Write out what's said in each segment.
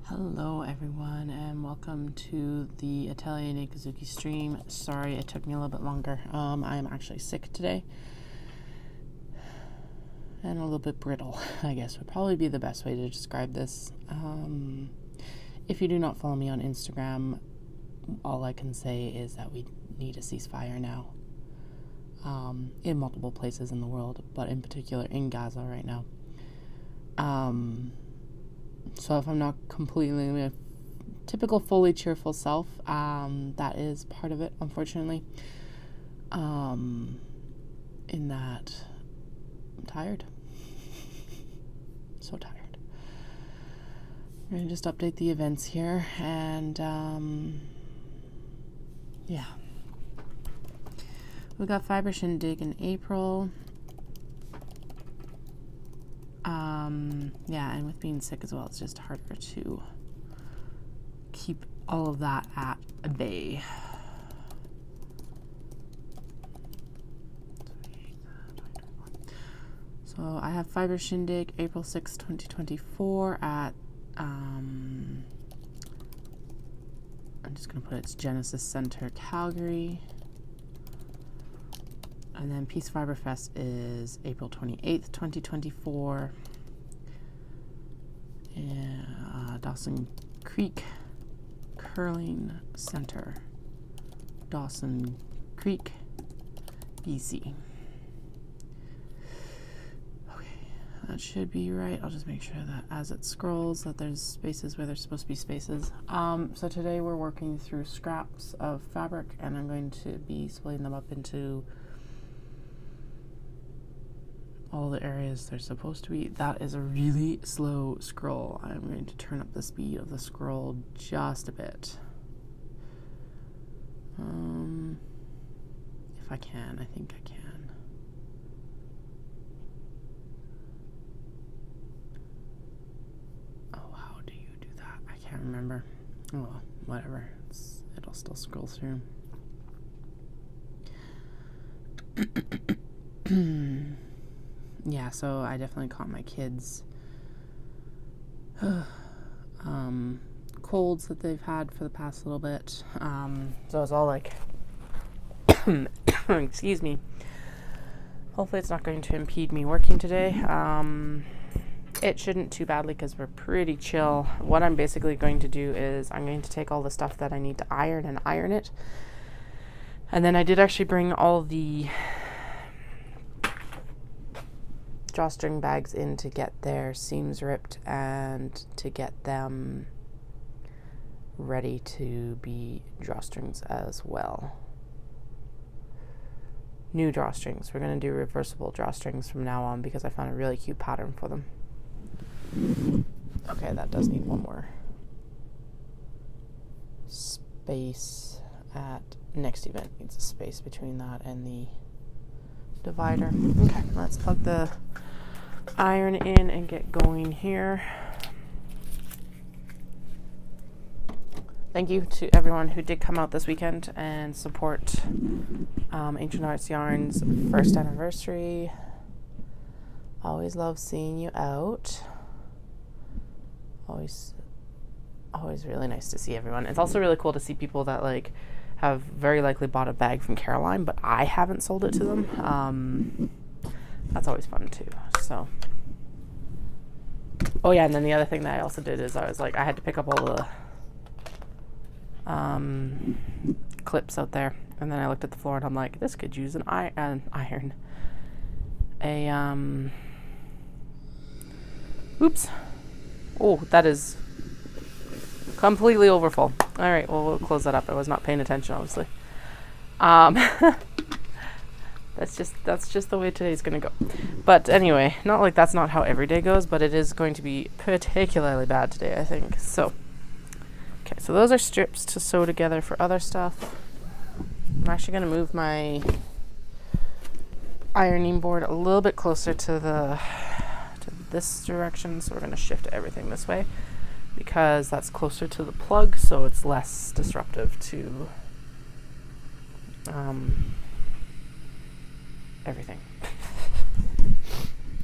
Hello everyone and welcome to the Atelier Nikazuki stream. Sorry it took me a little bit longer. I am actually sick today and a little bit brittle, I guess would probably be the best way to describe this. If you do not follow me on Instagram, all I can say is that we need a ceasefire now, in multiple places in the world, but in particular in Gaza right now. So if I'm not completely my typical fully cheerful self, that is part of it, unfortunately. In that I'm tired. So tired. I'm going to just update the events here and yeah. We got Fibre Shindig in April. Yeah, and with being sick as well, it's just harder to keep all of that at bay. So I have Fibre Shindig, April 6, 2024 at, I'm just going to put its Genesis Center, Calgary. And then Peace Fibre Fest is April 28th, 2024. Dawson Creek Curling Center, Dawson Creek, BC. Okay, that should be right. I'll just make sure that as it scrolls that there's spaces where there's supposed to be spaces. So today we're working through scraps of fabric and I'm going to be splitting them up into all the areas they're supposed to be. That is a really slow scroll. I'm going to turn up the speed of the scroll just a bit. If I can, I think I can. Oh, how do you do that? I can't remember. Oh, well, whatever. It'll still scroll through. Yeah, so I definitely caught my kids colds that they've had for the past little bit. So it's all like, excuse me. Hopefully it's not going to impede me working today. It shouldn't too badly because we're pretty chill. What I'm basically going to do is I'm going to take all the stuff that I need to iron and iron it. And then I did actually bring all the drawstring bags in to get their seams ripped and to get them ready to be drawstrings as well. New drawstrings. We're going to do reversible drawstrings from now on because I found a really cute pattern for them. Okay, that does need one more space at next event. Needs a space between that and the divider. Okay, let's plug the iron in and get going here. Thank you to everyone who did come out this weekend and support Ancient Arts Yarn's first anniversary. Always love seeing you out. Always really nice to see everyone. It's also really cool to see people that like have very likely bought a bag from Caroline, but I haven't sold it to them. That's always fun too. So, oh yeah, and then the other thing that I also did is I was like, I had to pick up all the clips out there, and then I looked at the floor and I'm like, this could use an iron. Oops. Oh, that is completely overfull. All right, well, we'll close that up. I was not paying attention, obviously. That's just the way today's gonna go. But anyway, not like that's not how every day goes, but it is going to be particularly bad today, I think. So, okay, so those are strips to sew together for other stuff. I'm actually gonna move my ironing board a little bit closer to this direction, so we're gonna shift everything this way because that's closer to the plug, so it's less disruptive to everything.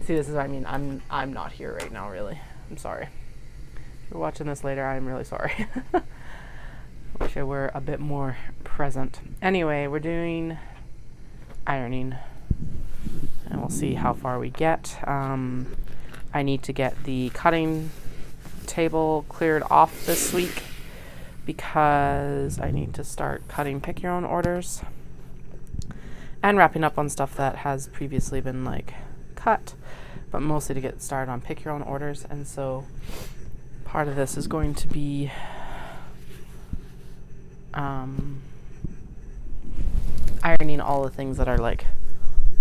See, this is what I mean. I'm not here right now, really. I'm sorry. you're watching this later, I'm really sorry. Wish I were a bit more present. Anyway, we're doing ironing, and we'll see how far we get. I need to get the cutting table cleared off this week because I need to start cutting pick your own orders and wrapping up on stuff that has previously been like cut, but mostly to get started on pick your own orders. And so part of this is going to be ironing all the things that are like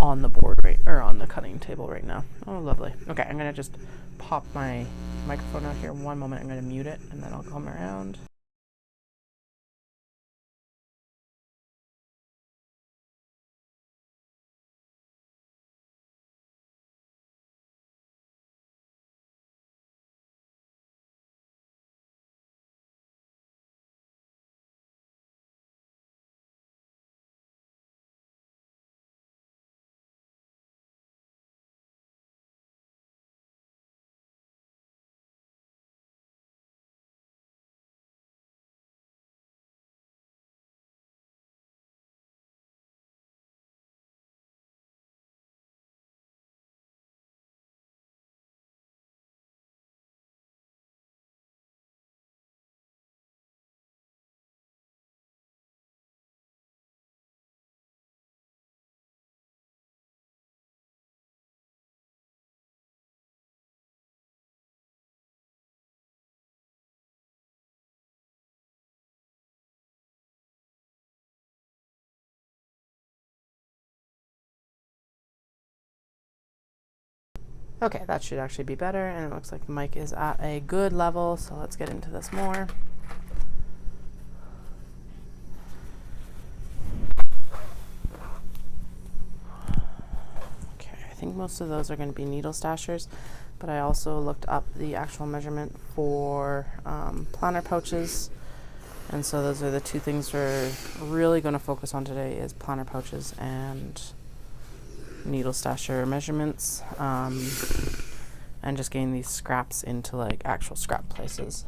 on the board or on the cutting table right now. Oh, lovely. Okay, I'm gonna just pop my microphone out here 1 moment. I'm gonna mute it and then I'll come around. Okay, that should actually be better, and it looks like the mic is at a good level, so let's get into this more. Okay, I think most of those are going to be needle stashers, but I also looked up the actual measurement for planner pouches, and so those are the two things we're really going to focus on today is planner pouches and needle stasher measurements, and just getting these scraps into like actual scrap places.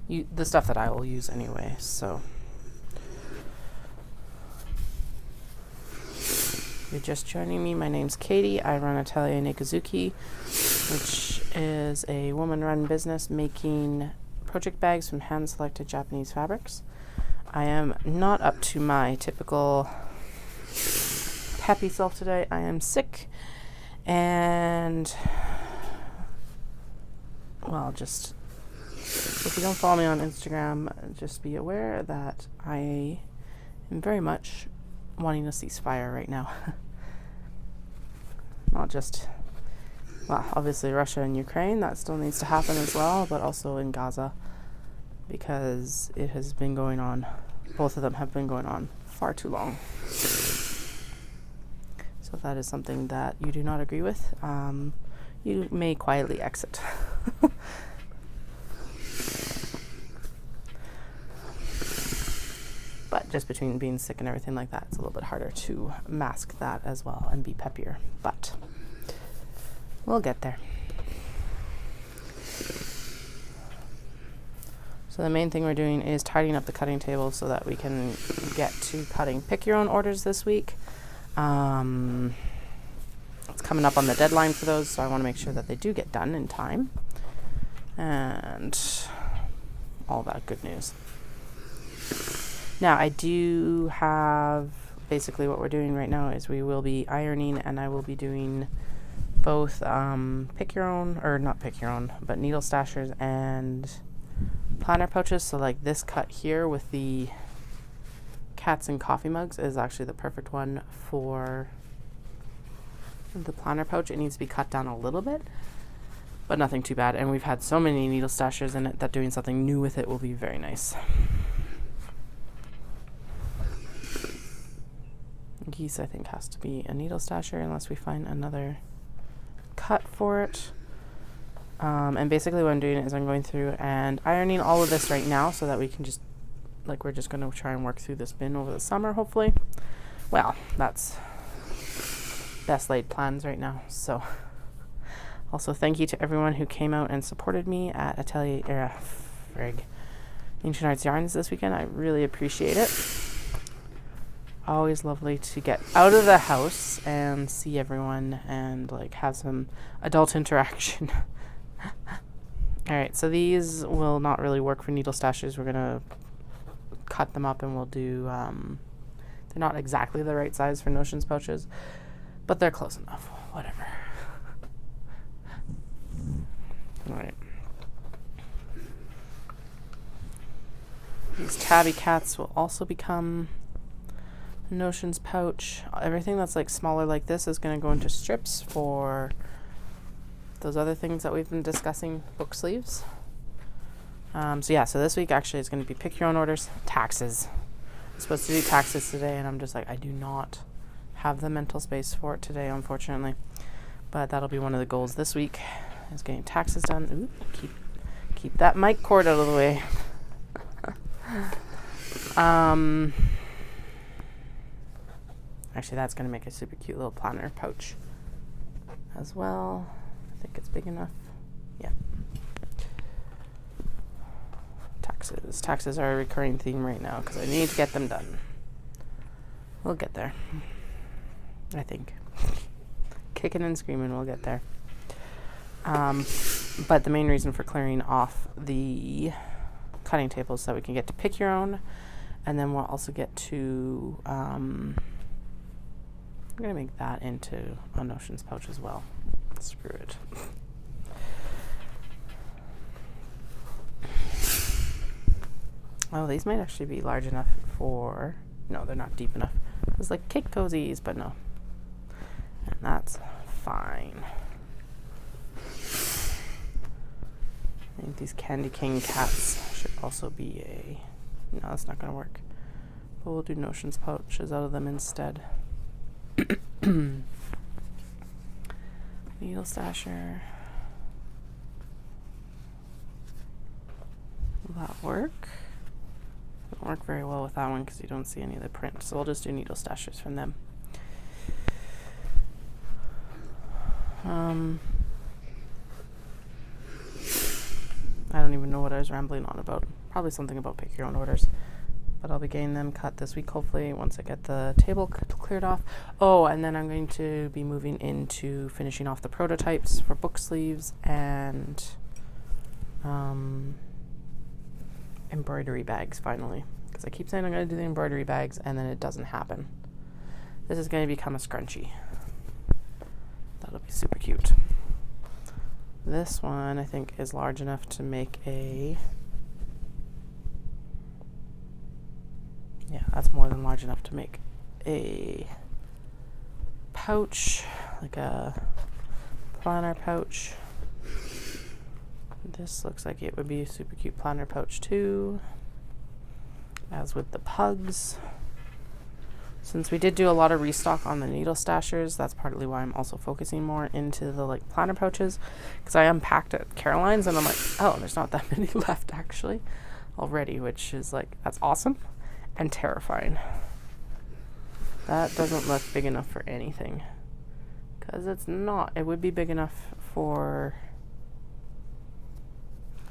The stuff that I will use anyway. So if you're just joining me, my name's Katie. I run Atelier Nikazuki, which is a woman-run business making project bags from hand-selected Japanese fabrics. I am not up to my typical happy self today. I am sick, and well, just if you don't follow me on Instagram, just be aware that I am very much wanting a ceasefire right now. Not just, well, obviously Russia and Ukraine, that still needs to happen as well, but also in Gaza, because it has been going on, both of them have been going on far too long. If that is something that you do not agree with, you may quietly exit. But just between being sick and everything like that, it's a little bit harder to mask that as well and be peppier. But we'll get there. So the main thing we're doing is tidying up the cutting table so that we can get to cutting pick your own orders this week. It's coming up on the deadline for those, so I want to make sure that they do get done in time and all that good news. Now, I do have basically what we're doing right now is we will be ironing, and I will be doing both pick your own, or not pick your own, but needle stashers and planner pouches. So like this cut here with the cats and coffee mugs is actually the perfect one for the planner pouch. It needs to be cut down a little bit, but nothing too bad. And we've had so many needle stashers in it that doing something new with it will be very nice. Geese, I think, has to be a needle stasher unless we find another cut for it. And basically what I'm doing is I'm going through and ironing all of this right now so that we can just, like, we're just going to try and work through this bin over the summer, hopefully. Well, that's best laid plans right now, so Also, thank you to everyone who came out and supported me at Ancient Arts Yarns this weekend. I really appreciate it. Always lovely to get out of the house and see everyone and like have some adult interaction. Alright, so these will not really work for needle stashes. We're gonna cut them up and we'll do they're not exactly the right size for notions pouches, but they're close enough. Whatever. Alright. These tabby cats will also become a notions pouch. Everything that's like smaller like this is going to go into strips for those other things that we've been discussing, book sleeves. So this week actually is going to be pick your own orders, taxes. I'm supposed to do taxes today and I'm just like, I do not have the mental space for it today, unfortunately. But that'll be one of the goals this week, is getting taxes done. Ooh, keep that mic cord out of the way. Actually, that's going to make a super cute little planner pouch as well. I think it's big enough. Yeah. Taxes are a recurring theme right now because I need to get them done. We'll get there. I think. Kicking and screaming, we'll get there. But the main reason for clearing off the cutting tables so that we can get to pick your own, and then we'll also get to I'm gonna make that into a notions pouch as well. Screw it. Oh, these might actually be large enough for, no, they're not deep enough. It was like cake cozies, but no, and that's fine. I think these Candy King cats should also be no, that's not going to work. But we'll do notions pouches out of them instead. Needle stasher. Will that work? Doesn't work very well with that one because you don't see any of the print. So we'll just do needle stashers from them. I don't even know what I was rambling on about. Probably something about pick your own orders. But I'll be getting them cut this week, hopefully, once I get the table cleared off. Oh, and then I'm going to be moving into finishing off the prototypes for book sleeves and embroidery bags, finally. Because I keep saying I'm going to do the embroidery bags, and then it doesn't happen. This is going to become a scrunchie. That'll be super cute. This one, I think, is large enough to make a... Yeah, that's more than large enough to make a pouch, like a planner pouch. This looks like it would be a super cute planner pouch too, as with the pugs. Since we did do a lot of restock on the needle stashers, that's partly why I'm also focusing more into the like planner pouches, because I unpacked at Caroline's and I'm like, oh, there's not that many left actually already, which is like, that's awesome and terrifying. That doesn't look big enough for anything, because it's not. It would be big enough for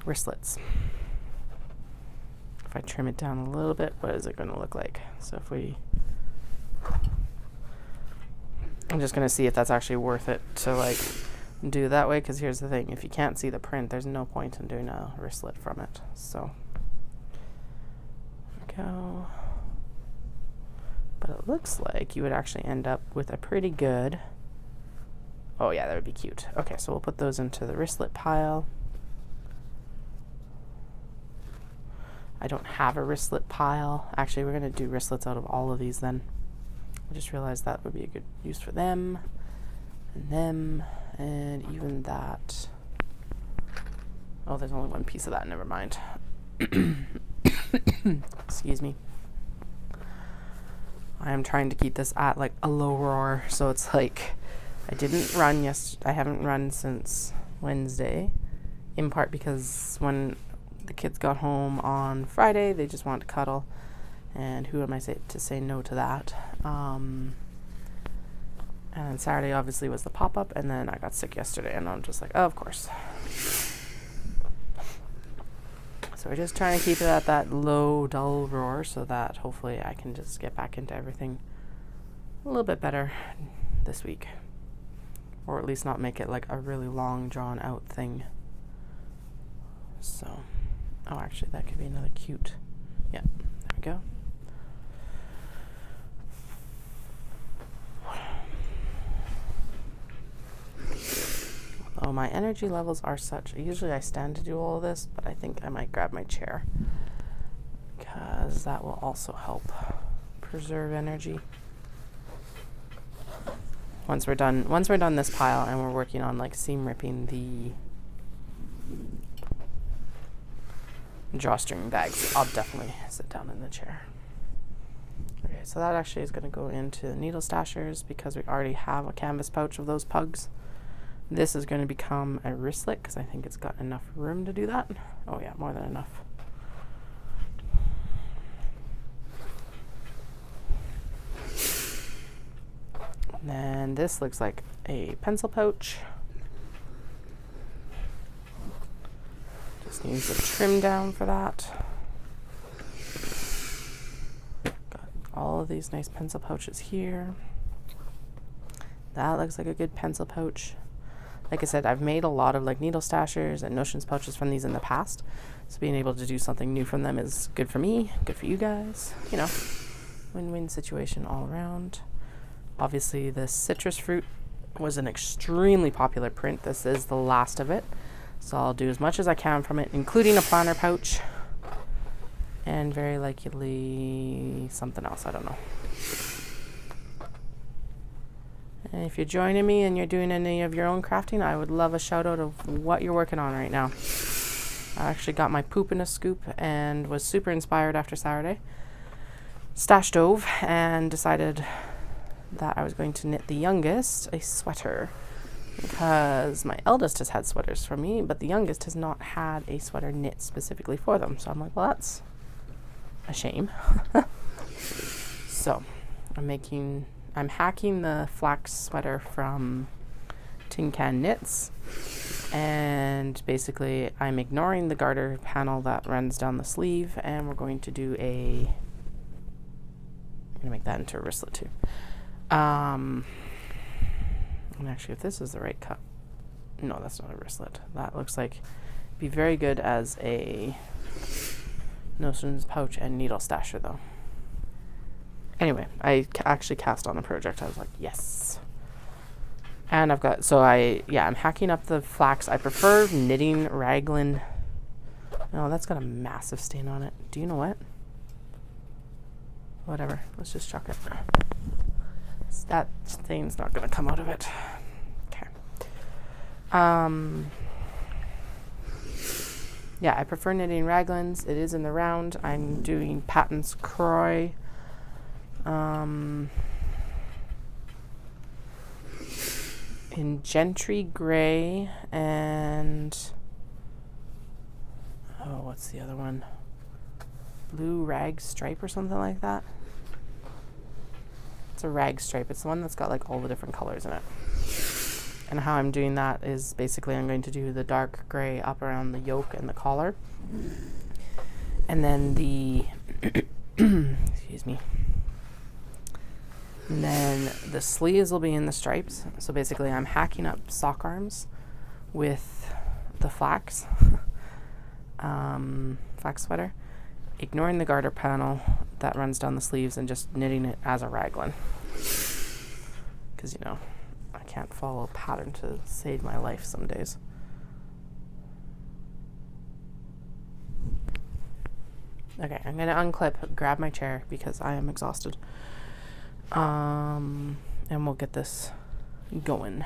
wristlets. If I trim it down a little bit, what is it going to look like? So if we... I'm just going to see if that's actually worth it to like do that way, because here's the thing, if you can't see the print, there's no point in doing a wristlet from it. So there we go. But it looks like you would actually end up with a pretty good... Oh yeah, that would be cute. Okay, so we'll put those into the wristlet pile. I don't have a wristlet pile. Actually, we're going to do wristlets out of all of these then. I just realized that would be a good use for them, and even that. Oh, there's only one piece of that. Never mind. Excuse me. I am trying to keep this at like a low roar, so it's like I didn't run I haven't run since Wednesday, in part because when the kids got home on Friday, they just wanted to cuddle, and who am I to say no to that? And then Saturday obviously was the pop-up, and then I got sick yesterday, and I'm just like, oh, of course. So we're just trying to keep it at that low, dull roar so that hopefully I can just get back into everything a little bit better this week. Or at least not make it like a really long, drawn-out thing. So, oh, actually, that could be another cute. Yeah, there we go. Oh, my energy levels are such. Usually I stand to do all of this, but I think I might grab my chair because that will also help preserve energy. Once we're done this pile and we're working on like seam ripping the drawstring bags, I'll definitely sit down in the chair. Okay, so that actually is going to go into needle stashers because we already have a canvas pouch of those pugs. This is going to become a wristlet because I think it's got enough room to do that. Oh yeah, more than enough. And then this looks like a pencil pouch. Just needs a trim down for that. Got all of these nice pencil pouches here. That looks like a good pencil pouch. Like I said, I've made a lot of like needle stashers and notions pouches from these in the past. So being able to do something new from them is good for me, good for you guys. You know, win-win situation all around. Obviously, the citrus fruit was an extremely popular print. This is the last of it. So I'll do as much as I can from it, including a planner pouch. And very likely something else, I don't know. And if you're joining me and you're doing any of your own crafting, I would love a shout out of what you're working on right now. I actually got my poop in a scoop and was super inspired after Saturday. Stash dove and decided that I was going to knit the youngest a sweater because my eldest has had sweaters from me, but the youngest has not had a sweater knit specifically for them. So I'm like, well, that's a shame. So I'm hacking the flax sweater from Tin Can Knits, and basically I'm ignoring the garter panel that runs down the sleeve, and we're going to do I'm going to make that into a wristlet too. And actually, if this is the right cut, no, that's not a wristlet. That looks like it'd be very good as a notions pouch and needle stasher though. Anyway, I actually cast on a project. I was like, yes. And I'm hacking up the flax. I prefer knitting raglan. No, that's got a massive stain on it. Do you know what? Whatever. Let's just chuck it. That stain's not going to come out of it. Okay. Yeah, I prefer knitting raglans. It is in the round. I'm doing Patton's Croy. In Gentry Gray and what's the other one? Blue Rag Stripe or something like that. It's a rag stripe. It's the one that's got like all the different colors in it. And how I'm doing that is basically I'm going to do the dark gray up around the yoke and the collar. And then the excuse me. And then the sleeves will be in the stripes. So basically I'm hacking up sock arms with the flax, flax sweater, ignoring the garter panel that runs down the sleeves and just knitting it as a raglan. Because, you know, I can't follow a pattern to save my life some days. Okay, I'm going to unclip, grab my chair because I am exhausted. And we'll get this going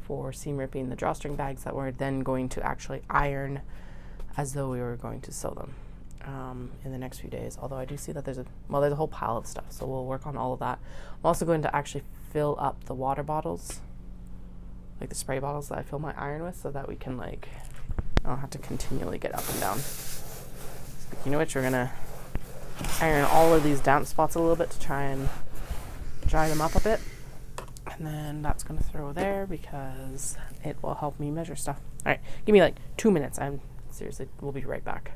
for seam ripping the drawstring bags that we're then going to actually iron as though we were going to sew them in the next few days. Although I do see that there's a whole pile of stuff, so we'll work on all of that. I'm also going to actually fill up the water bottles, like the spray bottles that I fill my iron with, so that we can I don't have to continually get up and down. Speaking of which, we're gonna iron all of these damp spots a little bit to try and dry them up a bit, and And then that's going to throw there because it will help me measure stuff. All right, give me like 2 minutes. I'm seriously, we'll be right back.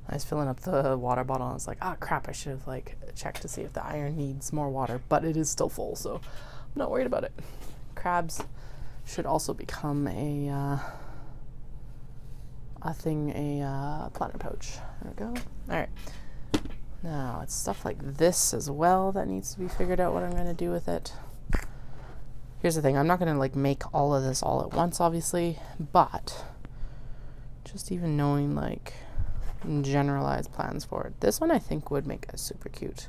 I was filling up the water bottle and I was like, ah, crap, I should have like checked to see if the iron needs more water, but it is still full, so I'm not worried about it. Crabs should also become a planter pouch. There we go. All right. Now it's stuff like this as well that needs to be figured out what I'm going to do with it. Here's the thing, I'm not going to like make all of this all at once, obviously, but just even knowing like generalized plans for it. This one I think would make it super cute.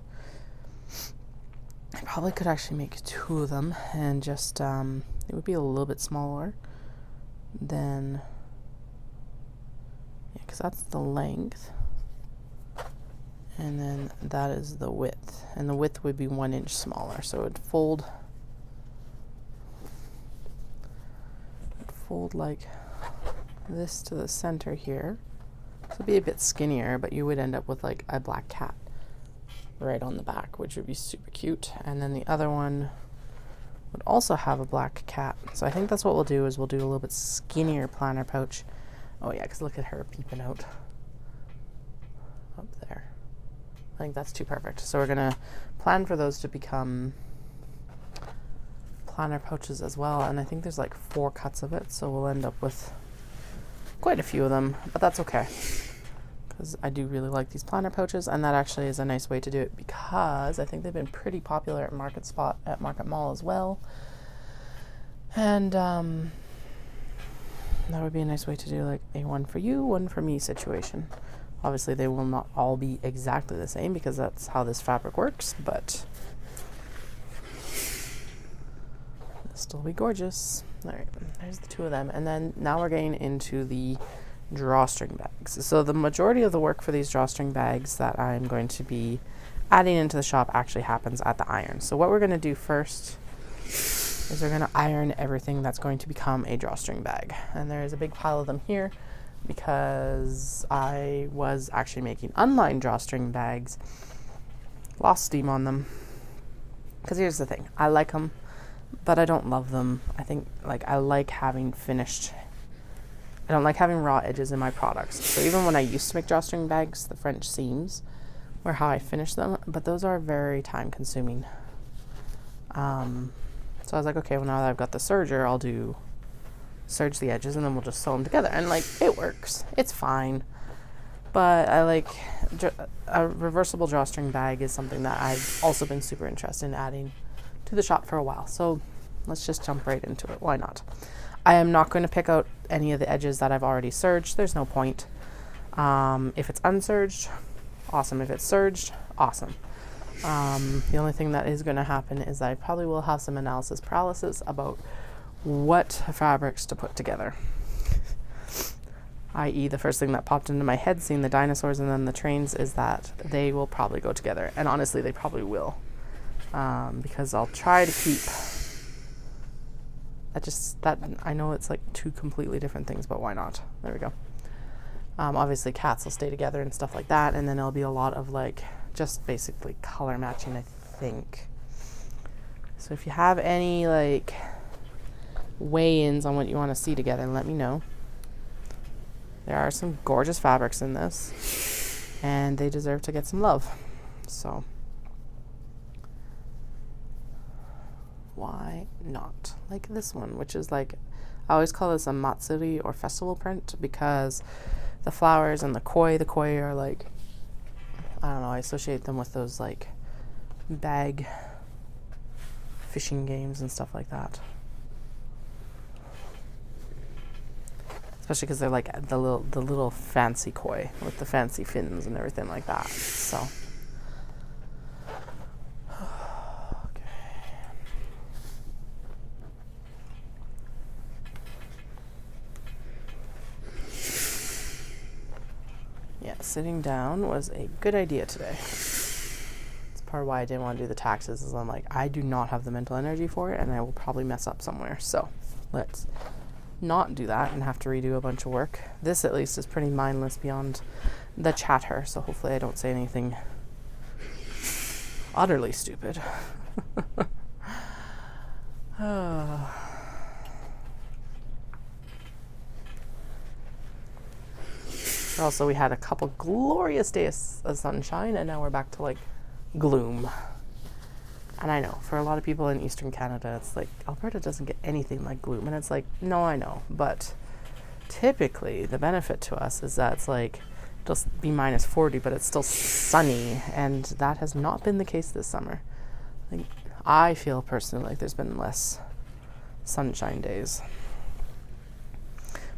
I probably could actually make 2 of them and just it would be a little bit smaller than, yeah, because that's the length and then that is the width, and the width would be 1 inch smaller, so it would fold like this to the center here. So it'd be a bit skinnier, but you would end up with like a black cat right on the back, which would be super cute. And then the other one would also have a black cat. So I think that's what we'll do, is we'll do a little bit skinnier planter pouch. Oh yeah, because look at her peeping out up there. I think that's too perfect. So we're gonna plan for those to become planter pouches as well. And I think there's like 4 cuts of it, so we'll end up with quite a few of them, but that's okay because I do really like these planter pouches, and that actually is a nice way to do it because I think they've been pretty popular at Market Mall as well, and that would be a nice way to do like a 1 for you, 1 for me situation. Obviously they will not all be exactly the same because that's how this fabric works, but it'll still be gorgeous. All right, there's the 2 of them. And then now we're getting into the drawstring bags. So the majority of the work for these drawstring bags that I'm going to be adding into the shop actually happens at the iron. So what we're going to do first is we're going to iron everything that's going to become a drawstring bag. And there is a big pile of them here because I was actually making unlined drawstring bags, lost steam on them. Because here's the thing, I like them, but I don't love them. I think like I like having finished. I don't like having raw edges in my products. So even when I used to make drawstring bags, the French seams were how I finished them, but those are very time consuming. So I was like, okay, well now that I've got the serger, I'll do serge the edges, and then we'll just sew them together. And like, it works. It's fine. But I like a reversible drawstring bag is something that I've also been super interested in adding to the shop for a while. So let's just jump right into it. Why not? I am not going to pick out any of the edges that I've already serged. There's no point. If it's unserged, awesome. If it's serged, awesome. The only thing that is going to happen is I probably will have some analysis paralysis about what fabrics to put together. I.e. the first thing that popped into my head seeing the dinosaurs and then the trains is that they will probably go together. And honestly, they probably will. Because I'll try to keep... I know it's like two completely different things, but why not? There we go. Obviously cats will stay together and stuff like that, and then there'll be a lot of like just basically color matching, I think. So if you have any like weigh-ins on what you want to see together, let me know. There are some gorgeous fabrics in this, and they deserve to get some love. So why not? Like this one, which is like, I always call this a matsuri or festival print because the flowers and the koi are like, I don't know, I associate them with those like bag fishing games and stuff like that. Especially because they're like the little fancy koi with the fancy fins and everything like that. So, okay. Yeah, sitting down was a good idea today. It's part of why I didn't want to do the taxes. Is I'm like, I do not have the mental energy for it, and I will probably mess up somewhere. So, let's not do that and have to redo a bunch of work. This at least is pretty mindless beyond the chatter, so hopefully I don't say anything utterly stupid. Also, we had a couple glorious days of sunshine, and now we're back to like gloom. And I know, for a lot of people in Eastern Canada, it's like, Alberta doesn't get anything like gloom. And it's like, no, I know. But typically, the benefit to us is that it's like, it'll be minus 40, but it's still sunny. And that has not been the case this summer. Like, I feel personally like there's been less sunshine days.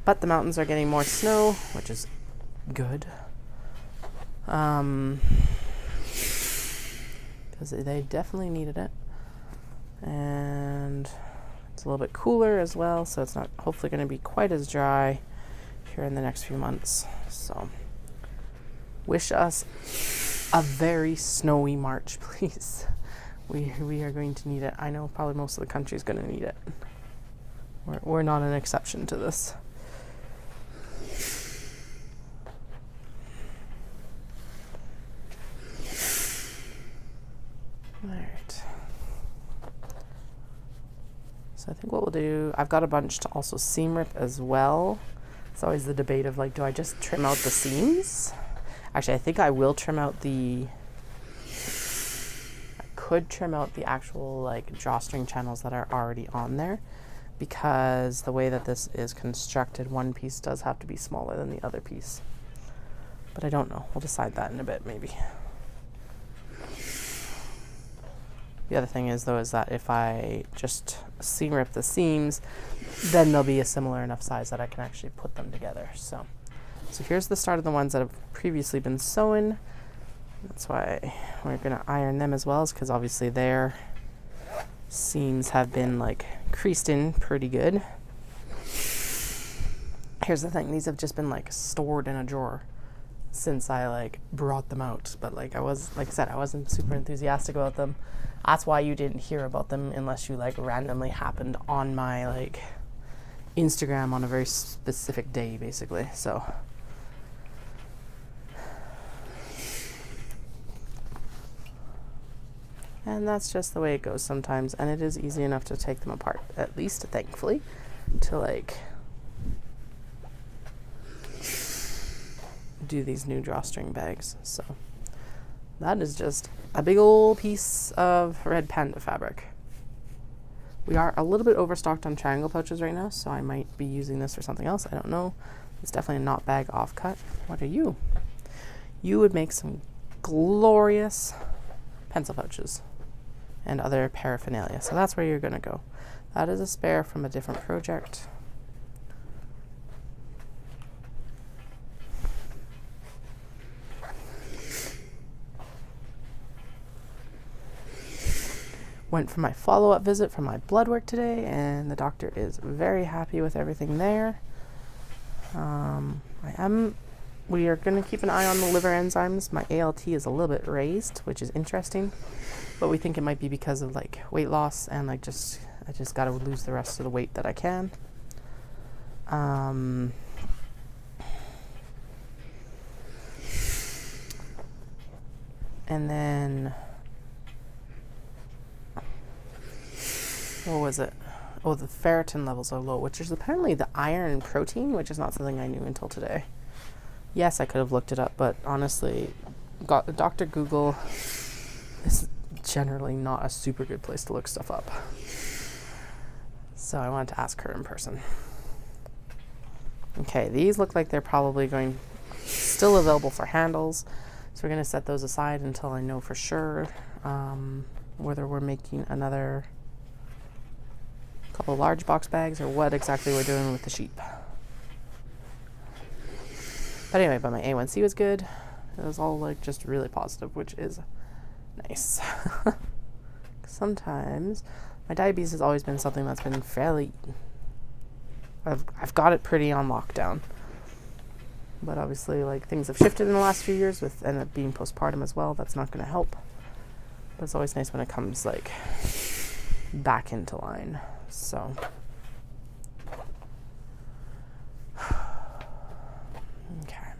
But the mountains are getting more snow, which is good. Because they definitely needed it. And it's a little bit cooler as well, so it's not hopefully going to be quite as dry here in the next few months. So wish us a very snowy March, please. We are going to need it. I know probably most of the country is going to need it. We're not an exception to this. Alright. So I think what we'll do, I've got a bunch to also seam rip as well. It's always the debate of like, do I just trim out the seams? Actually, I think I will trim out I could trim out the actual like drawstring channels that are already on there, because the way that this is constructed, one piece does have to be smaller than the other piece. But I don't know. We'll decide that in a bit, maybe. The other thing is, though, is that if I just seam rip the seams, then they'll be a similar enough size that I can actually put them together. So here's the start of the ones that have previously been sewn. That's why we're going to iron them as well, is because obviously their seams have been like creased in pretty good. Here's the thing, these have just been like stored in a drawer since I like brought them out, but like I said, I wasn't super enthusiastic about them. That's why you didn't hear about them unless you like randomly happened on my like Instagram on a very specific day, basically. So and that's just the way it goes sometimes, and it is easy enough to take them apart, at least thankfully, to like do these new drawstring bags. So that is just a big old piece of red panda fabric. We are a little bit overstocked on triangle pouches right now, so I might be using this for something else. I don't know. It's definitely a knot bag offcut. What are you? You would make some glorious pencil pouches and other paraphernalia. So that's where you're going to go. That is a spare from a different project. Went for my follow-up visit for my blood work today, and the doctor is very happy with everything there. We are going to keep an eye on the liver enzymes. My ALT is a little bit raised, which is interesting, but we think it might be because of like weight loss and like I just got to lose the rest of the weight that I can. And then what was it? Oh, the ferritin levels are low, which is apparently the iron and protein, which is not something I knew until today. Yes, I could have looked it up, but honestly, Dr. Google is generally not a super good place to look stuff up. So I wanted to ask her in person. Okay, these look like they're probably still available for handles. So we're going to set those aside until I know for sure whether we're making another couple large box bags or what exactly we're doing with the sheep. But anyway, my A1C was good. It was all like just really positive, which is nice. Sometimes my diabetes has always been something that's been fairly, I've got it pretty on lockdown. But obviously, like, things have shifted in the last few years with and it being postpartum as well. That's not going to help. But it's always nice when it comes like back into line. So okay.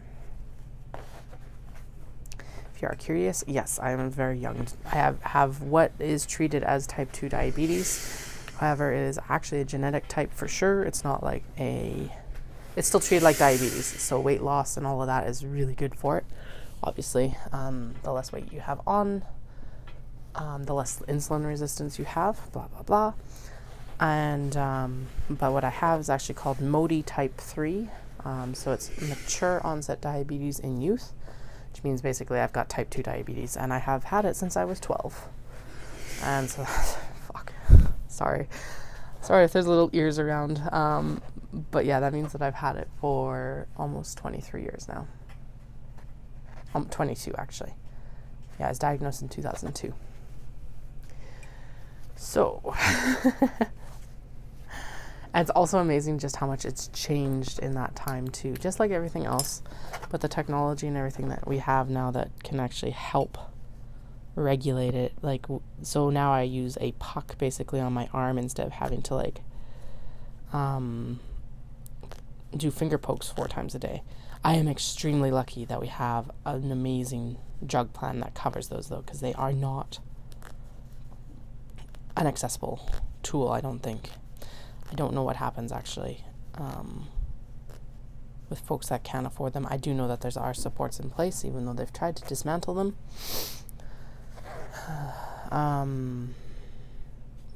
If you are curious, yes, I am very young. I have what is treated as type 2 diabetes. However, it is actually a genetic type for sure. It's not like it's still treated like diabetes. So weight loss and all of that is really good for it. Obviously, the less weight you have on, the less insulin resistance you have, blah, blah, blah. And, but what I have is actually called MODY type 3. So it's mature onset diabetes in youth, which means basically I've got type 2 diabetes and I have had it since I was 12. And so, fuck, sorry if there's little ears around. But yeah, that means that I've had it for almost 23 years now. 22 actually. Yeah, I was diagnosed in 2002. So, and it's also amazing just how much it's changed in that time too, just like everything else. But the technology and everything that we have now that can actually help regulate it. Like, so now I use a puck basically on my arm instead of having to like do finger pokes 4 times a day. I am extremely lucky that we have an amazing drug plan that covers those though, because they are not an accessible tool, I don't think. I don't know what happens actually with folks that can't afford them. I do know that there's supports in place, even though they've tried to dismantle them.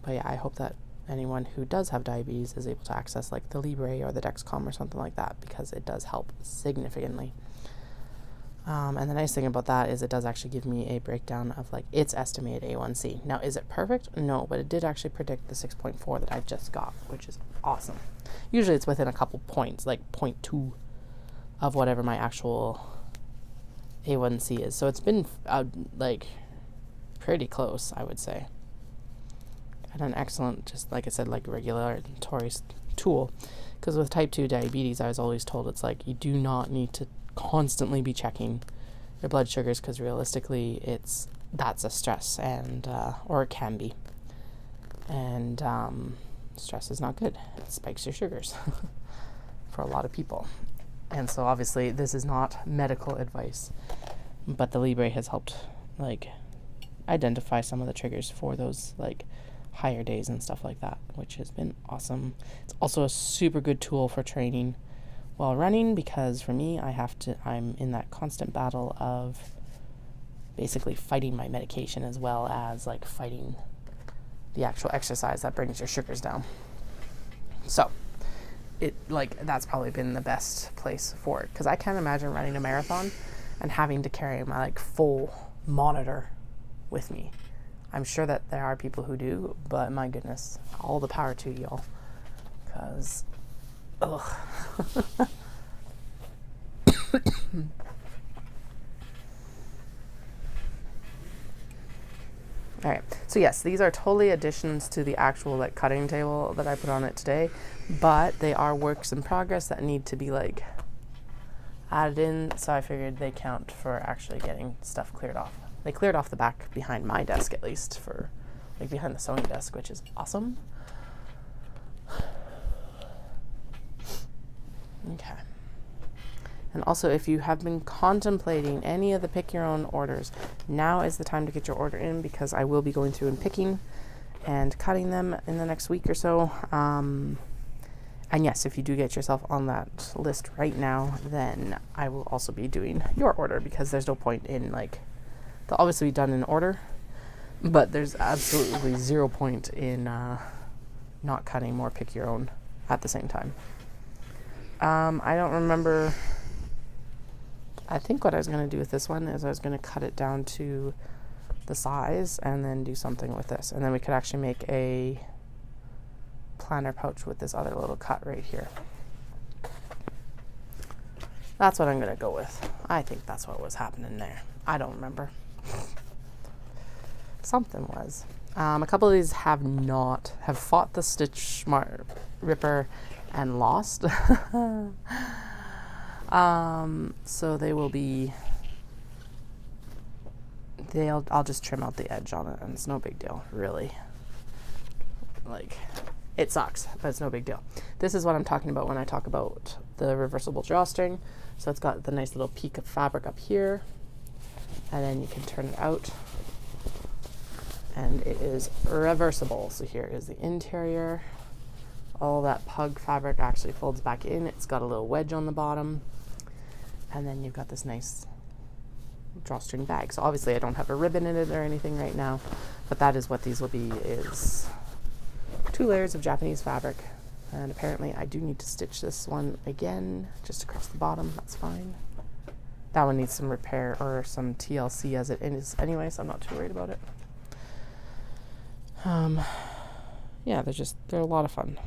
But yeah, I hope that anyone who does have diabetes is able to access like the Libre or the Dexcom or something like that, because it does help significantly. And the nice thing about that is it does actually give me a breakdown of like its estimated A1C. Now, is it perfect? No, but it did actually predict the 6.4 that I just got, which is awesome. Usually it's within a couple points, like 0.2 of whatever my actual A1C is. So it's been like pretty close, I would say. And an excellent, just like I said, like regulatory tool. Because with type 2 diabetes, I was always told it's like you do not need to constantly be checking your blood sugars, because realistically that's a stress, and or it can be, and stress is not good. It spikes your sugars for a lot of people. And so obviously this is not medical advice, but the Libre has helped like identify some of the triggers for those like higher days and stuff like that, which has been awesome. It's also a super good tool for training while running, because for me, I'm in that constant battle of basically fighting my medication as well as like fighting the actual exercise that brings your sugars down. So that's probably been the best place for it, because I can't imagine running a marathon and having to carry my full monitor with me. I'm sure that there are people who do, but my goodness, all the power to y'all, because ugh. All right, so yes, these are totally additions to the actual cutting table that I put on it today, but they are works in progress that need to be added in, so I figured they count for actually getting stuff cleared off. They cleared off the back behind my desk, at least, for behind the sewing desk, which is awesome. Okay. And also, if you have been contemplating any of the pick your own orders, now is the time to get your order in, because I will be going through and picking and cutting them in the next week or so. And yes, if you do get yourself on that list right now, then I will also be doing your order, because there's no point in they'll obviously be done in order, but there's absolutely zero point in not cutting more pick your own at the same time. I don't remember. I think what I was going to do with this one is I was going to cut it down to the size and then do something with this. And then we could actually make a planner pouch with this other little cut right here. That's what I'm going to go with. I think that's what was happening there. I don't remember. Something was. A couple of these have fought the Stitch Smart Ripper and lost. So they will be, I'll just trim out the edge on it, and it's no big deal, really. It sucks, but it's no big deal. This is what I'm talking about when I talk about the reversible drawstring. So it's got the nice little peak of fabric up here, and then you can turn it out, and it is reversible. So here is the interior. All that pug fabric actually folds back in. It's got a little wedge on the bottom. And then you've got this nice drawstring bag. So obviously I don't have a ribbon in it or anything right now, but that is what these will be, is 2 layers of Japanese fabric. And apparently I do need to stitch this one again, just across the bottom. That's fine. That one needs some repair or some TLC as it is anyway, so I'm not too worried about it. Yeah, they're a lot of fun.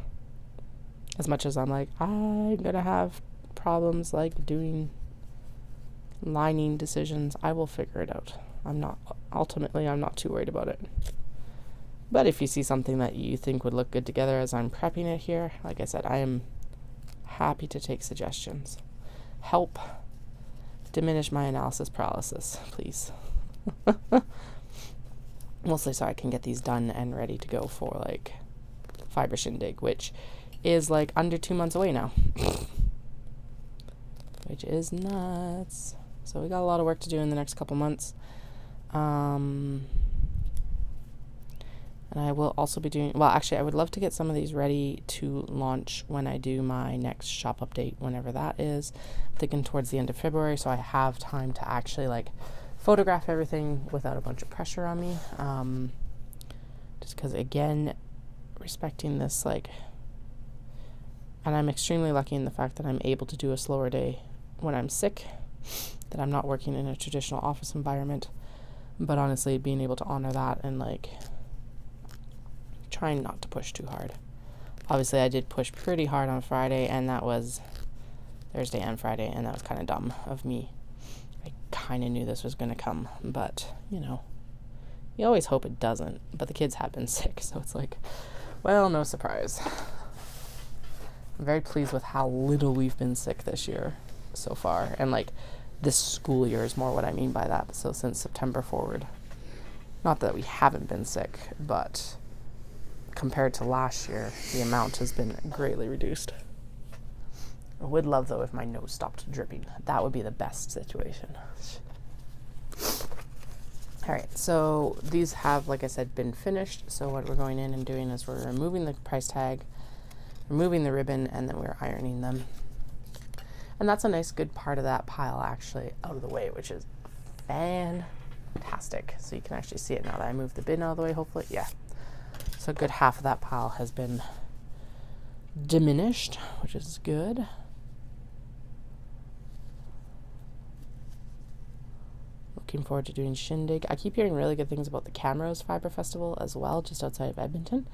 As much as I'm I'm gonna have problems doing lining decisions, I will figure it out. I'm not too worried about it. But if you see something that you think would look good together as I'm prepping it here, like I said, I am happy to take suggestions. Help diminish my analysis paralysis, please. Mostly so I can get these done and ready to go for Fibre Shindig, which is under 2 months away now. Which is nuts. So we got a lot of work to do in the next couple months. And I will also be doing, I would love to get some of these ready to launch when I do my next shop update, whenever that is. I'm thinking towards the end of February, so I have time to actually photograph everything without a bunch of pressure on me. Just because, again, respecting this, and I'm extremely lucky in the fact that I'm able to do a slower day when I'm sick, that I'm not working in a traditional office environment. But honestly, being able to honor that and trying not to push too hard. Obviously, I did push pretty hard on Friday, and that was Thursday and Friday, and that was kind of dumb of me. I kind of knew this was going to come, but, you always hope it doesn't. But the kids have been sick, so it's no surprise. I'm very pleased with how little we've been sick this year so far. And this school year is more what I mean by that. So since September forward. Not that we haven't been sick, but compared to last year, the amount has been greatly reduced. I would love, though, if my nose stopped dripping. That would be the best situation. All right, so these have, like I said, been finished. So what we're going in and doing is we're removing the price tag, removing the ribbon, and then we're ironing them. And that's a nice good part of that pile actually out of the way, which is fantastic. So you can actually see it now that I moved the bin out of the way, hopefully. Yeah. So a good half of that pile has been diminished, which is good. Looking forward to doing Shindig. I keep hearing really good things about the Camrose Fibre Festival as well, just outside of Edmonton.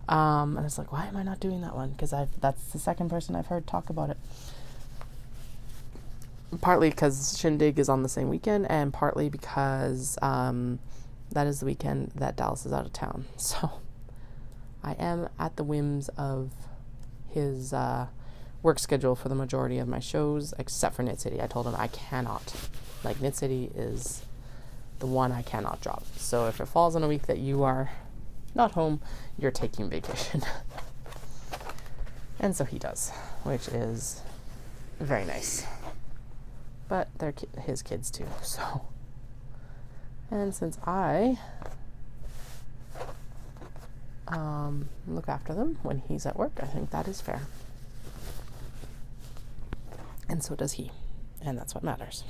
And it's like, why am I not doing that one? Because that's the second person I've heard talk about it. Partly because Shindig is on the same weekend, and partly because that is the weekend that Dallas is out of town. So I am at the whims of his work schedule for the majority of my shows, except for Knit City. I told him I cannot. Like, Knit City is the one I cannot drop. So if it falls on a week that you are not home, you're taking vacation. And so he does, which is very nice. But they're his kids too, so. And since I look after them when he's at work, I think that is fair. And so does he. And that's what matters.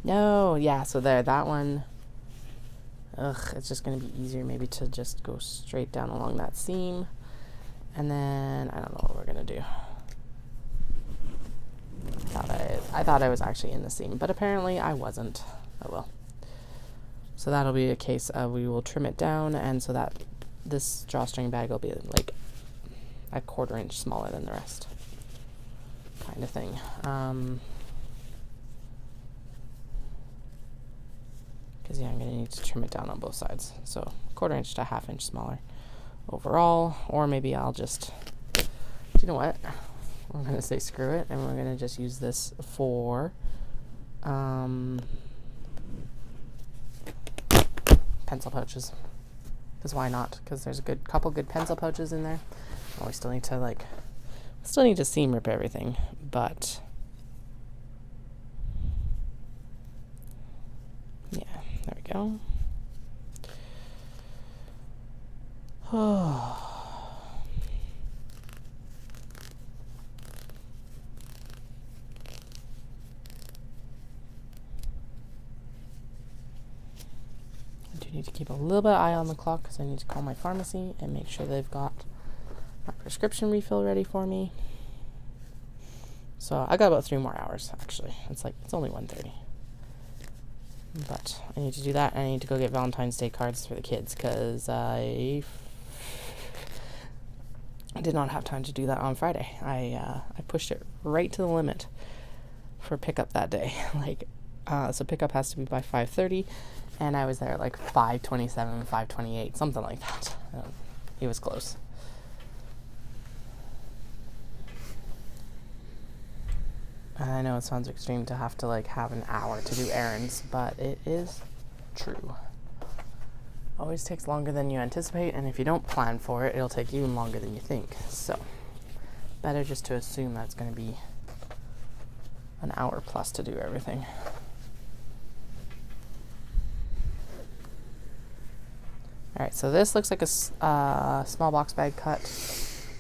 No, yeah, so there, that one. It's just going to be easier maybe to just go straight down along that seam. And then, I don't know what we're going to do. I thought I was actually in the seam, but apparently I wasn't. Oh well. So that'll be a case of we will trim it down, and so that this drawstring bag will be like a 1/4 inch smaller than the rest, kind of thing. Because yeah, I'm going to need to trim it down on both sides. So 1/4 inch to 1/2 inch smaller overall, or maybe I'll just, do you know what? We're going to say screw it, and we're going to just use this for pencil pouches. Because why not? Because there's a couple good pencil pouches in there. Oh, we still need to seam rip everything, but yeah, there we go. Oh. Need to keep a little bit of eye on the clock because I need to call my pharmacy and make sure they've got my prescription refill ready for me. So I got about 3 more hours actually. It's only 1:30. But I need to do that, and I need to go get Valentine's Day cards for the kids because I did not have time to do that on Friday. I pushed it right to the limit for pickup that day. So pickup has to be by 5:30. And I was there 5:27, 5:28, something like that. He was close. I know it sounds extreme to have to have an hour to do errands, but it is true. Always takes longer than you anticipate, and if you don't plan for it, it'll take even longer than you think. So, better just to assume that's going to be an hour plus to do everything. Alright, so this looks like a small box bag cut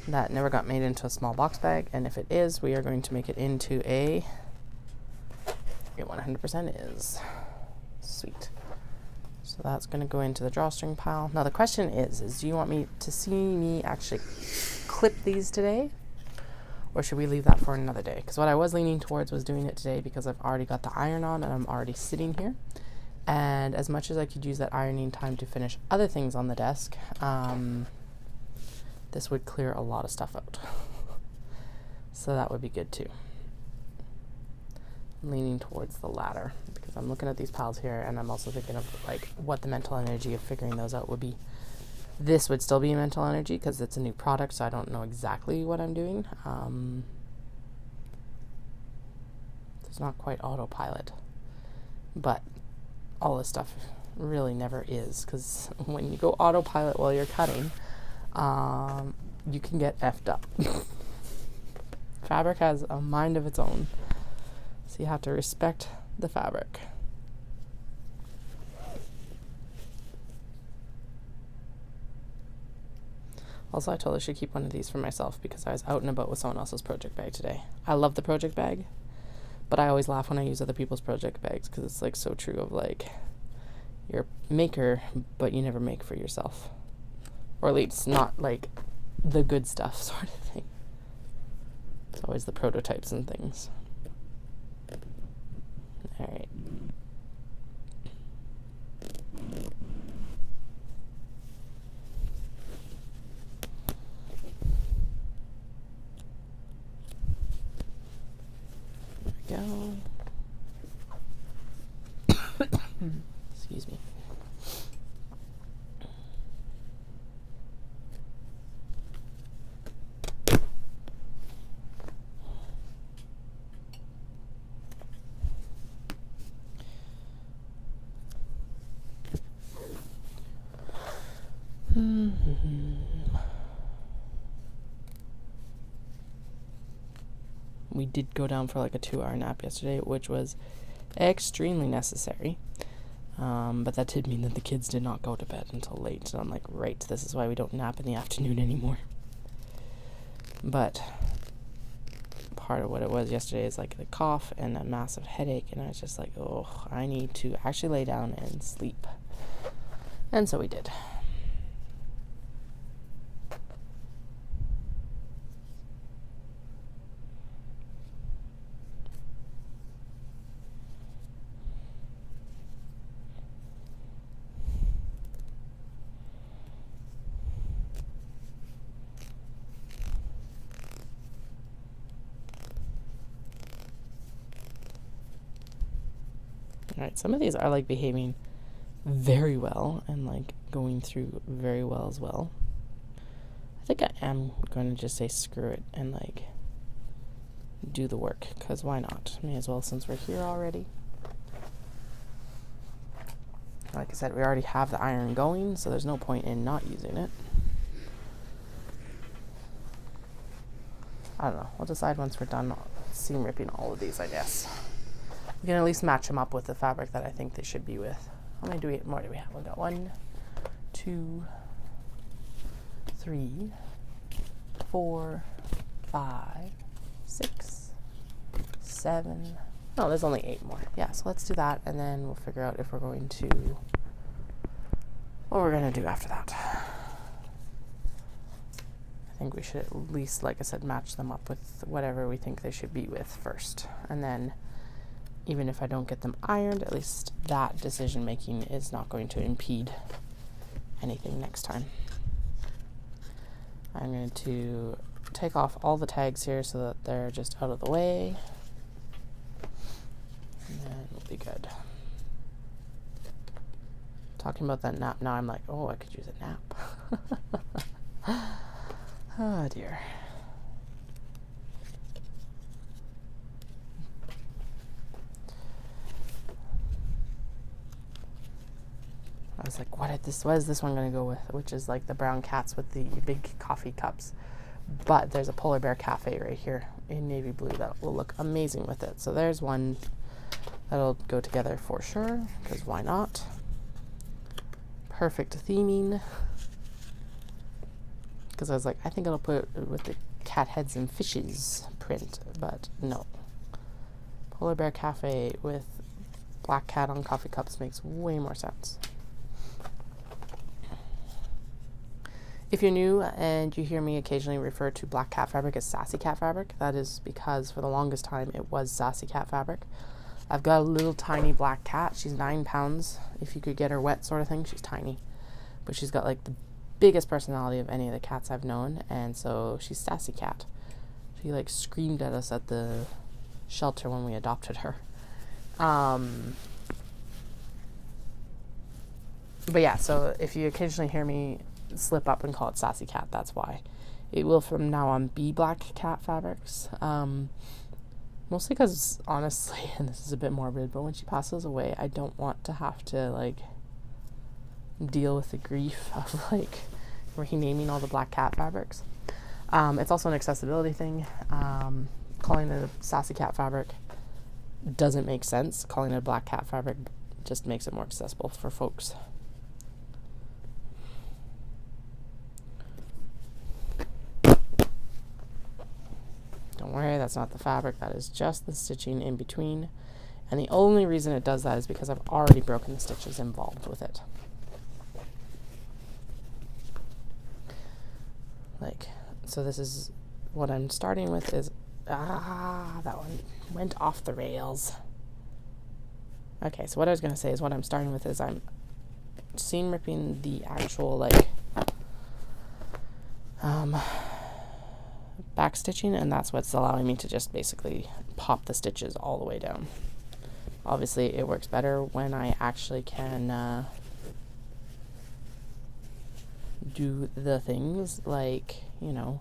that never got made into a small box bag, and if it is, we are going to make it into it 100% is. Sweet. So that's going to go into the drawstring pile. Now the question is do you want me to see me actually clip these today, or should we leave that for another day? Because what I was leaning towards was doing it today because I've already got the iron on and I'm already sitting here. And as much as I could use that ironing time to finish other things on the desk, this would clear a lot of stuff out. So that would be good too. I'm leaning towards the latter because I'm looking at these piles here, and I'm also thinking of what the mental energy of figuring those out would be. This would still be mental energy because it's a new product, so I don't know exactly what I'm doing. It's not quite autopilot, but all this stuff really never is, because when you go autopilot while you're cutting, you can get effed up. Fabric has a mind of its own, so you have to respect the fabric. Also, I totally should keep one of these for myself because I was out and about with someone else's project bag today. I love the project bag, but I always laugh when I use other people's project bags because it's so true of You're a maker, but you never make for yourself. Or at least not like the good stuff sort of thing. It's always the prototypes and things. All right. There we go. Excuse me. We did go down for like a 2-hour nap yesterday, which was extremely necessary. But that did mean that the kids did not go to bed until late. So I'm like, right, this is why we don't nap in the afternoon anymore. But part of what it was yesterday is like the cough and a massive headache. And I was just like, oh, I need to actually lay down and sleep. And so we did. Alright, some of these are like behaving very well and like going through very well as well. I think I am going to just say screw it and like do the work, because why not? May as well, since we're here already. Like I said, we already have the iron going, so there's no point in not using it. I don't know. We'll decide once we're done seam ripping all of these, I guess. We can at least match them up with the fabric that I think they should be with. How many more do we have? We got 1, 2, 3, 4, 5, 6, 7. No, there's only 8 more. Yeah, so let's do that, and then we'll figure out if we're going to, what we're going to do after that. I think we should at least, like I said, match them up with whatever we think they should be with first. And then even if I don't get them ironed, at least that decision making is not going to impede anything next time. I'm going to take off all the tags here so that they're just out of the way. And then we'll be good. Talking about that nap now, I'm like, oh, I could use a nap. Oh dear. I was like, what is this one going to go with? Which is like the brown cats with the big coffee cups. But there's a polar bear cafe right here in navy blue that will look amazing with it. So there's one that'll go together for sure, because why not? Perfect theming. Because I was like, I think it'll put it with the cat heads and fishes print, but no. Polar bear cafe with black cat on coffee cups makes way more sense. If you're new and you hear me occasionally refer to black cat fabric as sassy cat fabric, that is because for the longest time it was sassy cat fabric. I've got a little tiny black cat. She's 9 pounds. If you could get her wet sort of thing, she's tiny. But she's got like the biggest personality of any of the cats I've known, and so she's sassy cat. She like screamed at us at the shelter when we adopted her. But yeah, so if you occasionally hear me slip up and call it sassy cat, that's why. It will from now on be black cat fabrics. Mostly because, honestly, and this is a bit morbid, but when she passes away, I don't want to have to like deal with the grief of like renaming all the black cat fabrics. It's also an accessibility thing. Calling it a sassy cat fabric doesn't make sense. Calling it a black cat fabric just makes it more accessible for folks. Don't worry, that's not the fabric. That is just the stitching in between. And the only reason it does that is because I've already broken the stitches involved with it. Like, so this is what I'm starting with is, that one went off the rails. Okay, so what I was going to say is what I'm starting with is I'm seam ripping the actual, like, back stitching, and that's what's allowing me to just basically pop the stitches all the way down. Obviously, it works better when I actually can do the things like, you know,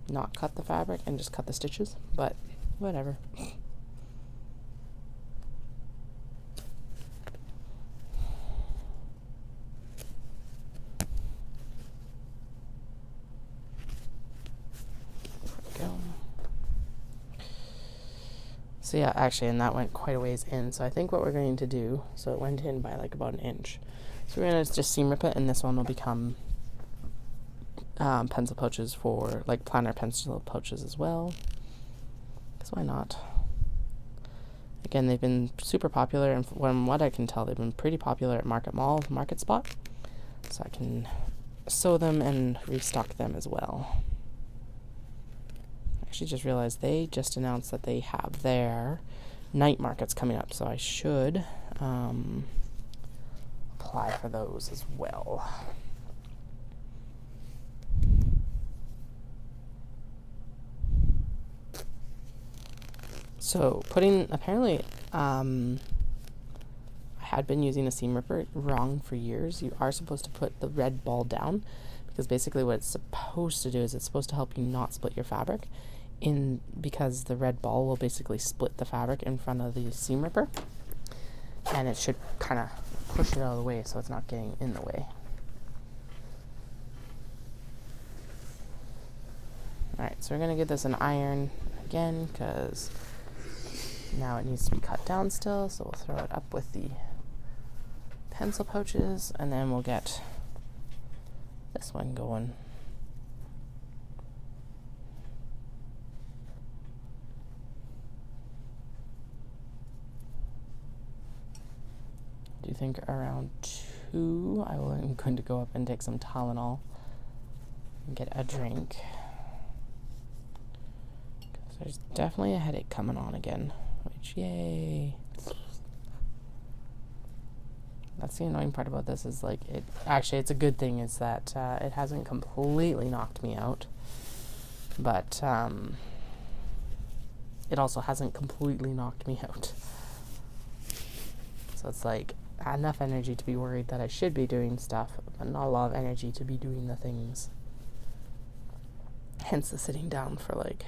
not cut the fabric and just cut the stitches, but whatever. So yeah, actually, and that went quite a ways in. So I think what we're going to do, so it went in by like about an inch. So we're going to just seam rip it, and this one will become pencil pouches for, like, planner pencil pouches as well. Because why not? Again, they've been super popular, and from what I can tell, they've been pretty popular at Market Mall, Market Spot. So I can sew them and restock them as well. Actually just realized they just announced that they have their night markets coming up, so I should apply for those as well. So apparently I had been using a seam ripper wrong for years. You are supposed to put the red ball down, because basically what it's supposed to do is it's supposed to help you not split your fabric, because the red ball will basically split the fabric in front of the seam ripper, and it should kind of push it out of the way so it's not getting in the way. Alright, so we're going to give this an iron again, because now it needs to be cut down still, so we'll throw it up with the pencil pouches, and then we'll get this one going. Do you think around 2? I'm going to go up and take some Tylenol and get a drink. There's definitely a headache coming on again, which, yay. That's the annoying part about this, is like, it's a good thing is that it hasn't completely knocked me out, but it also hasn't completely knocked me out. So it's like enough energy to be worried that I should be doing stuff, but not a lot of energy to be doing the things. Hence the sitting down for, like,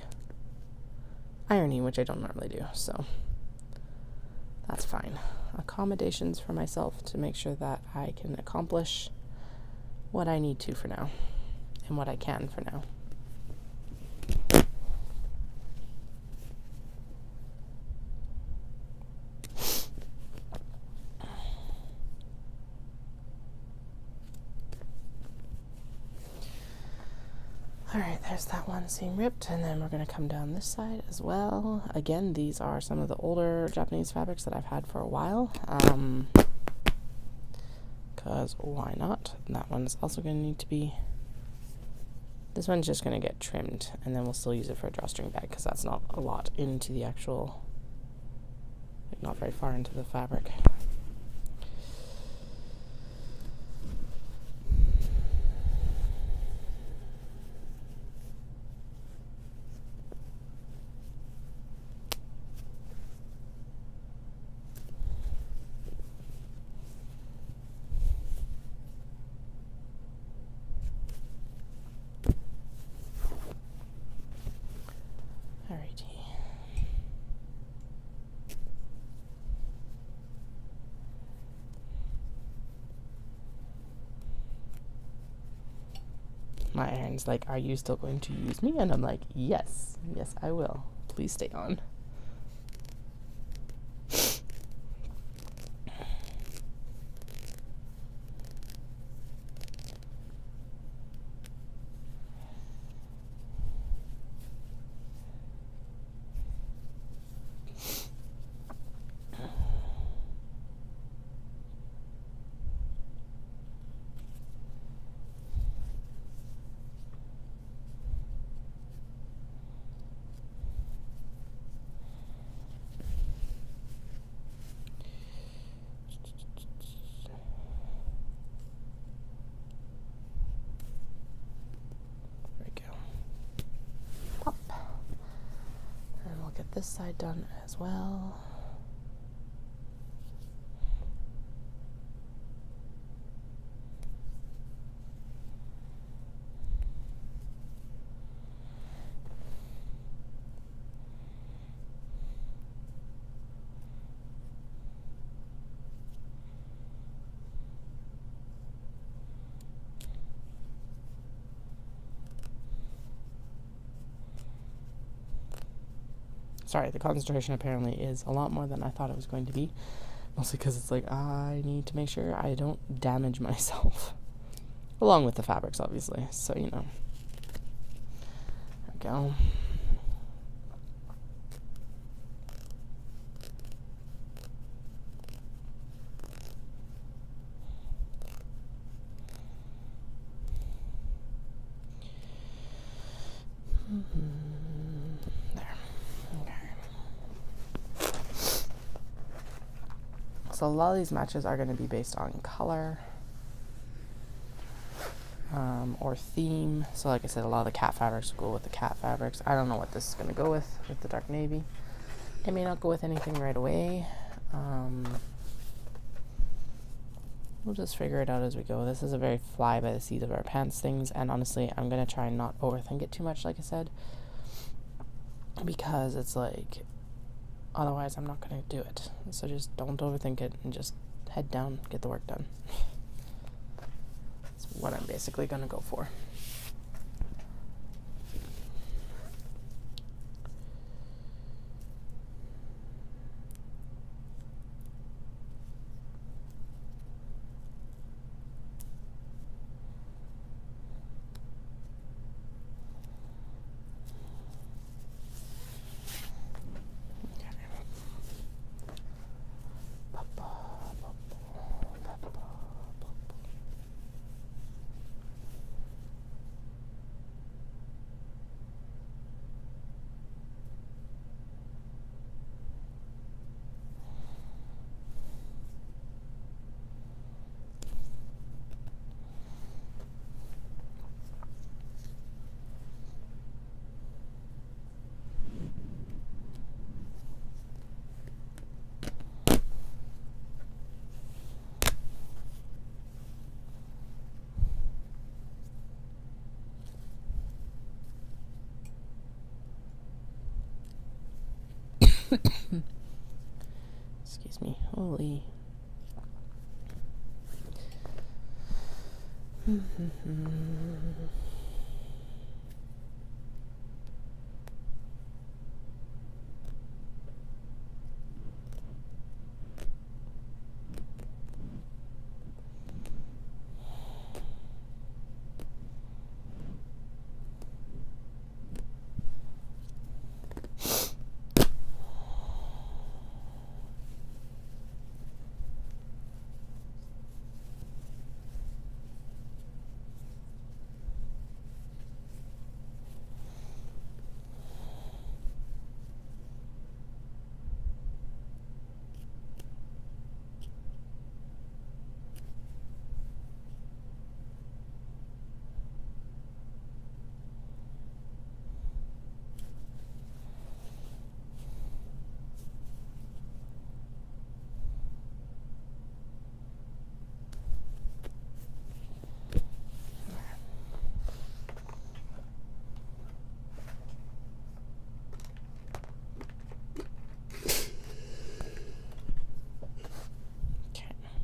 ironing, which I don't normally do, so that's fine. Accommodations for myself to make sure that I can accomplish what I need to for now, and what I can for now. Alright, there's that one seam ripped, and then we're going to come down this side as well. Again, these are some of the older Japanese fabrics that I've had for a while, because why not? And that one's also going to need to be, this one's just going to get trimmed, and then we'll still use it for a drawstring bag, because that's not a lot into the actual, like, not very far into the fabric. My iron's like, are you still going to use me? And I'm like, yes, I will. Please stay on. get this side done as well. Sorry, the concentration apparently is a lot more than I thought it was going to be. Mostly because it's like, I need to make sure I don't damage myself. Along with the fabrics, obviously. So, you know. There we go. So a lot of these matches are going to be based on color or theme. So like I said, a lot of the cat fabrics will go with the cat fabrics. I don't know what this is going to go with the dark navy. It may not go with anything right away. We'll just figure it out as we go. This is a very fly by the seat of our pants things, and honestly, I'm going to try and not overthink it too much, like I said, because it's like, otherwise I'm not going to do it. So just don't overthink it and just head down, get the work done. That's what I'm basically going to go for. Excuse me. Holy.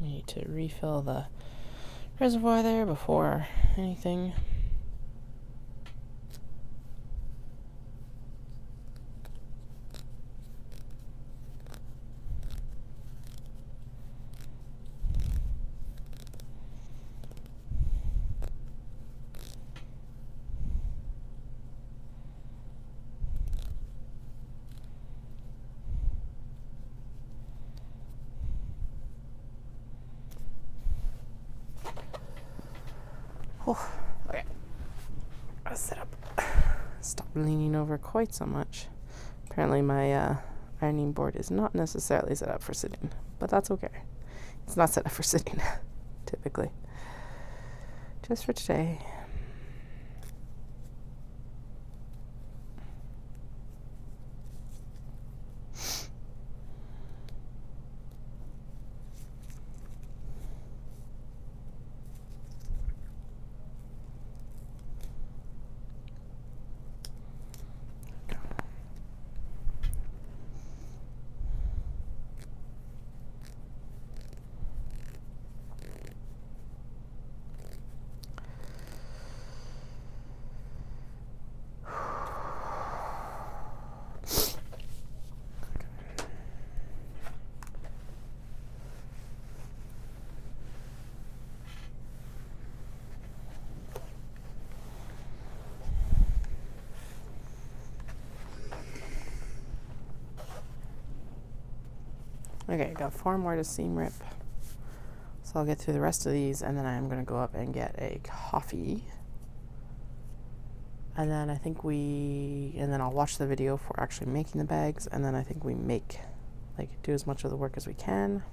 We need to refill the reservoir there before anything. Okay. I'll sit up. Stop leaning over quite so much. Apparently my ironing board is not necessarily set up for sitting, but that's okay. It's not set up for sitting, typically. Just for today. Okay, got 4 more to seam rip. So I'll get through the rest of these, and then I'm going to go up and get a coffee. And then and then I'll watch the video for actually making the bags, and then I think we do as much of the work as we can.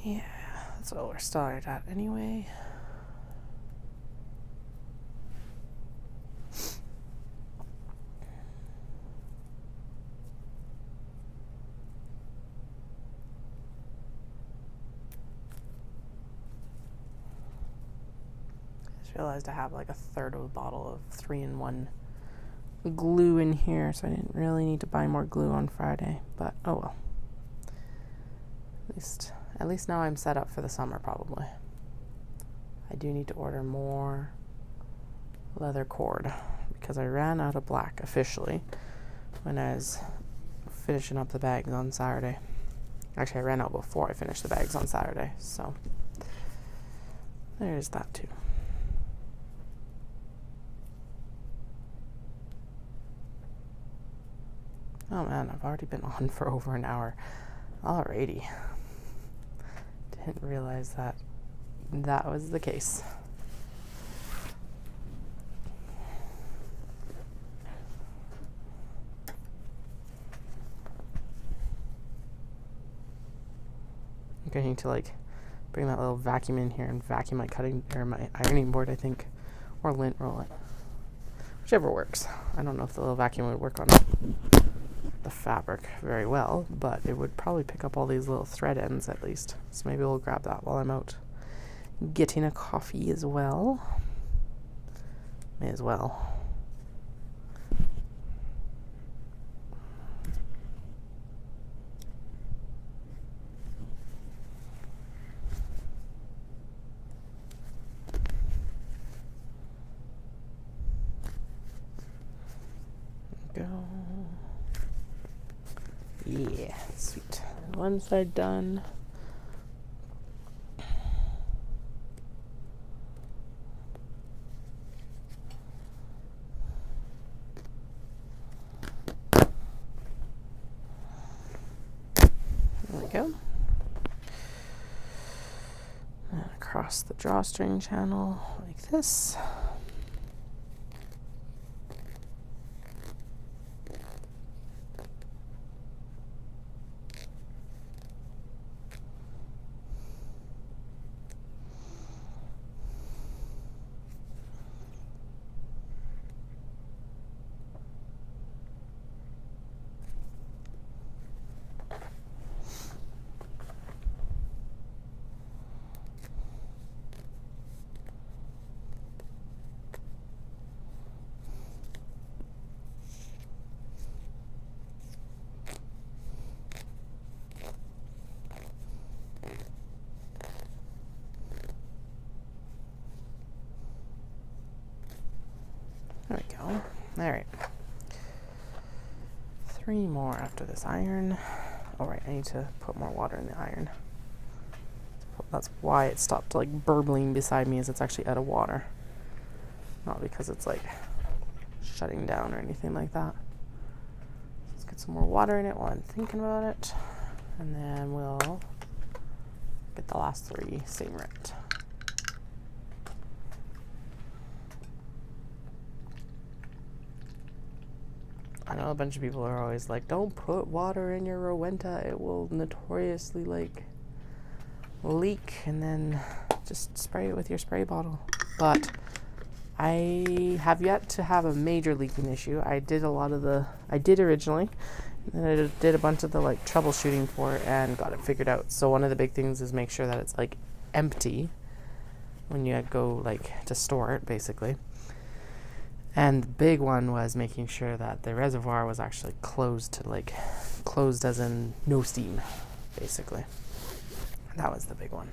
Yeah, that's what we're started at anyway. Realized I have like a third of a bottle of 3-in-1 glue in here, so I didn't really need to buy more glue on Friday, but oh well. At least now I'm set up for the summer. Probably I do need to order more leather cord because I ran out of black officially when I was finishing up the bags on Saturday. Actually, I ran out before I finished the bags on Saturday, so there's that too. Oh man, I've already been on for over an hour. Alrighty. Didn't realize that was the case. I'm going to bring that little vacuum in here and vacuum my my ironing board, I think, or lint roll it. Whichever works. I don't know if the little vacuum would work on the fabric very well, but it would probably pick up all these little thread ends at least. So maybe we'll grab that while I'm out getting a coffee as well. May as well. Go. Yeah, sweet. One side done. There we go. And across the drawstring channel like this. There we go. All right. 3 more after this iron. All right, I need to put more water in the iron. That's why it stopped burbling beside me, is it's actually out of water. Not because it's shutting down or anything like that. Let's get some more water in it while I'm thinking about it. And then we'll get the last 3 seam ripped. I know a bunch of people are always like, don't put water in your Rowenta, it will notoriously leak, and then just spray it with your spray bottle. But I have yet to have a major leaking issue. I did originally, and then I did a bunch of the troubleshooting for it and got it figured out. So one of the big things is make sure that it's empty when you go to store it, basically. And the big one was making sure that the reservoir was actually closed to closed as in no steam, basically. That was the big one.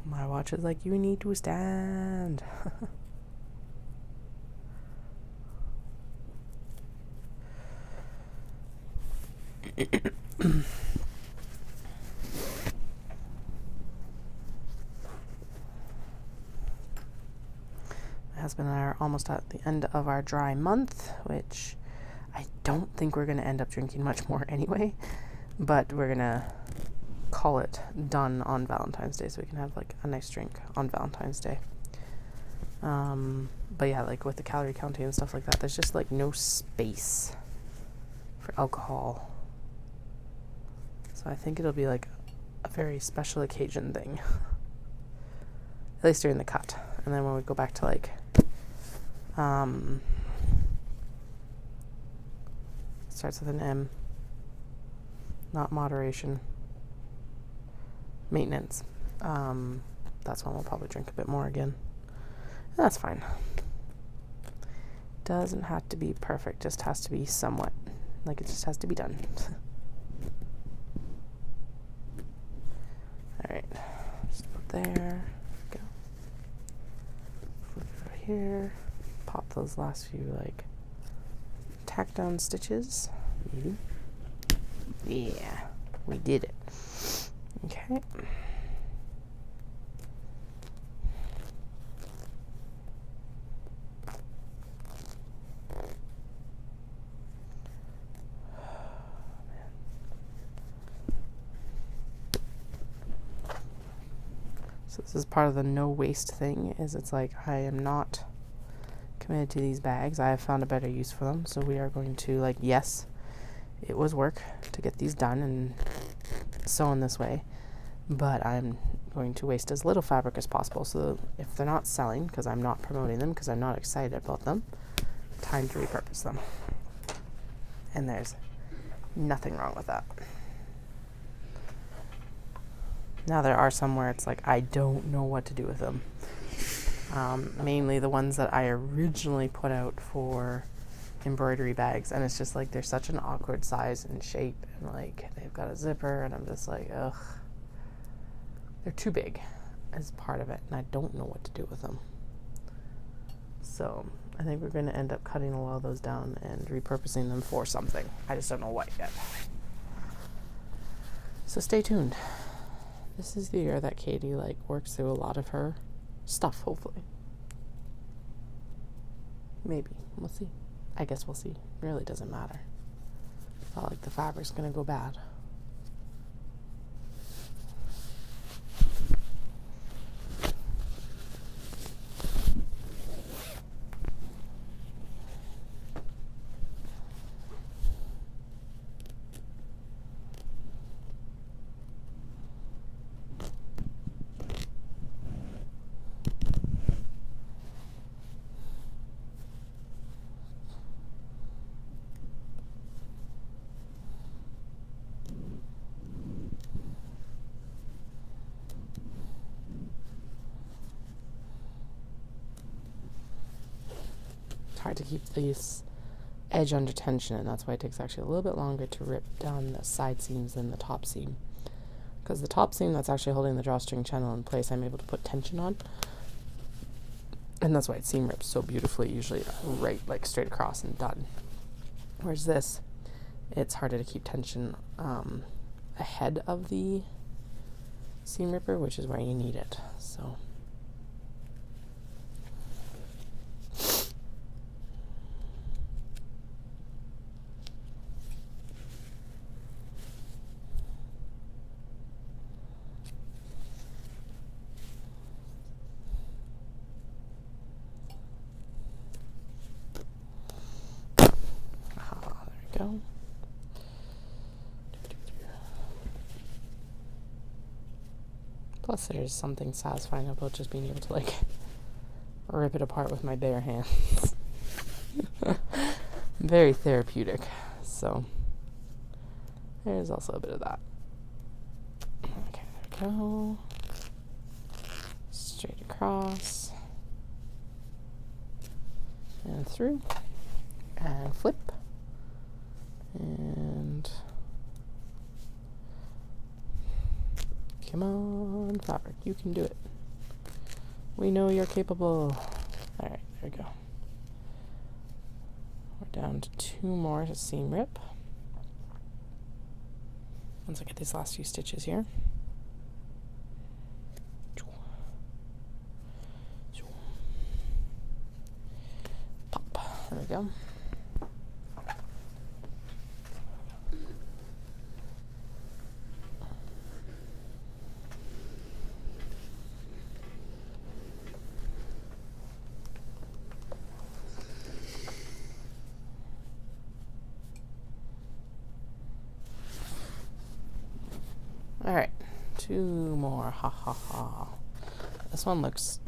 My watch is like, you need to stand. husband and I are almost at the end of our dry month, which I don't think we're going to end up drinking much more anyway, but we're going to call it done on Valentine's Day so we can have like a nice drink on Valentine's Day. But yeah, like with the calorie counting and stuff like that, there's just like no space for alcohol. So I think it'll be like a very special occasion thing. At least during the cut. And then when we go back to like starts with an M. Not moderation. Maintenance. That's when we'll probably drink a bit more again. That's fine. Doesn't have to be perfect, just has to be somewhat. Like it just has to be done. Alright. Just put there. Go. Flip it over here. Pop those last few like tack down stitches. Maybe. Yeah. We did it. Okay. So this is part of the no waste thing, is it's like I am not committed to these bags. I have found a better use for them. So we are going to, like, yes, it was work to get these done and sew in this way, but I'm going to waste as little fabric as possible. So if they're not selling, because I'm not promoting them, because I'm not excited about them, time to repurpose them. And there's nothing wrong with that. Now there are some where it's like I don't know what to do with them. Mainly the ones that I originally put out for embroidery bags, and it's just like they're such an awkward size and shape, and like they've got a zipper, and I'm just like, ugh, they're too big as part of it, and I don't know what to do with them. So I think we're going to end up cutting a lot of those down and repurposing them for something. I just don't know what yet. So stay tuned. This is the year that Katie like works through a lot of her stuff, hopefully. Maybe. We'll see. I guess we'll see. It really doesn't matter. It's not like the fabric's gonna go bad. Hard to keep this edge under tension, and that's why it takes actually a little bit longer to rip down the side seams than the top seam, because the top seam that's actually holding the drawstring channel in place I'm able to put tension on, and that's why it seam rips so beautifully, usually right like straight across and done. Whereas this, it's harder to keep tension ahead of the seam ripper, which is where you need it. So go. Plus there's something satisfying about just being able to like rip it apart with my bare hands. Very therapeutic. So there's also a bit of that. Okay, there we go. Straight across and through and flip. And come on, fabric, you can do it. We know you're capable. Alright, there we go. We're down to 2 more to seam rip. Once I get these last few stitches here. go. Alright, 2 more. Ha ha ha. This one looks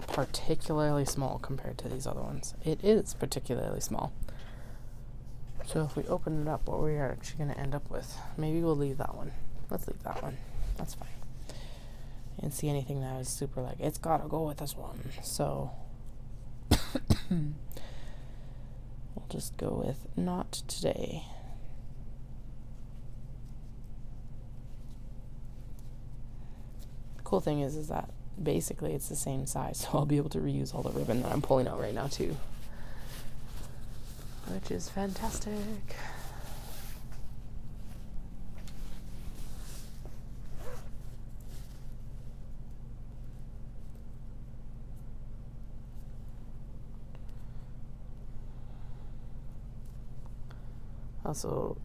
particularly small compared to these other ones. It is particularly small. So if we open it up, what we are actually going to end up with, maybe we'll leave that one. Let's leave that one. That's fine. I didn't see anything that was super like, it's got to go with this one. So we'll just go with not today. Cool thing is that basically it's the same size, so I'll be able to reuse all the ribbon that I'm pulling out right now too, which is fantastic. Also,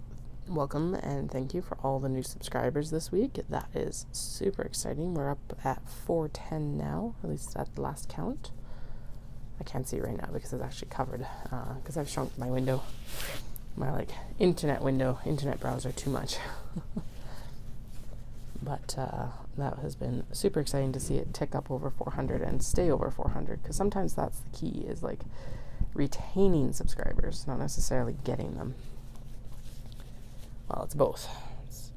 welcome and thank you for all the new subscribers this week. That is super exciting. We're up at 410 now, at least at the last count. I can't see right now because it's actually covered, because I've shrunk my window, my internet browser too much. But that has been super exciting to see it tick up over 400 and stay over 400, because sometimes that's the key, is retaining subscribers, not necessarily getting them. Well, it's both. It's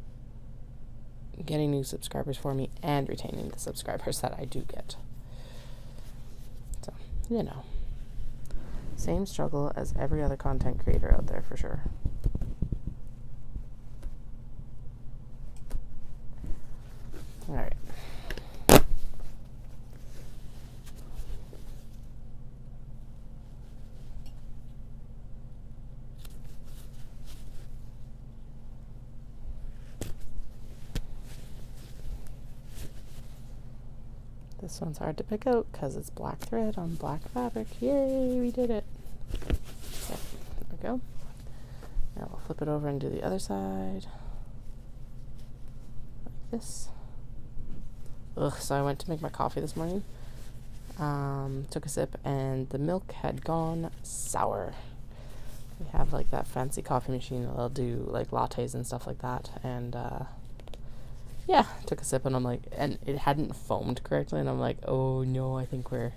getting new subscribers for me and retaining the subscribers that I do get. So, same struggle as every other content creator out there for sure. All right. This one's hard to pick out because it's black thread on black fabric. Yay, we did it. Okay, there we go. Now we'll flip it over and do the other side. Like this. So I went to make my coffee this morning. Took a sip and the milk had gone sour. We have that fancy coffee machine that'll do lattes and stuff like that. And yeah, took a sip and I'm and it hadn't foamed correctly, and I'm like, oh no, I think we're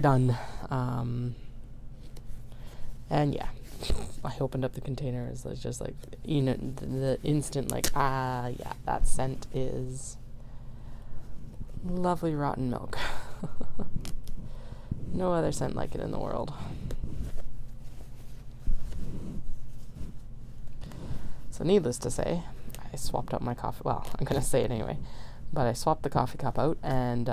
done. And yeah, I opened up the container. It's just the instant yeah, that scent is lovely rotten milk. No other scent like it in the world. So needless to say, I swapped out my coffee. Well, I'm going to say it anyway. But I swapped the coffee cup out and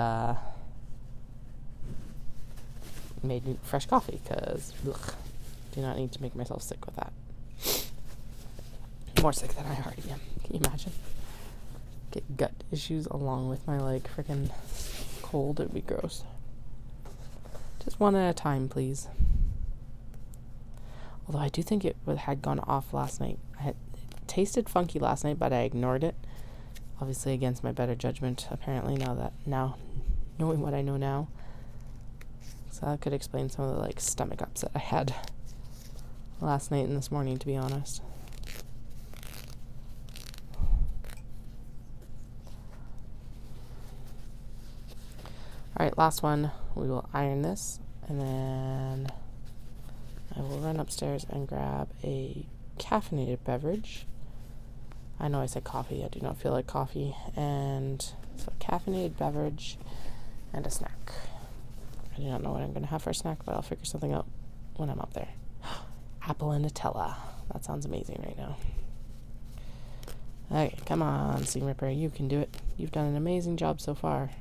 made new fresh coffee because do not need to make myself sick with that. More sick than I already am. Can you imagine? Get gut issues along with my freaking cold. It'd be gross. Just one at a time, please. Although I do think it had gone off last night. It tasted funky last night, but I ignored it. Obviously against my better judgment, apparently, now knowing what I know now. So that could explain some of the stomach upset I had last night and this morning, to be honest. Alright, last one. We will iron this, and then I will run upstairs and grab a caffeinated beverage. I know I said coffee. I do not feel like coffee. And so a caffeinated beverage and a snack. I do not know what I'm going to have for a snack, but I'll figure something out when I'm up there. Apple and Nutella. That sounds amazing right now. Okay, come on, Seam Ripper. You can do it. You've done an amazing job so far.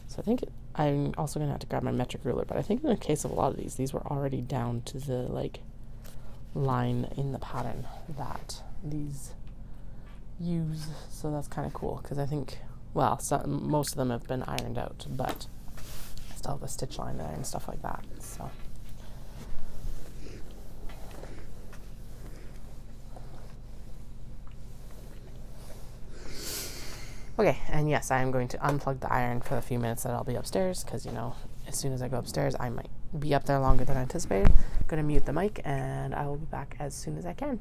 So I think I'm also going to have to grab my metric ruler, but I think in the case of a lot of these were already down to the line in the pattern that these use. So that's kind of cool, because I think Well, most of them have been ironed out, but I still have a stitch line there and stuff like that. So. Okay, and yes, I am going to unplug the iron for the few minutes that I'll be upstairs, because, you know, as soon as I go upstairs, I might be up there longer than anticipated. I'm going to mute the mic, and I will be back as soon as I can.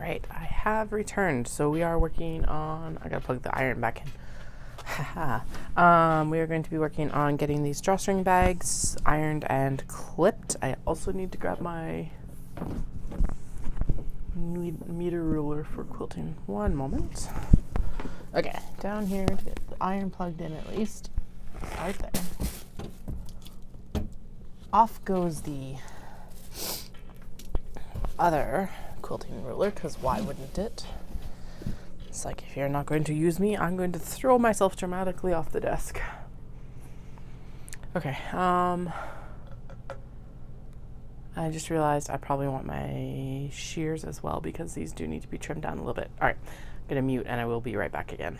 right, I have returned. So we are working on, I gotta plug the iron back in. We are going to be working on getting these drawstring bags ironed and clipped. I also need to grab my meter ruler for quilting. One moment. Okay, down here to get the iron plugged in at least. Right there. Off goes the other quilting ruler, because why wouldn't it? It's like, if you're not going to use me, I'm going to throw myself dramatically off the desk. Okay, I just realized I probably want my shears as well, because these do need to be trimmed down a little bit. All right, I'm gonna mute and I will be right back again.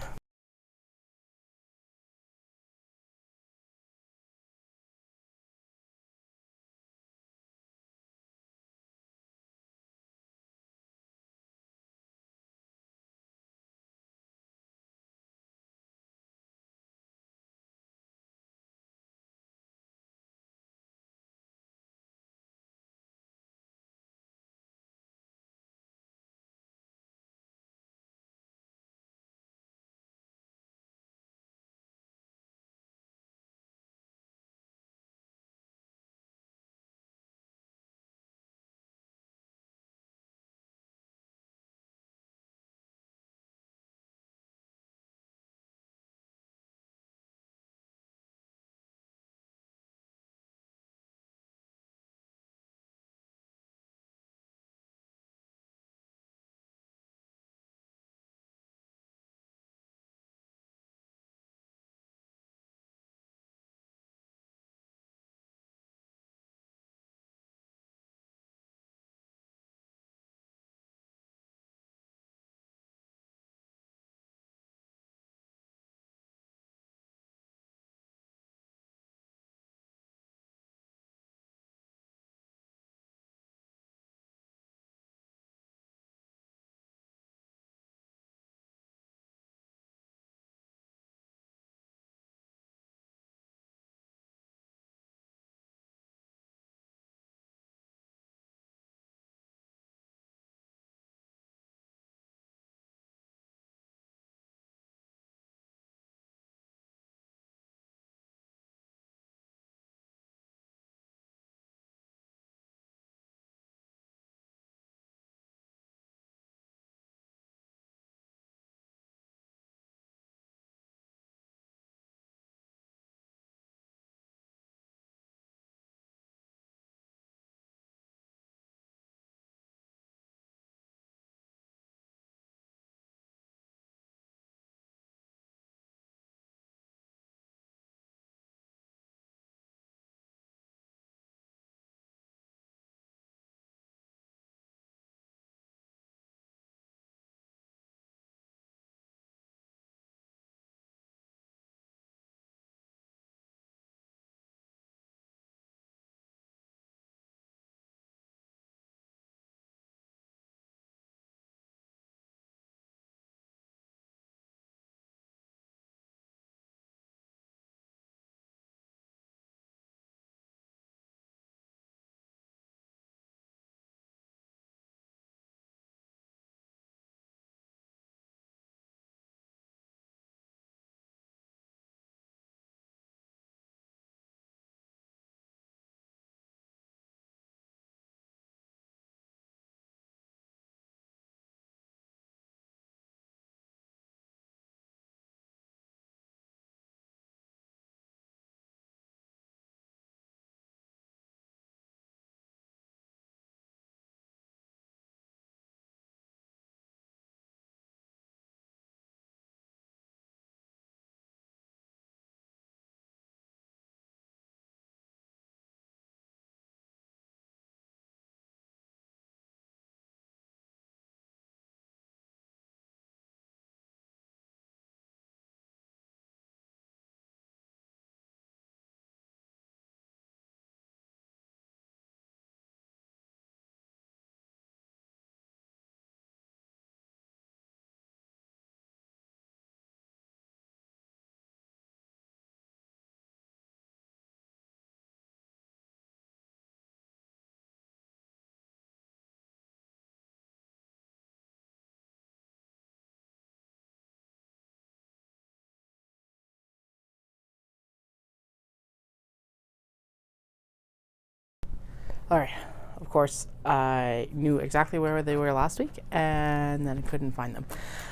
All right. Of course, I knew exactly where they were last week, and then I couldn't find them.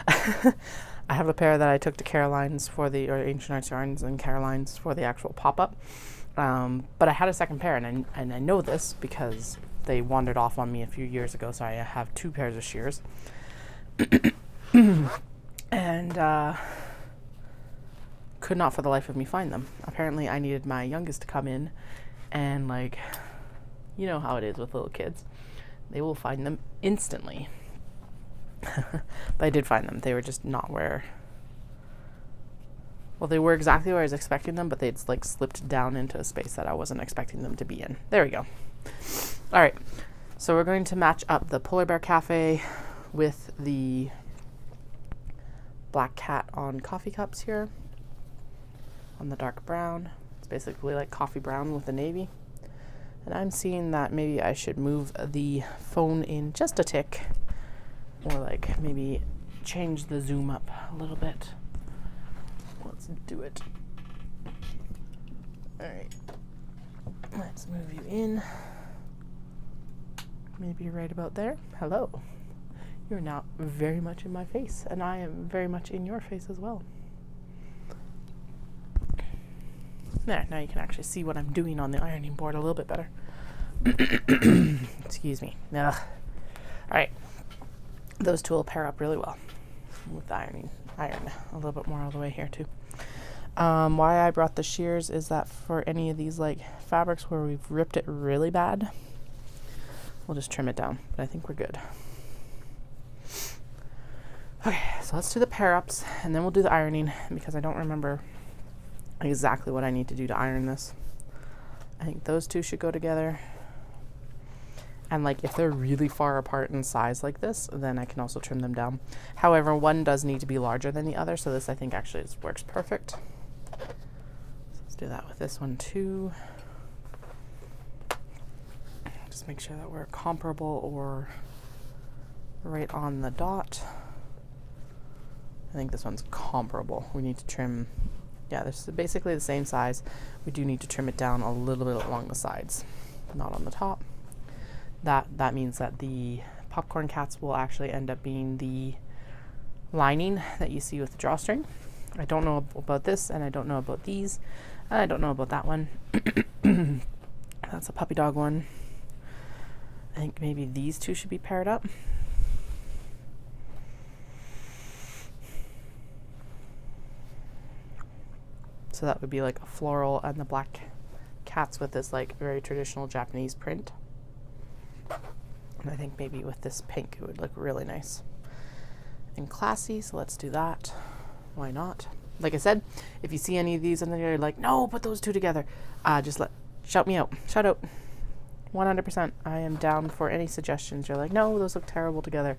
I have a pair that I took to Caroline's or Ancient Arts Yarns and Caroline's for the actual pop-up. But I had a second pair, and I know this because they wandered off on me a few years ago, so I have 2 pairs of shears. And could not for the life of me find them. Apparently I needed my youngest to come in and, like, you know how it is with little kids. They will find them instantly. But I did find them. They were just not where... Well, they were exactly where I was expecting them, but they'd, like, slipped down into a space that I wasn't expecting them to be in. There we go. All right. So we're going to match up the Polar Bear Cafe with the Black Cat on coffee cups here. On the dark brown. It's basically like coffee brown with the navy. And I'm seeing that maybe I should move the phone in just a tick, or like maybe change the zoom up a little bit. Let's do it. All right. Let's move you in. Maybe right about there. Hello. You're now very much in my face, and I am very much in your face as well. There, now you can actually see what I'm doing on the ironing board a little bit better. Excuse me. Ugh. All right. Those two will pair up really well with the iron a little bit more all the way here too. Why I brought the shears is that for any of these like fabrics where we've ripped it really bad, we'll just trim it down, but I think we're good. Okay, so let's do the pair ups and then we'll do the ironing because I don't remember exactly what I need to do to iron this. I think those two should go together. And like if they're really far apart in size like this, then I can also trim them down. However, one does need to be larger than the other, so this I think actually works perfect. So let's do that with this one too. Just make sure that we're comparable or right on the dot. I think this one's comparable. We need to trim, yeah, this is basically the same size. We do need to trim it down a little bit along the sides, not on the top. That means that the popcorn cats will actually end up being the lining that you see with the drawstring. I don't know about this, and I don't know about these, and I don't know about that one. That's a puppy dog one. I think maybe these two should be paired up. So that would be like a floral and the black cats with this like very traditional Japanese print. And I think maybe with this pink it would look really nice and classy, so let's do that. Why not? Like I said, if you see any of these and then you're like, no, put those two together, just shout me out. Shout out. 100%. I am down for any suggestions. You're like, no, those look terrible together,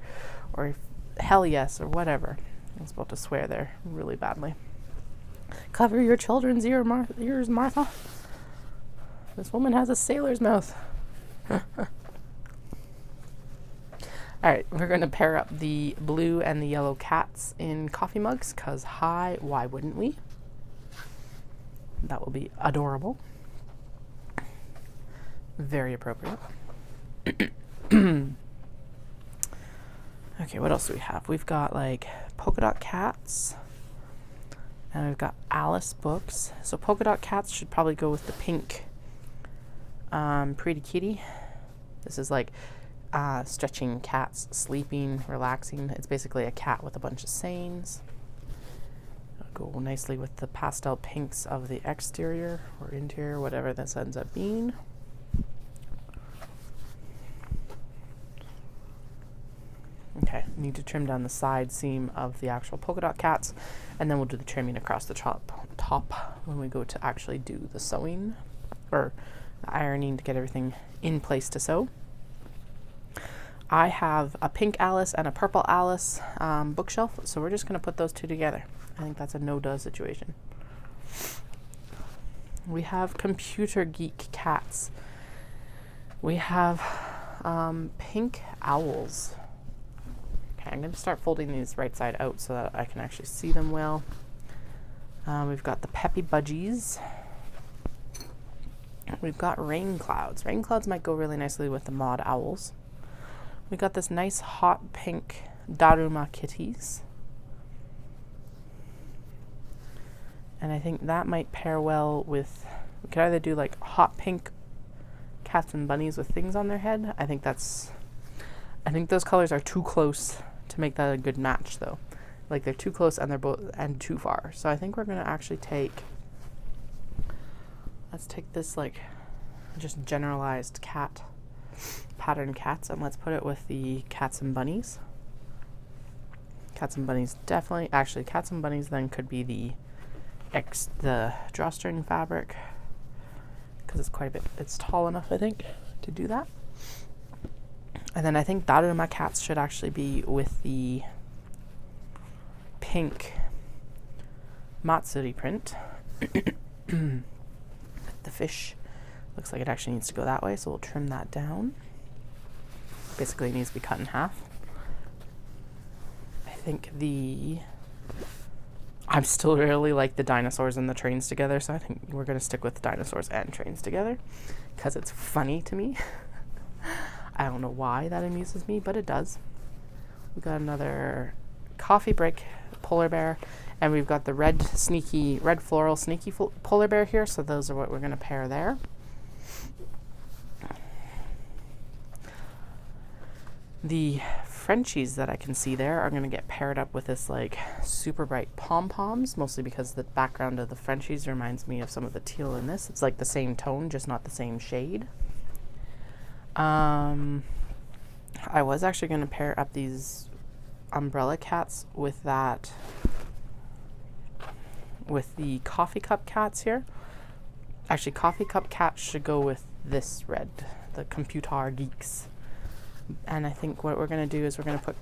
or hell yes, or whatever. I was about to swear there really badly. Cover your children's ears, Martha. This woman has a sailor's mouth. Alright, we're going to pair up the blue and the yellow cats in coffee mugs, because hi, why wouldn't we? That will be adorable. Very appropriate. Okay, what else do we have? We've got like polka dot cats. And we've got Alice books. So polka dot cats should probably go with the pink Pretty Kitty. This is like stretching cats, sleeping, relaxing. It's basically a cat with a bunch of sayings. It'll go nicely with the pastel pinks of the exterior or interior, whatever this ends up being. Okay, need to trim down the side seam of the actual polka dot cats, and then we'll do the trimming across the top when we go to actually do the sewing or the ironing to get everything in place to sew. I have a pink Alice and a purple Alice bookshelf, so we're just going to put those two together. I think that's a no-duh situation. We have computer geek cats. We have pink owls. Okay, I'm going to start folding these right side out so that I can actually see them well. We've got the Peppy Budgies. We've got rain clouds. Rain clouds might go really nicely with the mod owls. We got this nice hot pink Daruma kitties. And I think that might pair well with, we could either do like hot pink cats and bunnies with things on their head. I think those colors are too close to make that a good match though. Like they're too close and they're both and too far. So I think we're gonna actually let's take this like just generalized cat pattern cats, and let's put it with the cats and bunnies. Cats and bunnies definitely, actually cats and bunnies then could be the drawstring fabric, because it's quite a bit, it's tall enough I think to do that. And then I think Daruma cats should actually be with the pink Matsuri print. The fish looks like it actually needs to go that way, so we'll trim that down. Basically it needs to be cut in half. I think I'm still really like the dinosaurs and the trains together, so I think we're going to stick with dinosaurs and trains together because it's funny to me. I don't know why that amuses me, but it does. We've got another coffee break polar bear, and we've got the red floral sneaky polar bear here, so those are what we're going to pair there. The Frenchies that I can see there are going to get paired up with this like super bright pom-poms, mostly because the background of the Frenchies reminds me of some of the teal in this. It's like the same tone, just not the same shade. I was actually going to pair up these umbrella cats with the coffee cup cats here. Actually, coffee cup cats should go with this red, the Computar Geeks. And I think what we're going to do is we're going to put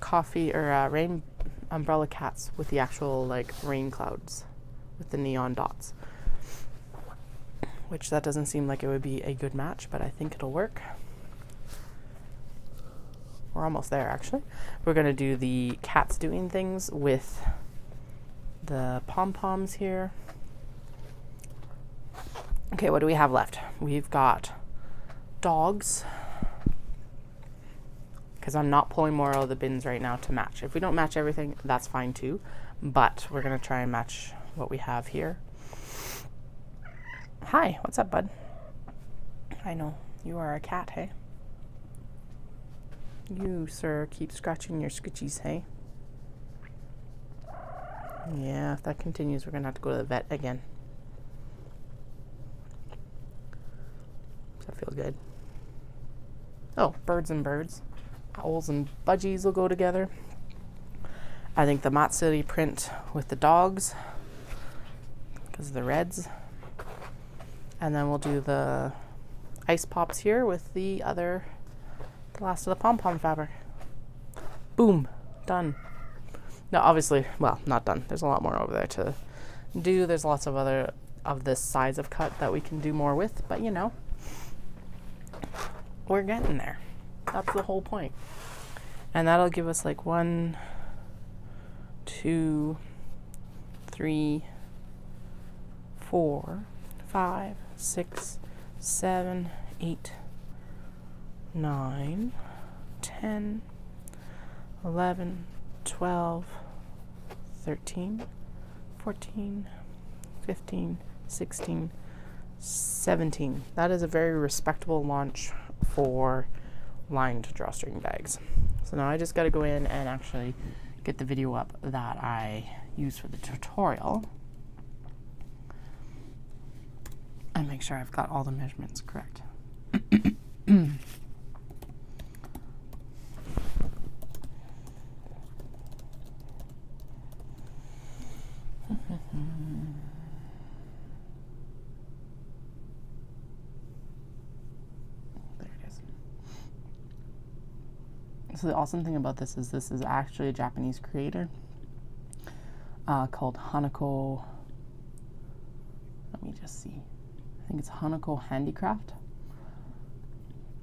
rain umbrella cats with the actual like rain clouds with the neon dots, which that doesn't seem like it would be a good match, but I think it'll work. We're almost there actually. We're going to do the cats doing things with the pom-poms here. Okay, what do we have left? We've got dogs, because I'm not pulling more out of the bins right now to match. If we don't match everything, that's fine too, but we're going to try and match what we have here. Hi, what's up, bud? I know, you are a cat, hey? You, sir, keep scratching your scritchies, hey? Yeah, if that continues, we're going to have to go to the vet again. Does that feel good? Oh, birds and birds. Owls and budgies will go together. I think the Matsuri print with the dogs because of the reds. And then we'll do the ice pops here with the last of the pom-pom fabric. Boom. Done. No, obviously, well, not done. There's a lot more over there to do. There's lots of other of this size of cut that we can do more with, but you know, we're getting there. That's the whole point. And that'll give us like 1, 2, 3, 4, 5, 6, 7, 8, 9, 10, 11, 12, 13, 14, 15, 16, 17. That is a very respectable launch for lined drawstring bags. So now I just got to go in and actually get the video up that I used for the tutorial and make sure I've got all the measurements correct. So the awesome thing about this is actually a Japanese creator called Hanako. Let me just see. I think it's Hanako Handicraft.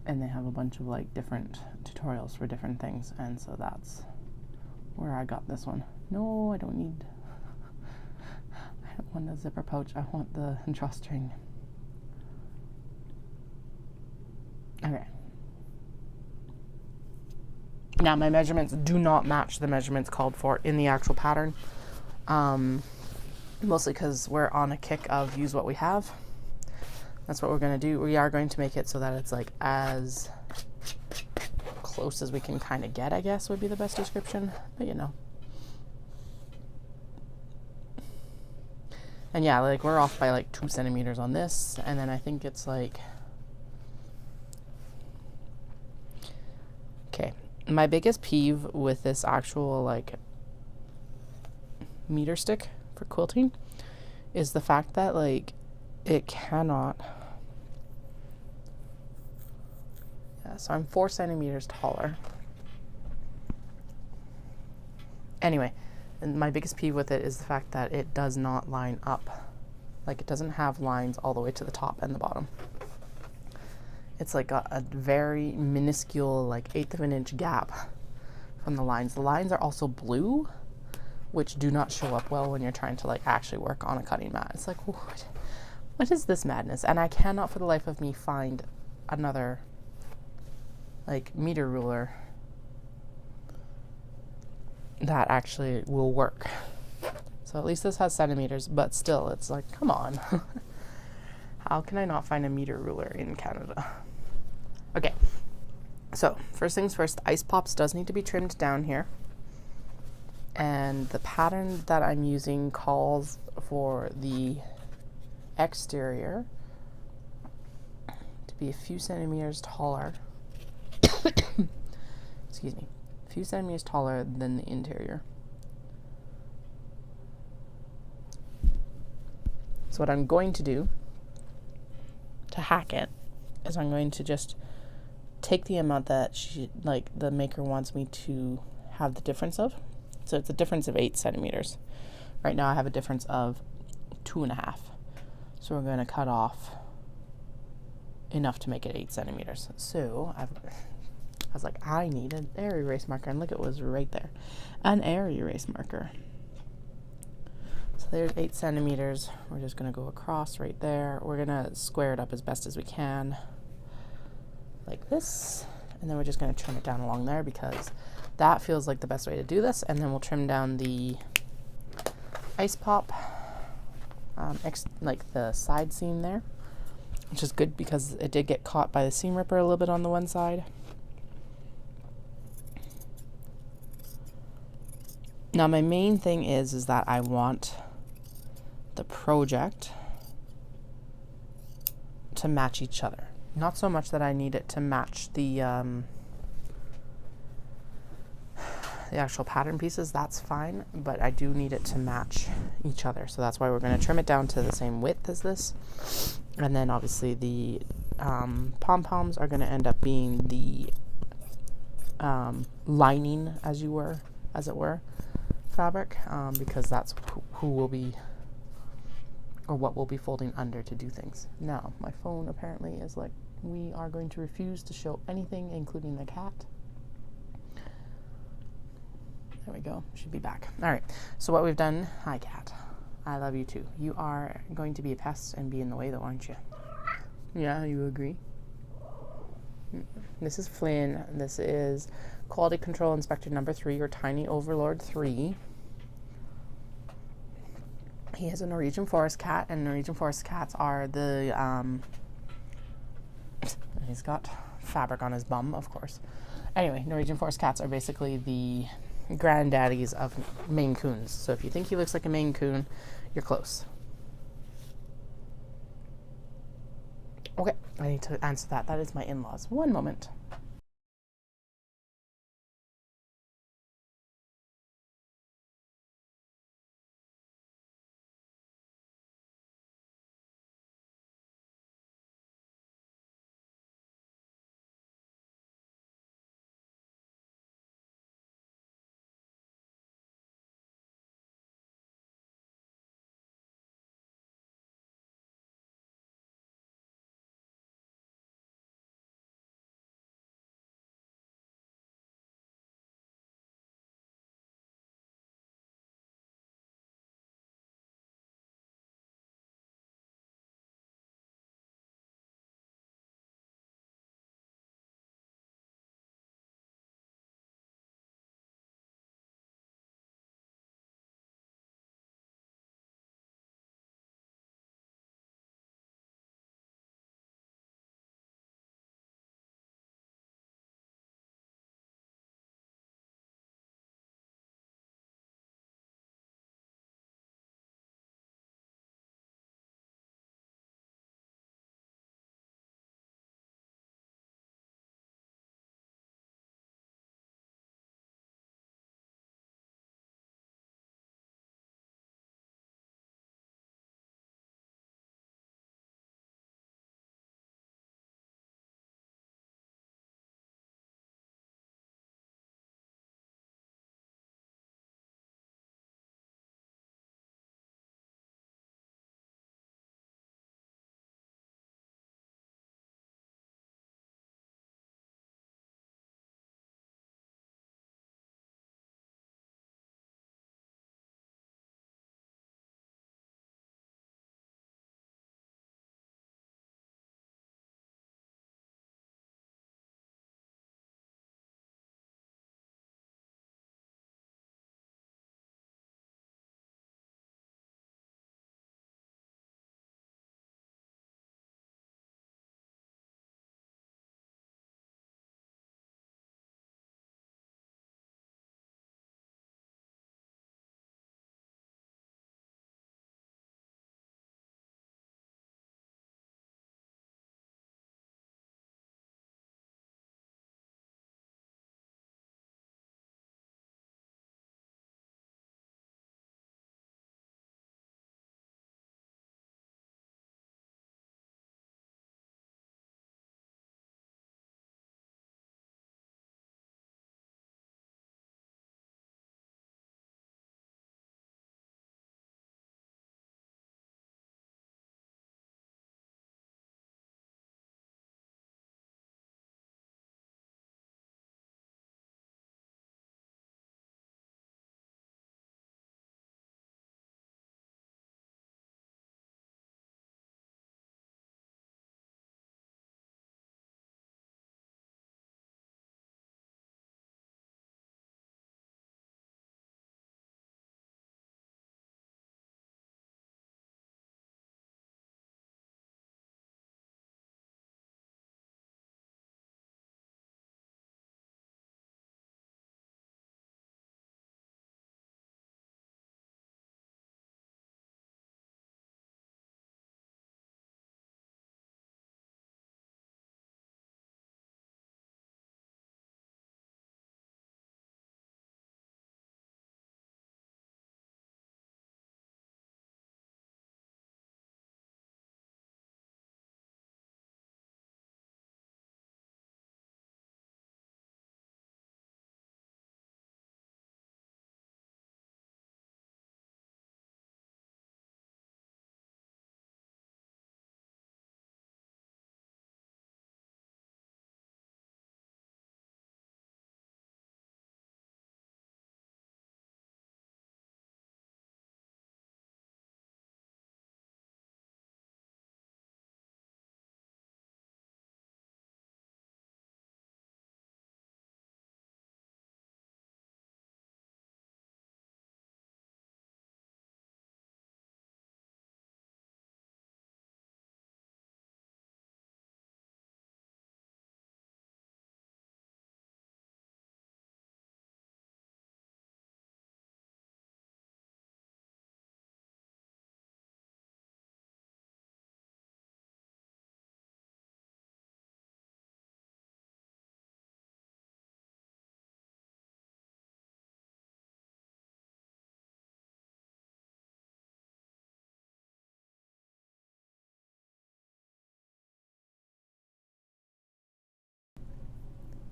And they have a bunch of like different tutorials for different things. And so that's where I got this one. No, I don't need, I don't want the zipper pouch. I want the drawstring. Okay. Now, my measurements do not match the measurements called for in the actual pattern. Mostly because we're on a kick of use what we have. That's what we're going to do. We are going to make it so that it's like as close as we can kind of get, I guess would be the best description. But you know. And yeah, like we're off by like 2 centimeters on this. And then I think it's like... Okay. My biggest peeve with this actual like meter stick for quilting is the fact that like it cannot... Yeah, so I'm 4 centimeters taller. Anyway, and my biggest peeve with it is the fact that it does not line up. Like it doesn't have lines all the way to the top and the bottom. It's like a very minuscule, like 1/8 of an inch gap from the lines. The lines are also blue, which do not show up well when you're trying to like actually work on a cutting mat. It's like, what is this madness? And I cannot for the life of me find another like meter ruler that actually will work. So at least this has centimeters, but still it's like, come on. How can I not find a meter ruler in Canada? Okay, so first things first, ice pops does need to be trimmed down here. And the pattern that I'm using calls for the exterior to be a few centimeters taller. Excuse me, a few centimeters taller than the interior. So what I'm going to do to hack it is I'm going to just take the amount that the maker wants me to have the difference of. So it's a difference of 8 centimeters. Right now I have a difference of 2.5. So we're going to cut off enough to make it 8 centimeters. So I was like, I need an air erase marker, and look, it was right there. An air erase marker. So there's 8 centimeters. We're just going to go across right there. We're going to square it up as best as we can, like this. And then we're just going to trim it down along there because that feels like the best way to do this. And then we'll trim down the ice pop, like the side seam there, which is good because it did get caught by the seam ripper a little bit on the one side. Now my main thing is that I want the project to match each other. Not so much that I need it to match the actual pattern pieces, that's fine, but I do need it to match each other. So that's why we're going to trim it down to the same width as this. And then obviously the pom-poms are going to end up being the lining, as it were, fabric, because that's who will be, or what we'll be folding under to do things. Now, my phone apparently is like, we are going to refuse to show anything, including the cat. There we go, should be back. All right, so what we've done, hi cat, I love you too. You are going to be a pest and be in the way though, aren't you? Yeah, you agree? This is Flynn. This is Quality Control Inspector number 3, or Tiny Overlord 3. He is a Norwegian forest cat, and Norwegian forest cats are the, he's got fabric on his bum, of course. Anyway, Norwegian forest cats are basically the granddaddies of Maine Coons. So if you think he looks like a Maine Coon, you're close. Okay, I need to answer that. That is my in-laws. One moment.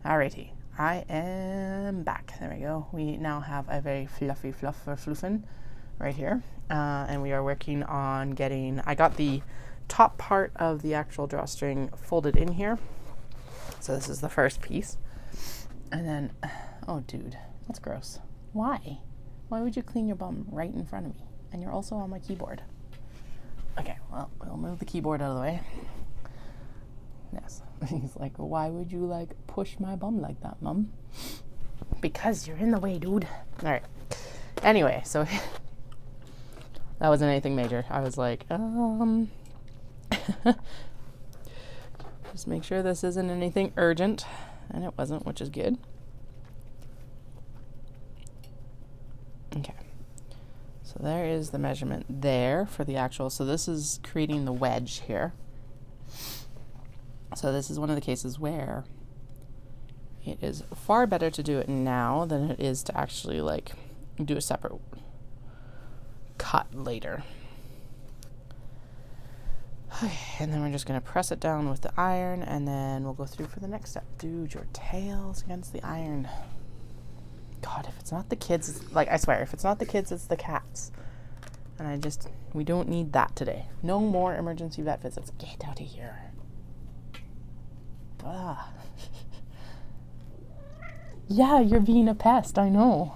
Alrighty, I am back. There we go. We now have a very fluffy fluffin right here. And we are working on getting, I got the top part of the actual drawstring folded in here. So this is the first piece. And then, oh dude, that's gross. Why? Why would you clean your bum right in front of me? And you're also on my keyboard. Okay, well, we'll move the keyboard out of the way. Yes. He's like, why would you like push my bum like that, Mum? Because you're in the way, dude. All right. Anyway, so that wasn't anything major. I was like, just make sure this isn't anything urgent. And it wasn't, which is good. Okay. So there is the measurement there for the actual. So this is creating the wedge here. So this is one of the cases where it is far better to do it now than it is to actually like do a separate cut later. Okay, and then we're just going to press it down with the iron, and then we'll go through for the next step. Dude, your tail's against the iron. God, if it's not the kids, it's, like, I swear, if it's not the kids, it's the cats. And we don't need that today. No more emergency vet visits. Get out of here. Ah. Yeah, you're being a pest, I know.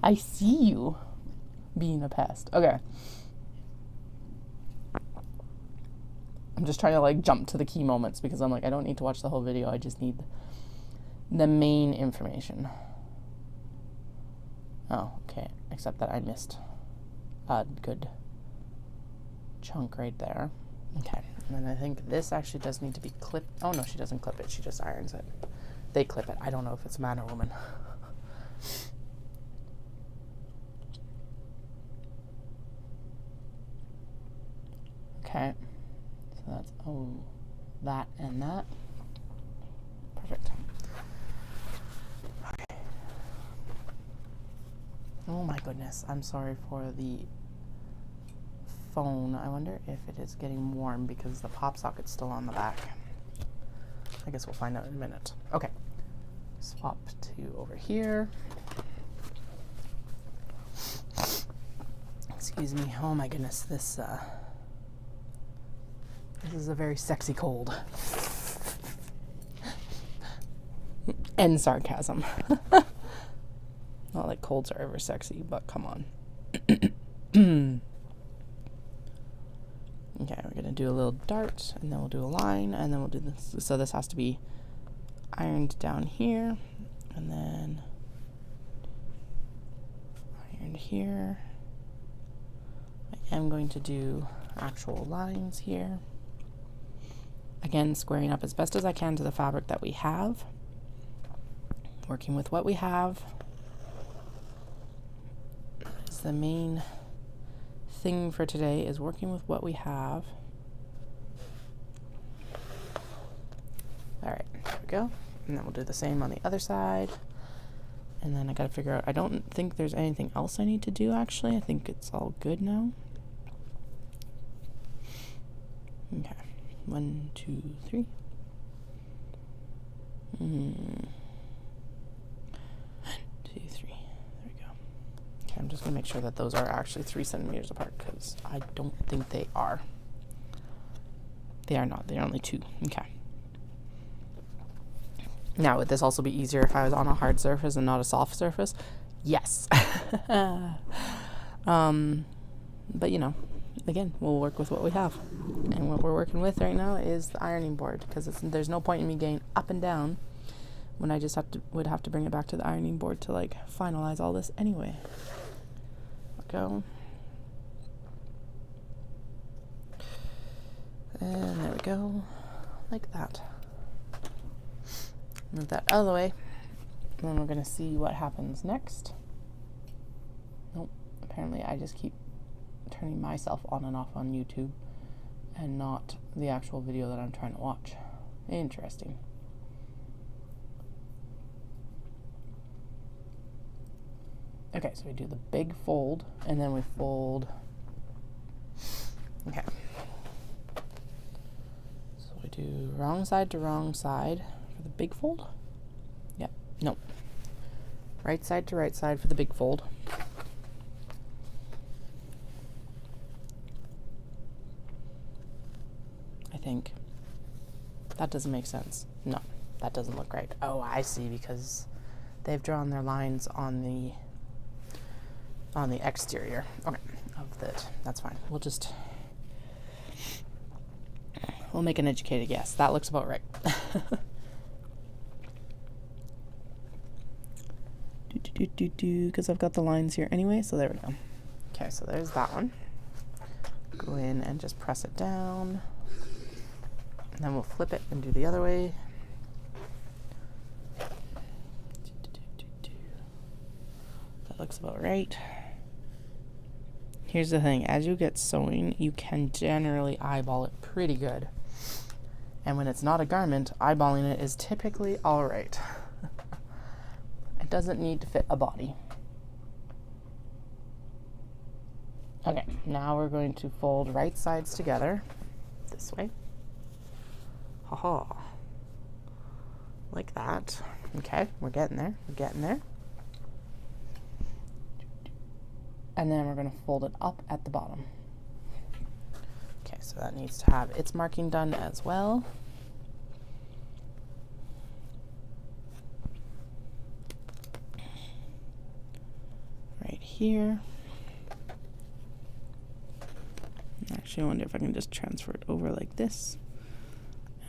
I see you being a pest. Okay. I'm just trying to like jump to the key moments because I'm like, I don't need to watch the whole video. I just need the main information. Oh, okay. Except that I missed a good chunk right there. Okay. And then I think this actually does need to be clipped. Oh, no, she doesn't clip it. She just irons it. They clip it. I don't know if it's a man or woman. Okay. So that's, that and that. Perfect. Okay. Oh my goodness. I'm sorry for the phone. I wonder if it is getting warm because the pop socket's still on the back. I guess we'll find out in a minute. Okay. Swap to over here. Excuse me. Oh my goodness. This is a very sexy cold. And sarcasm. Not like colds are ever sexy, but come on. Okay, we're going to do a little dart, and then we'll do a line, and then we'll do this. So this has to be ironed down here, and then ironed here. I am going to do actual lines here. Again, squaring up as best as I can to the fabric that we have. Working with what we have is the main thing for today, is working with what we have. All right, there we go. And then we'll do the same on the other side. And then I got to figure out, I don't think there's anything else I need to do actually. I think it's all good now. Okay, 1, 2, 3. 1, 2, 3. There we go. Okay, I'm just gonna make sure that those are actually 3 centimeters apart because I don't think they are. They are not. They're only 2. Okay. Now, would this also be easier if I was on a hard surface and not a soft surface? Yes. But you know, again, we'll work with what we have. And what we're working with right now is the ironing board, because there's no point in me going up and down when I just would have to bring it back to the ironing board to like finalize all this anyway. Go. And there we go. Like that. Move that out of the way. And then we're going to see what happens next. Nope. Apparently I just keep turning myself on and off on YouTube and not the actual video that I'm trying to watch. Interesting. Okay, so we do the big fold, and then we fold. Okay. So we do wrong side to wrong side for the big fold. Nope. Right side to right side for the big fold. I think. That doesn't make sense. No, that doesn't look right. Oh, I see, because they've drawn their lines on the exterior. Okay, of that. That's fine. We'll make an educated guess. That looks about right. Because I've got the lines here anyway, so there we go. Okay, so there's that one. Go in and just press it down. And then we'll flip it and do the other way. That looks about right. Here's the thing, as you get sewing, you can generally eyeball it pretty good. And when it's not a garment, eyeballing it is typically all right. It doesn't need to fit a body. Okay, now we're going to fold right sides together this way. Haha. Like that. Okay, we're getting there. We're getting there. And then we're going to fold it up at the bottom. Okay, so that needs to have its marking done as well. Right here. Actually, I wonder if I can just transfer it over like this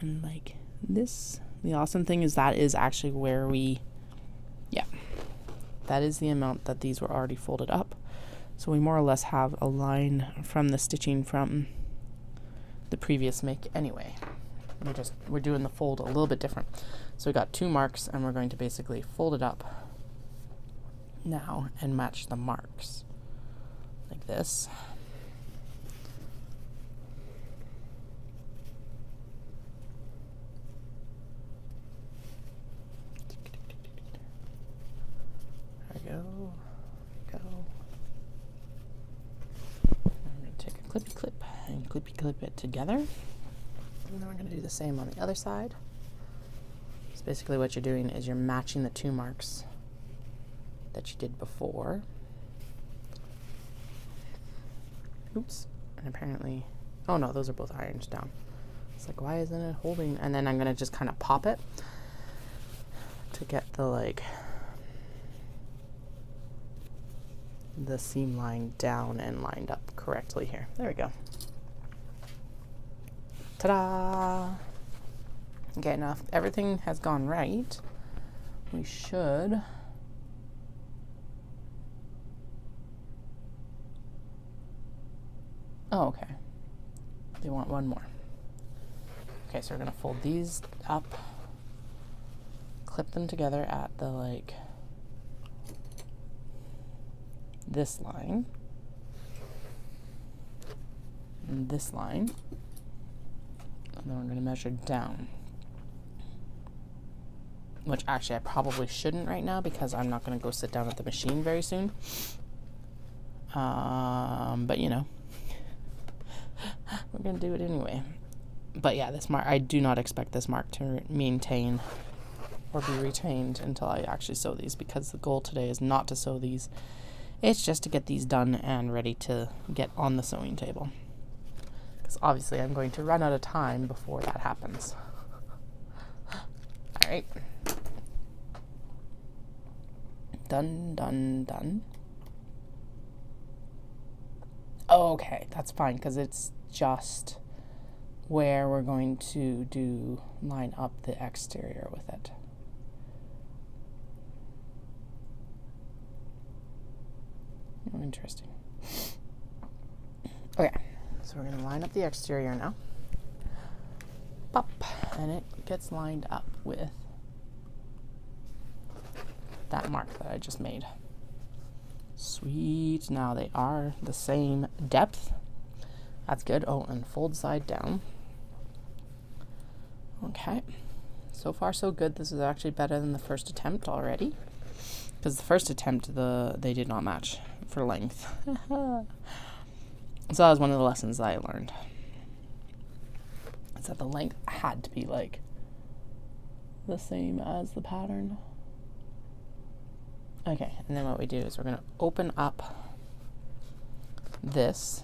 and like this. The awesome thing is that is actually where that is the amount that these were already folded up. So we more or less have a line from the stitching from the previous make anyway. We're doing the fold a little bit different. So we got 2 marks, and we're going to basically fold it up now and match the marks like this. There we go. I'm going to take a clippy clip and clippy clip it together. And then we're going to do the same on the other side. So basically what you're doing is you're matching the 2 marks that you did before. Oops. And apparently, oh no, those are both ironed down. It's like, why isn't it holding? And then I'm going to just kind of pop it to get the seam line down and lined up correctly here. There we go. Ta-da! Okay, now if everything has gone right, we should oh, okay. They want one more. Okay, so we're gonna fold these up, clip them together at the this line and this line, and then we're going to measure down, which actually I probably shouldn't right now because I'm not going to go sit down at the machine very soon, but you know, we're going to do it anyway. But yeah, this mark, I do not expect this mark to maintain or be retained until I actually sew these, because the goal today is not to sew these. It's just to get these done and ready to get on the sewing table. Because obviously I'm going to run out of time before that happens. Alright. Done, done, done. Okay, that's fine, because it's just where we're going to line up the exterior with it. Oh, interesting. Okay, so we're going to line up the exterior now. Pop, and it gets lined up with that mark that I just made. Sweet. Now they are the same depth. That's good. Oh, and fold side down. Okay. So far, so good. This is actually better than the first attempt already. Because the first attempt, they did not match for length. So that was one of the lessons that I learned. Is that the length had to be the same as the pattern. Okay, and then what we do is we're going to open up this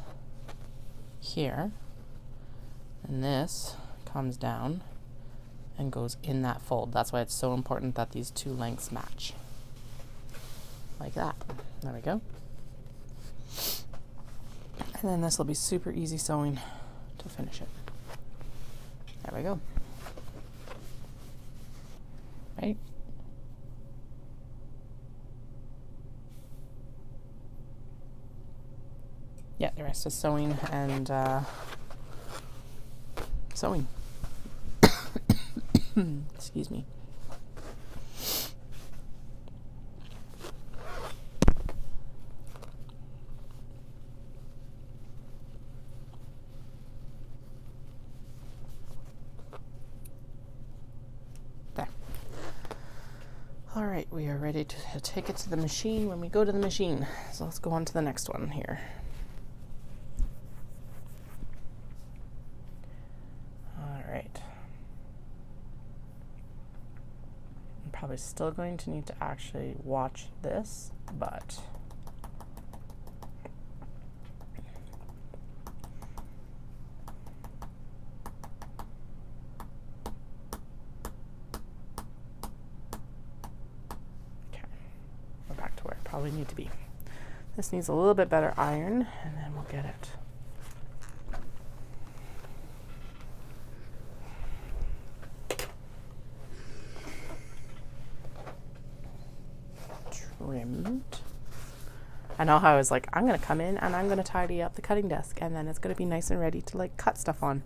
here, and this comes down and goes in that fold. That's why it's so important that these two lengths match. Like that. There we go. And then this will be super easy sewing to finish it. There we go. Right? Yeah, the rest is sewing and sewing. Excuse me. There. All right, we are ready to take it to the machine when we go to the machine. So let's go on to the next one here. Probably still going to need to actually watch this, but okay, we're back to where I probably need to be. This needs a little bit better iron, and then we'll get it. Trimmed. I know how I was like, I'm gonna come in and I'm gonna tidy up the cutting desk and then it's gonna be nice and ready to like cut stuff on.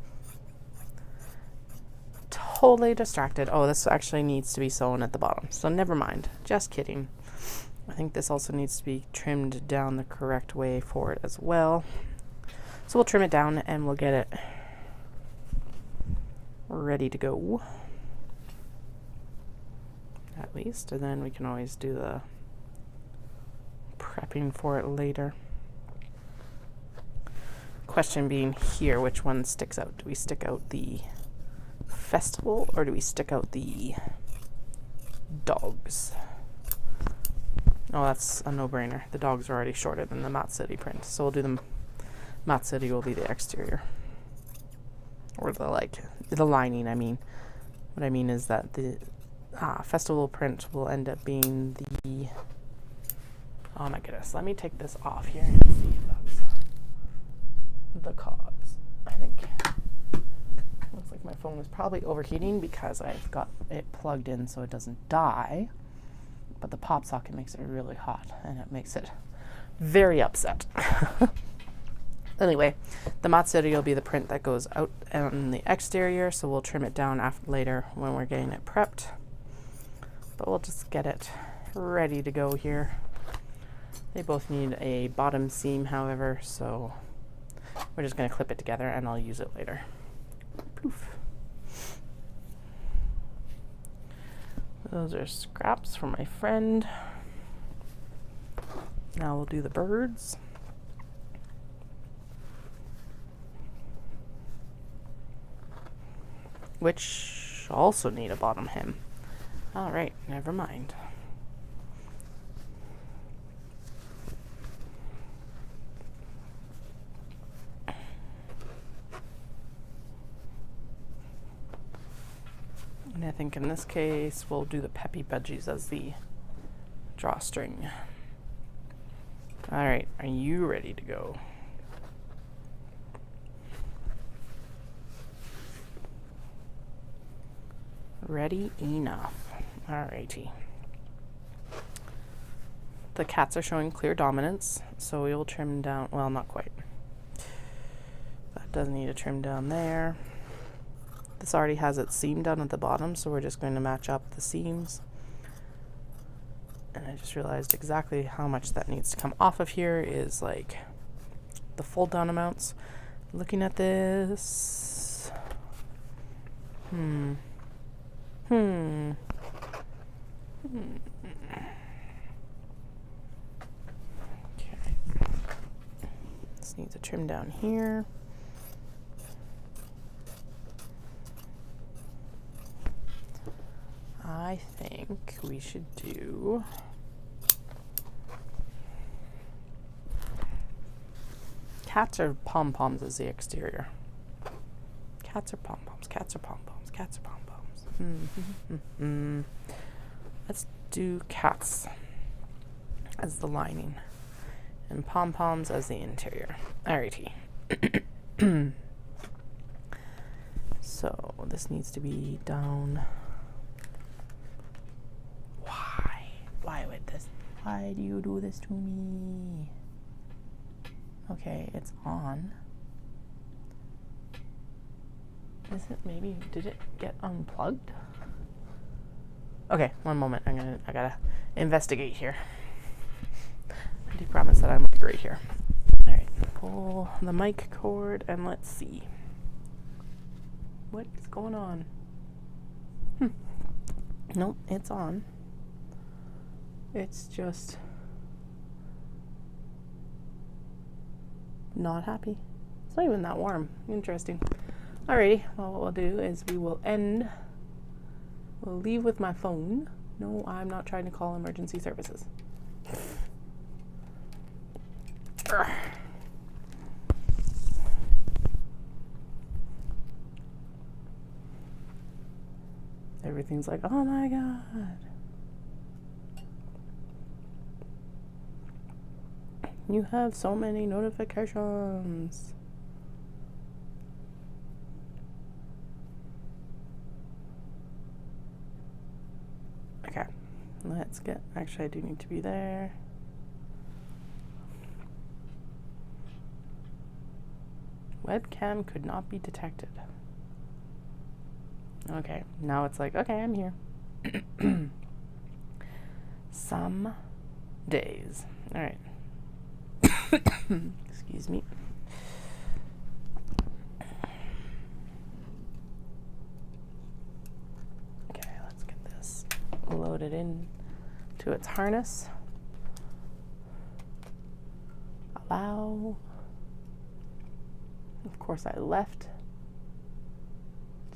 Totally distracted. Oh, this actually needs to be sewn at the bottom, so never mind. Just kidding. I think this also needs to be trimmed down the correct way for it as well. So we'll trim it down and we'll get it ready to go. At least, and then we can always do the prepping for it later. Question being here, which one sticks out? Do we stick out the festival or do we stick out the dogs? Oh, that's a no-brainer. The dogs are already shorter than the Mat City print, so we'll do them. Mat City will be the exterior, or the lining. I mean, what I mean is that the festival print will end up being the. Oh my goodness! Let me take this off here and see if that's the cause. I think looks like my phone is probably overheating because I've got it plugged in so it doesn't die. But the pop socket makes it really hot and it makes it very upset. Anyway, the Mat City will be the print that goes out on the exterior, so we'll trim it down later when we're getting it prepped. But we'll just get it ready to go here. They both need a bottom seam, however, so we're just going to clip it together and I'll use it later. Poof. Those are scraps from my friend. Now we'll do the birds. Which also need a bottom hem. All right, never mind. And I think in this case, we'll do the peppy budgies as the drawstring. All right, are you ready to go? Ready enough. Alrighty. The cats are showing clear dominance, so we will trim down. Well, not quite. That does need a trim down there. This already has its seam done at the bottom, so we're just going to match up the seams. And I just realized exactly how much that needs to come off of here is like the fold down amounts. Looking at this. Okay. This needs a trim down here. I think we should do Cats are pom-poms as the exterior. Cats are pom-poms, cats are pom-poms, cats are pom-poms. Let's do cats as the lining and pom-poms as the interior. Alrighty. So this needs to be down. Why would this? Why do you do this to me? Okay, it's on. Is it maybe, did it get unplugged? Okay, one moment. I gotta investigate here. I do promise that I'm like right here. All right, pull the mic cord and let's see. What's going on? Nope, it's on. It's just not happy. It's not even that warm. Interesting. Alrighty, well, what we'll do is we'll leave with my phone. No, I'm not trying to call emergency services. Everything's like, oh my God. You have so many notifications. Okay, let's get, actually I do need to be there. Webcam could not be detected. Okay, now it's like, okay, I'm here. Some days. All right. Excuse me. Okay, let's get this loaded in to its harness. Allow. Of course, I left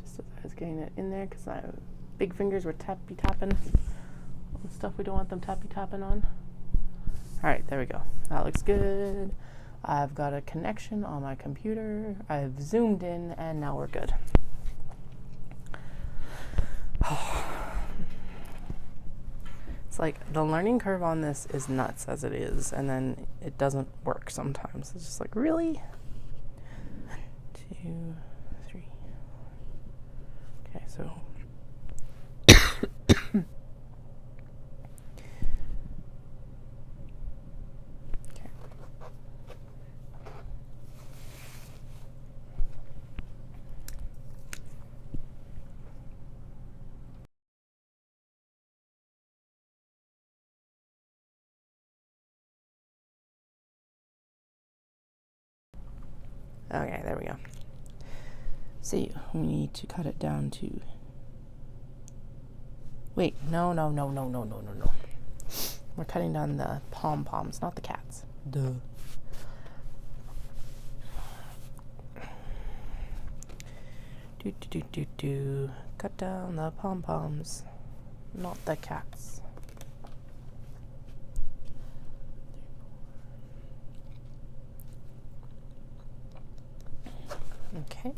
just as I was getting it in there because my big fingers were tapping stuff we don't want them tapping on. All right, there we go. That looks good. I've got a connection on my computer. I've zoomed in, and now we're good. It's like the learning curve on this is nuts as it is, and then it doesn't work sometimes. It's just like, really? 1, 2, 3. Okay, so. Okay, there we go. See, we need to cut it down to. Wait, no. We're cutting down the pom-poms, not the cats. Duh. Do. Cut down the pom-poms, not the cats. Okay.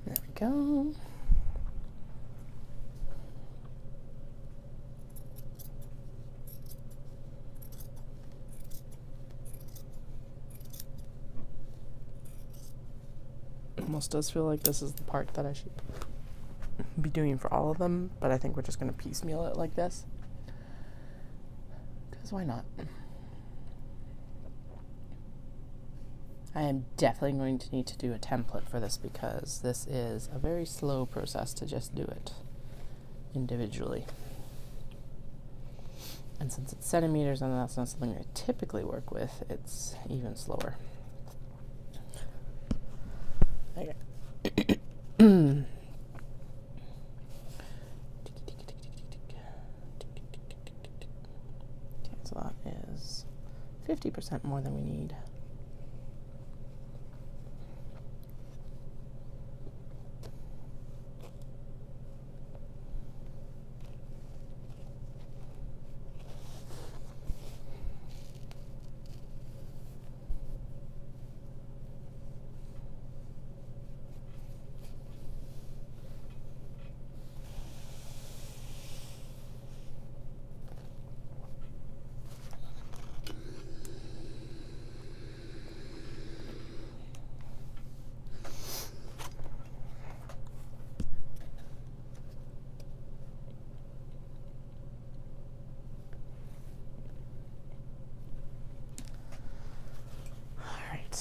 There we go. Almost does feel like this is the part that I should be doing for all of them, but I think we're just going to piecemeal it like this. Because why not? I am definitely going to need to do a template for this because this is a very slow process to just do it individually. And since it's centimeters and that's not something I typically work with, it's even slower. Okay. Okay, so that is 50% more than we need.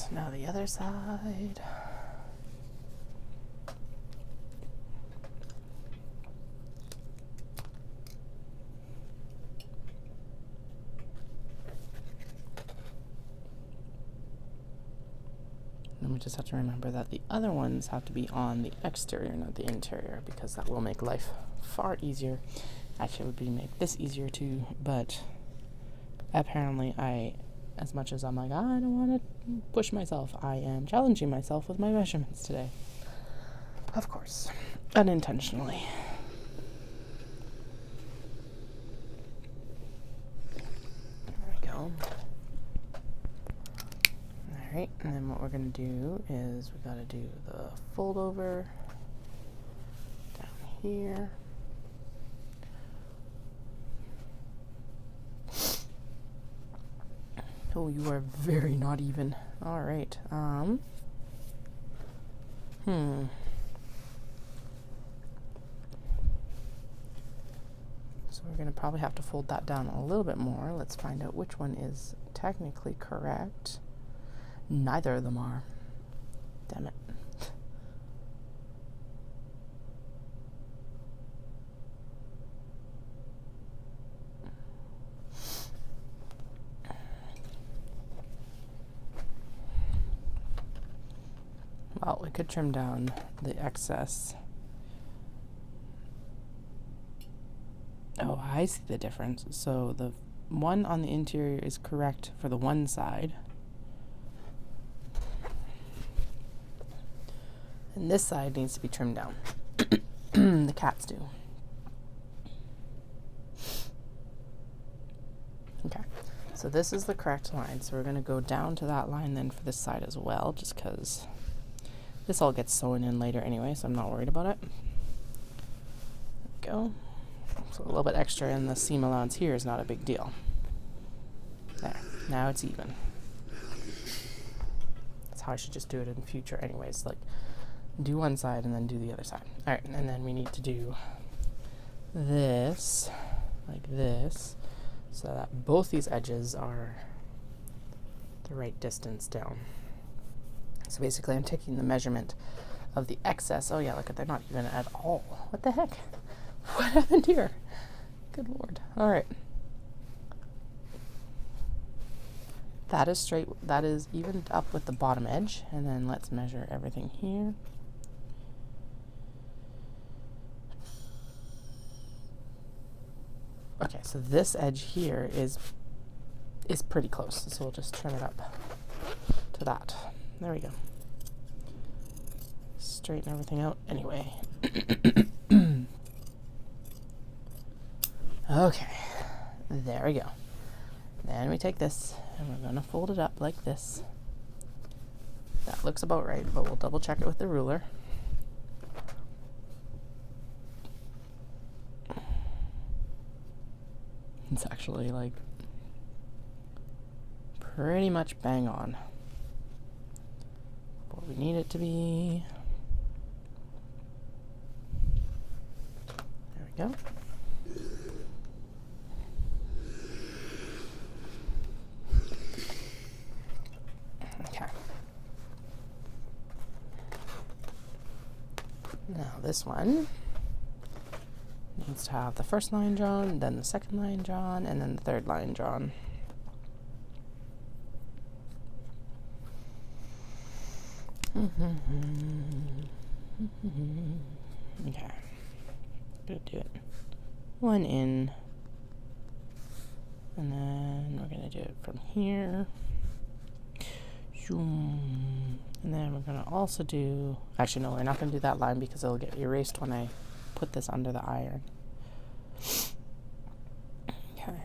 Now the other side. And we just have to remember that the other ones have to be on the exterior, not the interior, because that will make life far easier. Actually, it would make this easier too, but apparently as much as I'm like, I don't want to push myself, I am challenging myself with my measurements today. Of course, unintentionally. There we go. Alright, and then what we're going to do is we got to do the fold over down here. Oh, you are very not even. All right. So we're going to probably have to fold that down a little bit more. Let's find out which one is technically correct. Neither of them are. Damn it. Well, we could trim down the excess. Oh, I see the difference. So the one on the interior is correct for the one side. And this side needs to be trimmed down. The cats do. Okay, so this is the correct line. So we're going to go down to that line then for this side as well, just because this all gets sewn in later anyway, so I'm not worried about it. There we go. So a little bit extra in the seam allowance here is not a big deal. There, now it's even. That's how I should just do it in the future anyways, like do one side and then do the other side. All right, and then we need to do this, like this, so that both these edges are the right distance down. So basically I'm taking the measurement of the excess. Oh yeah, look at, they're not even at all. What the heck? What happened here? Good Lord. All right. That is straight, that is evened up with the bottom edge. And then let's measure everything here. Okay, so this edge here is pretty close. So we'll just trim it up to that. There we go. Straighten everything out anyway. Okay, there we go. Then we take this and we're gonna fold it up like this. That looks about right, but we'll double check it with the ruler. It's actually like pretty much bang on what we need it to be. There we go. Okay. Now this one needs to have the first line drawn, then the second line drawn, and then the third line drawn. Okay, gonna do it one in, and then we're gonna do it from here, and then we're gonna also do, actually no, we're not gonna do that line because it'll get erased when I put this under the iron. Okay.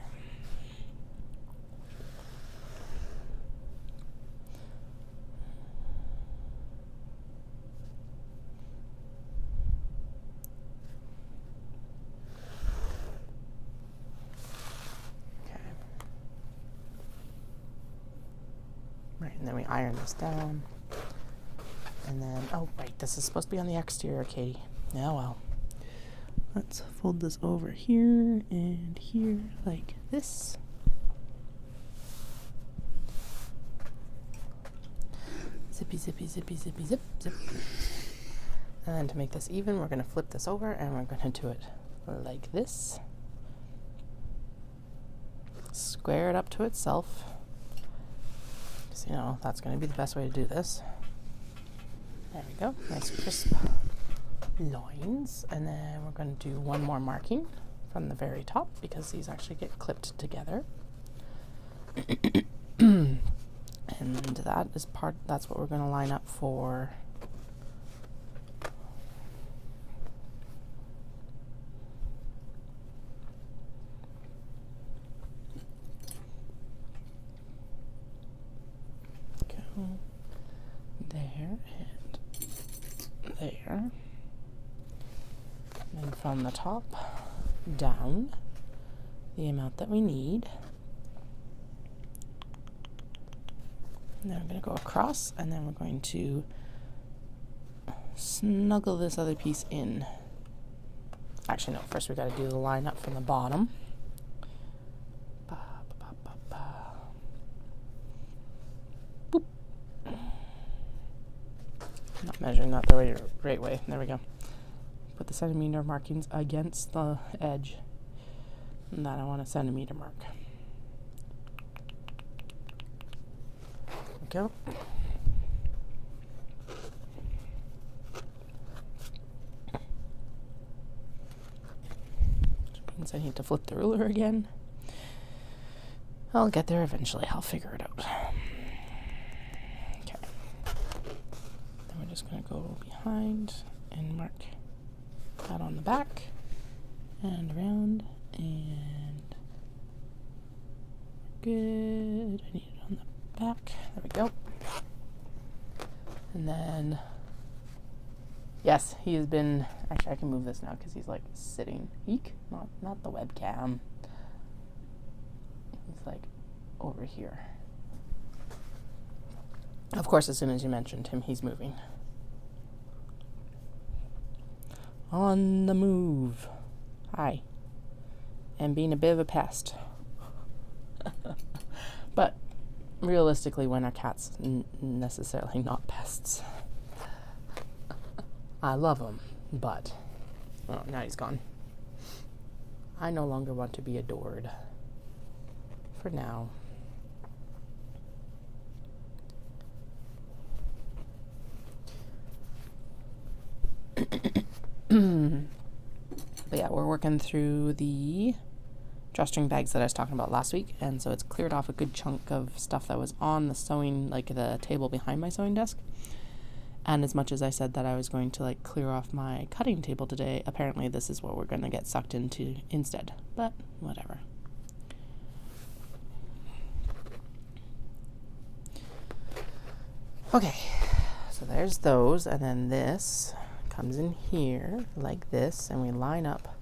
Right, and then we iron this down. And then, oh, right, this is supposed to be on the exterior, Katie. Yeah, well. Let's fold this over here and here like this. Zippy, zippy, zippy, zippy, zip, zip. And then to make this even, we're going to flip this over and we're going to do it like this. Square it up to itself. Because, you know, that's going to be the best way to do this. There we go. Nice crisp lines. And then we're going to do one more marking from the very top because these actually get clipped together. And that is that's what we're going to line up for there and there, and then from the top down the amount that we need. And then I'm going to go across, and then we're going to snuggle this other piece in. Actually, no, first we got to do the line up from the bottom. Boop. Not measuring that the right way. There we go. Put the centimeter markings against the edge. And then I want a centimeter mark. There we go. Which means I need to flip the ruler again. I'll get there eventually. I'll figure it out. Okay. Then we're just going to go behind and mark that on the back and around, and good. I need it on the back. There we go. And then, yes, he has been, actually I can move this now because he's like sitting. Eek, not the webcam. He's like over here. Of course, as soon as you mentioned him, he's moving. On the move. Hi. And being a bit of a pest. But realistically, when our cat's necessarily not pests. I love him, but oh, now he's gone. I no longer want to be adored. For now. But yeah, we're working through the drawstring bags that I was talking about last week, and so it's cleared off a good chunk of stuff that was on the sewing, like the table behind my sewing desk. And as much as I said that I was going to like clear off my cutting table today, apparently this is what we're going to get sucked into instead. But whatever. Okay, so there's those, and then this comes in here like this, and we line up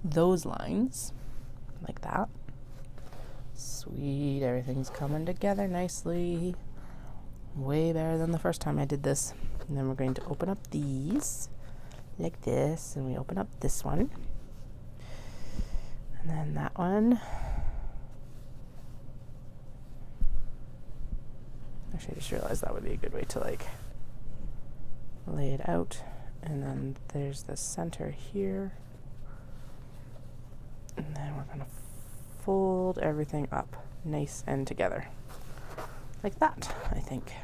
those lines like that. Sweet, everything's coming together nicely. Way better than the first time I did this. And then we're going to open up these like this, and we open up this one, and then that one. Actually, I just realized that would be a good way to like lay it out And then there's the center here. And then we're going to fold everything up nice and together. Like that, I think.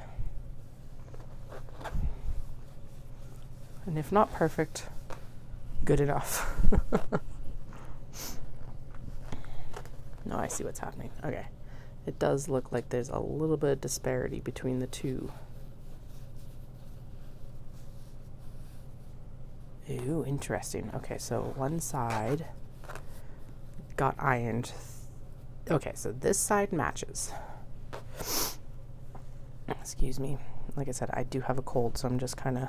And if not perfect, good enough. No, I see what's happening. Okay. It does look like there's a little bit of disparity between the two. Ooh, interesting. Okay, so one side got ironed. Okay, so this side matches. Excuse me. Like I said, I do have a cold, so I'm just kind of...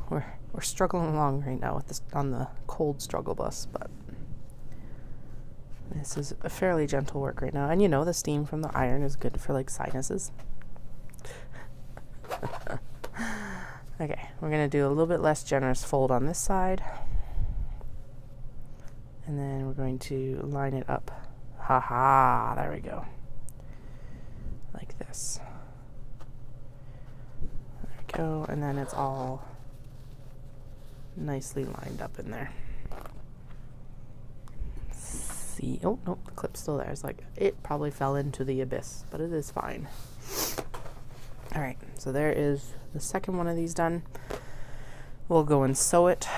We're struggling along right now with this on the cold struggle bus, but this is a fairly gentle work right now. And you know, the steam from the iron is good for like sinuses. Okay, we're going to do a little bit less generous fold on this side. And then we're going to line it up. Haha, there we go. Like this. There we go, and then it's all nicely lined up in there. See, oh, no, the clip's still there. It's like, it probably fell into the abyss, but it is fine. All right, so there is the second one of these done. We'll go and sew it,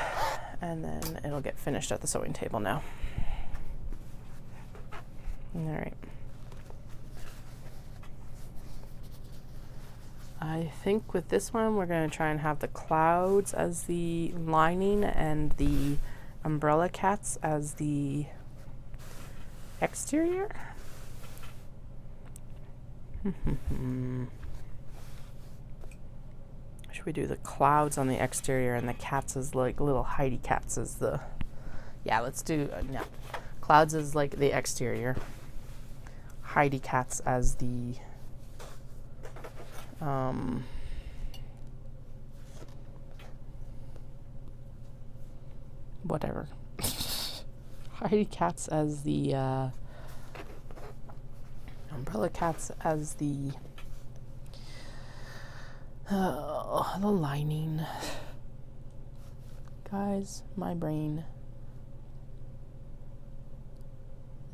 and then it'll get finished at the sewing table now. All right. I think with this one, we're going to try and have the clouds as the lining and the umbrella cats as the exterior. Should we do the clouds on the exterior and the cats as like little Heidi cats as the... Yeah, let's do... no. Clouds as like the exterior. Heidi cats as the... whatever. Heidi cats as the umbrella cats as the lining. Guys, my brain.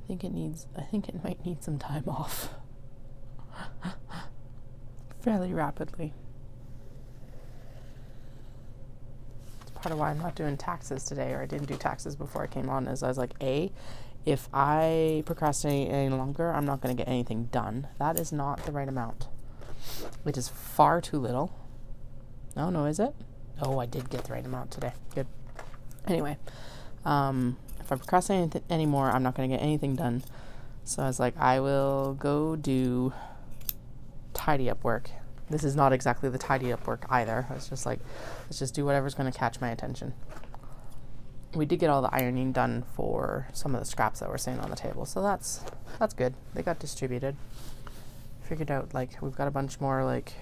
I think it might need some time off. Fairly rapidly. It's part of why I'm not doing taxes today, or I didn't do taxes before I came on, is I was like, if I procrastinate any longer, I'm not going to get anything done. That is not the right amount. It is far too little. No, is it? Oh, I did get the right amount today. Good. Anyway, if I procrastinate anymore, I'm not going to get anything done. So I was like, I will go do tidy up work. This is not exactly the tidy up work either. I was just like, let's just do whatever's going to catch my attention. We did get all the ironing done for some of the scraps that were sitting on the table, so that's good. They got distributed. Figured out, like, we've got a bunch more like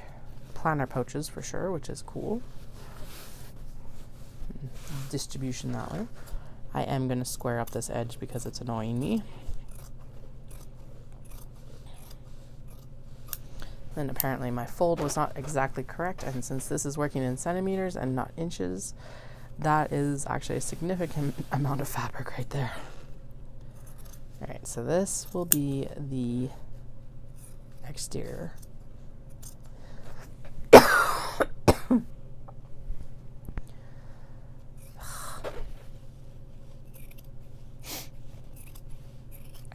planner pouches for sure, which is cool. Distribution that way. I am going to square up this edge because it's annoying me. Then apparently my fold was not exactly correct, and since this is working in centimeters and not inches, that is actually a significant amount of fabric right there. Alright, so this will be the exterior.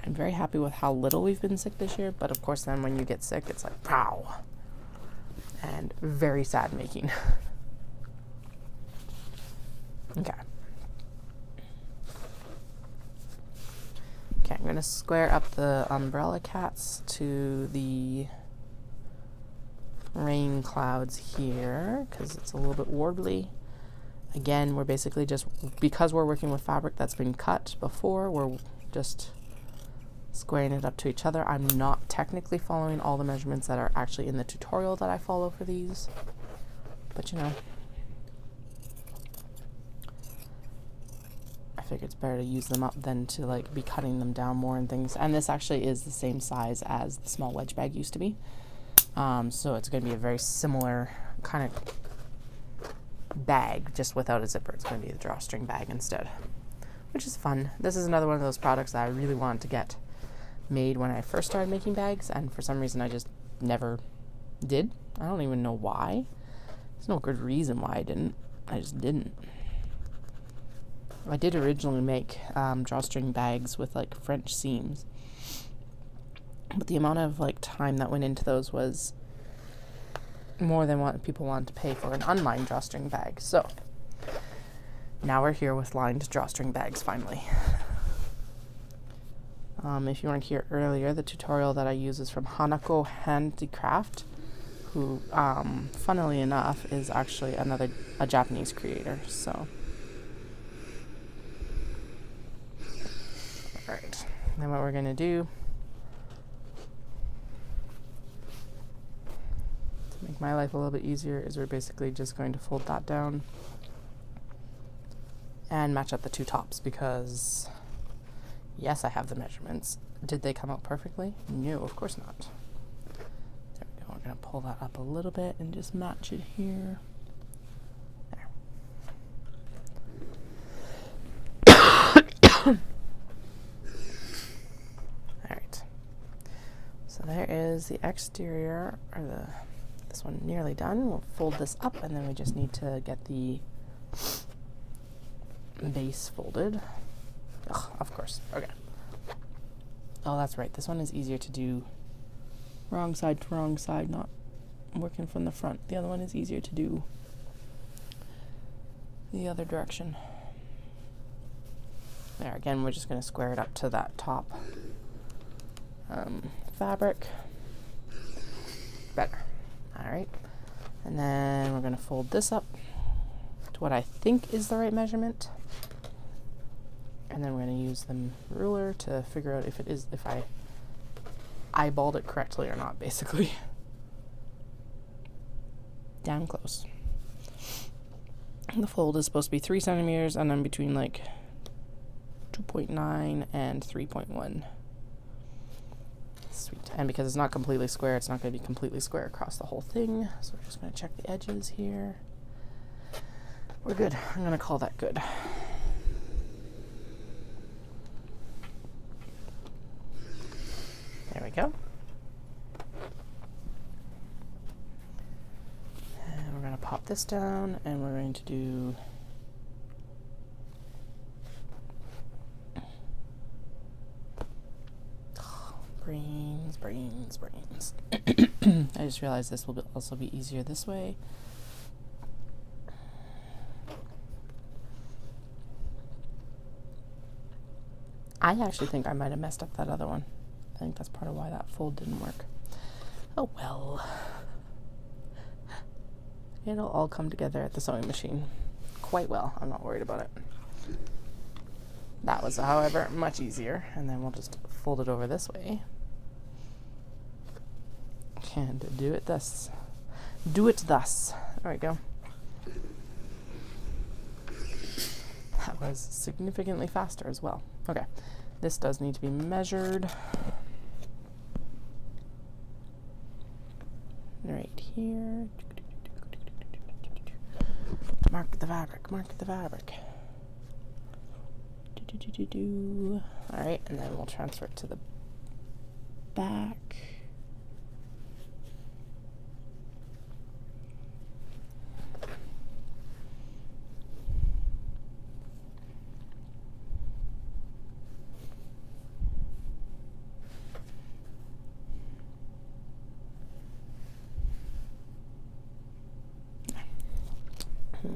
I'm very happy with how little we've been sick this year, but of course then when you get sick, it's like, pow! And very sad making. Okay. Okay, I'm going to square up the umbrella cats to the rain clouds here, because it's a little bit warbly. Again, we're basically just, because we're working with fabric that's been cut before, we're just squaring it up to each other. I'm not technically following all the measurements that are actually in the tutorial that I follow for these, but you know, I figure it's better to use them up than to like be cutting them down more and things. And this actually is the same size as the small wedge bag used to be, so it's going to be a very similar kind of bag, just without a zipper. It's going to be the drawstring bag instead, which is fun. This is another one of those products that I really wanted to get made when I first started making bags, and for some reason I just never did. I don't even know why. There's no good reason why I didn't. I just didn't. I did originally make drawstring bags with like French seams, but the amount of like time that went into those was more than what people wanted to pay for an unlined drawstring bag. So now we're here with lined drawstring bags finally. If you weren't here earlier, the tutorial that I use is from Hanako Handicraft, who, funnily enough, is actually a Japanese creator. So, all right. Then what we're gonna do to make my life a little bit easier is we're basically just going to fold that down and match up the two tops, because yes, I have the measurements. Did they come out perfectly? No, of course not. There we go. We're going to pull that up a little bit and just match it here. There. Alright. So there is the exterior, or this one nearly done. We'll fold this up, and then we just need to get the base folded. Ugh, of course. Okay. Oh, that's right. This one is easier to do wrong side to wrong side, not working from the front. The other one is easier to do the other direction. There, again, we're just going to square it up to that top fabric. Better. All right. And then we're going to fold this up to what I think is the right measurement. And then we're going to use the ruler to figure out if I eyeballed it correctly or not, basically. Down close. And the fold is supposed to be 3 centimeters, and then between like 2.9 and 3.1. Sweet. And because it's not completely square, it's not going to be completely square across the whole thing. So we're just going to check the edges here. We're good. I'm going to call that good. There we go. And we're going to pop this down, and we're going to do brains. I just realized this will also be easier this way. I actually think I might have messed up that other one. I think that's part of why that fold didn't work. Oh well. It'll all come together at the sewing machine quite well. I'm not worried about it. That was, however, much easier. And then we'll just fold it over this way. And do it thus. Do it thus. There we go. That was significantly faster as well. Okay. This does need to be measured. Right here. Mark the fabric, mark the fabric. Alright, and then we'll transfer it to the back.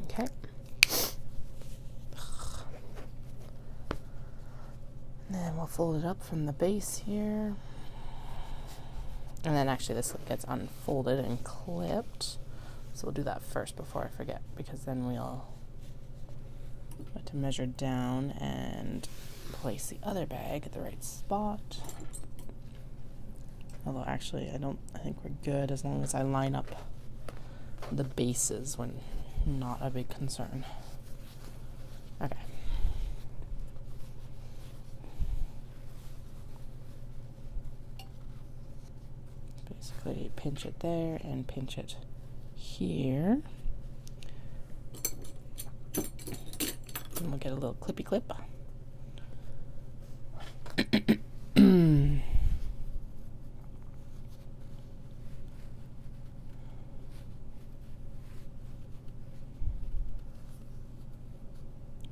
Okay. Then we'll fold it up from the base here. And then actually this gets unfolded and clipped. So we'll do that first before I forget, because then we'll have to measure down and place the other bag at the right spot. Although actually I think we're good as long as I line up the bases when not a big concern. Okay. Basically pinch it there and pinch it here. get a little clippy clip.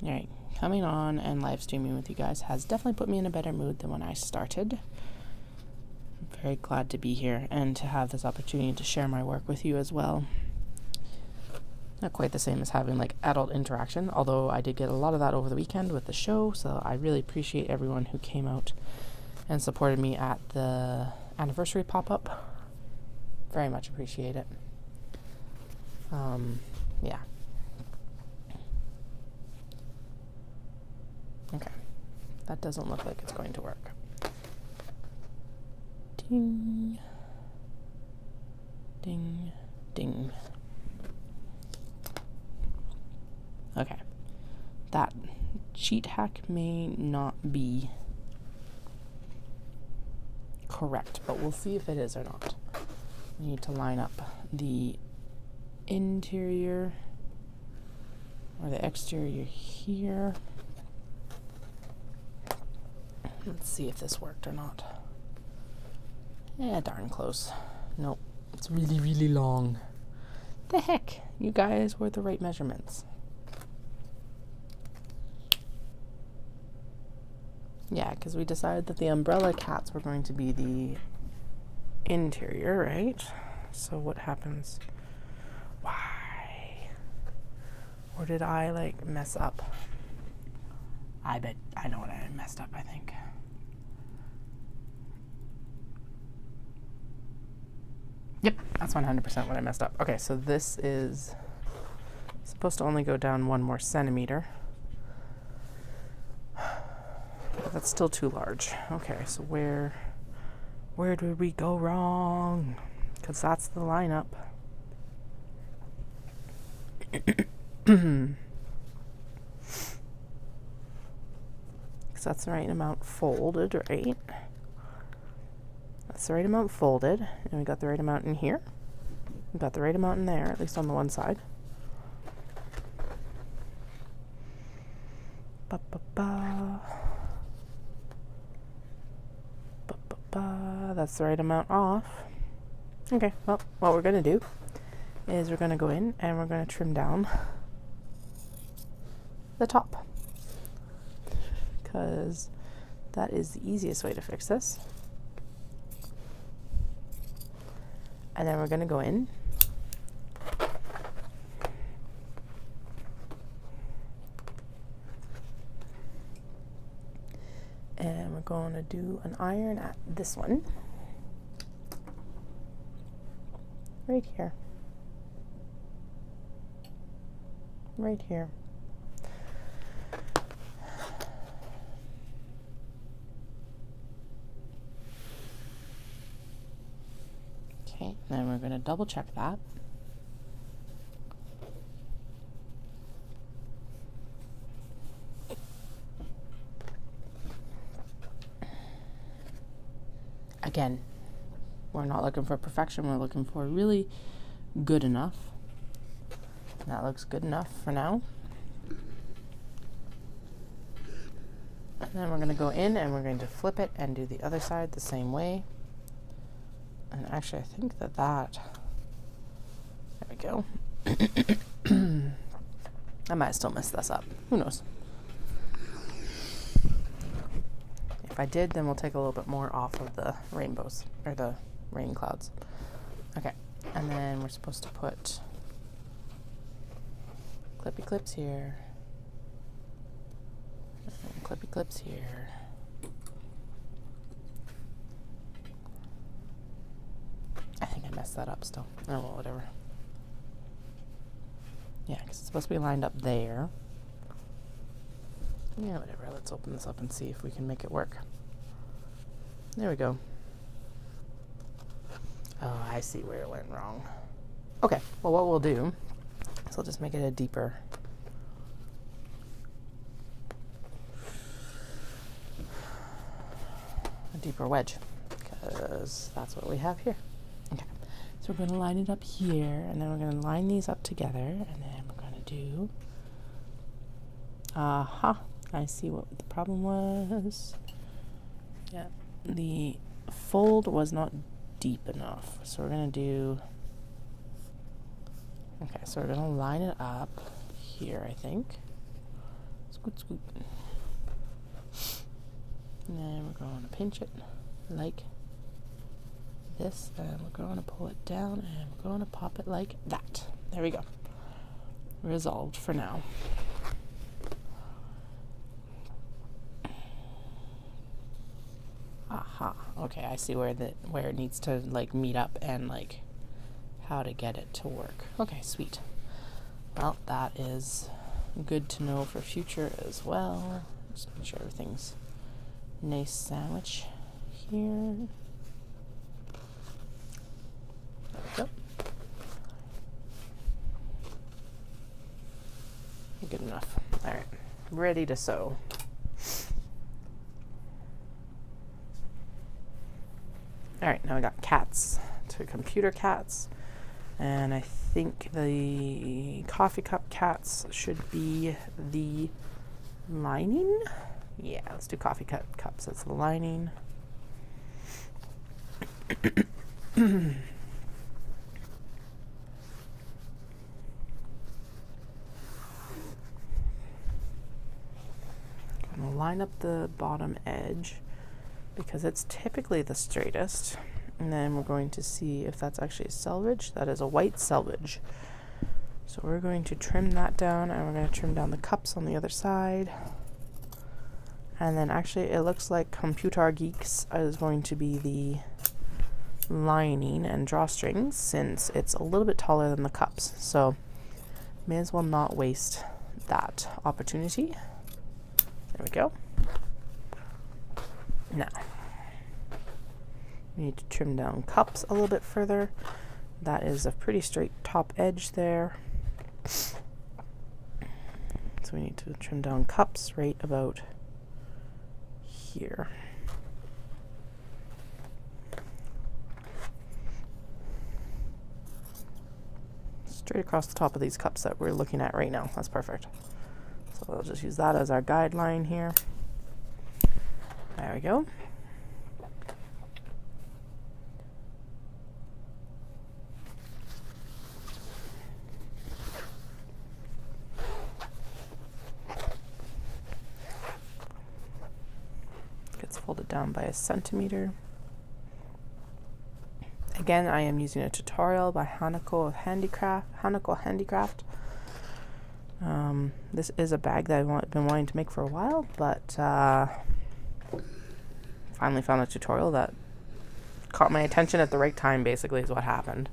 Alright, coming on and live streaming with you guys has definitely put me in a better mood than when I started. I'm very glad to be here and to have this opportunity to share my work with you as well. Not quite the same as having like adult interaction, although I did get a lot of that over the weekend with the show, so I really appreciate everyone who came out and supported me at the anniversary pop-up. Very much appreciate it. Yeah. Okay. That doesn't look like it's going to work. Ding. Ding. Ding. Okay. That cheat hack may not be correct, but we'll see if it is or not. We need to line up the interior or the exterior here. Let's see if this worked or not. Yeah, darn close. Nope. It's really, really long. The heck? You guys were the right measurements. Yeah, because we decided that the umbrella cats were going to be the interior, right? So what happens? Why? Or did I, like, mess up? I bet I know what I messed up, I think. Yep, that's 100% what I messed up. Okay, so this is supposed to only go down 1 more centimeter. But that's still too large. Okay, so where did we go wrong? Because that's the lineup. Because that's the right amount folded, right? That's the right amount folded. And we got the right amount in here. We got the right amount in there, at least on the one side. Ba-ba-ba. That's the right amount off. Okay, well, what we're going to do is we're going to go in and we're going to trim down the top, because that is the easiest way to fix this. And then we're going to go in and we're going to do an iron at this one right here, right here. Okay, then we're going to double check that. Again, we're not looking for perfection, we're looking for really good enough. And that looks good enough for now. And then we're going to go in and we're going to flip it and do the other side the same way. And actually, I think that there we go. I might still mess this up. Who knows? If I did, then we'll take a little bit more off of the rainbows, or the rain clouds. Okay, and then we're supposed to put clippy clips here, and clippy clips here. I think I messed that up still. Oh, well, whatever. Yeah, because it's supposed to be lined up there. Yeah, whatever. Let's open this up and see if we can make it work. There we go. Oh, I see where it went wrong. Okay, well, what we'll do is we'll just make it a deeper wedge, because that's what we have here. Okay, so we're going to line it up here, and then we're going to line these up together, and then we're going to do Aha, I see what the problem was. Yeah, the fold was not deep enough. So we're going to do... Okay, so we're going to line it up here, I think. Scoot, scoot. And then we're going to pinch it like this. And we're going to pull it down and we're going to pop it like that. There we go. Resolved for now. Aha. Okay, I see where it needs to like meet up and like how to get it to work. Okay, sweet. Well, that is good to know for future as well. Just make sure everything's nice sandwich here. There we go. Good enough. All right, ready to sew. All right, now we got cats to computer cats, and I think the coffee cup cats should be the lining. Yeah, let's do coffee cups as the lining. I'm gonna line up the bottom edge because it's typically the straightest, and then we're going to see if that's actually a selvage. That is a white selvage. So we're going to trim that down, and we're going to trim down the cups on the other side. And then actually it looks like Computer Geeks is going to be the lining and drawstrings, since it's a little bit taller than the cups. So may as well not waste that opportunity. There we go. Now, we need to trim down cups a little bit further. That is a pretty straight top edge there. So we need to trim down cups right about here. Straight across the top of these cups that we're looking at right now. That's perfect. So we'll just use that as our guideline here. There we go. Gets folded down by 1 centimeter. Again, I am using a tutorial by Hanako Handicraft. This is a bag that I've been wanting to make for a while, but finally found a tutorial that caught my attention at the right time, basically, is what happened.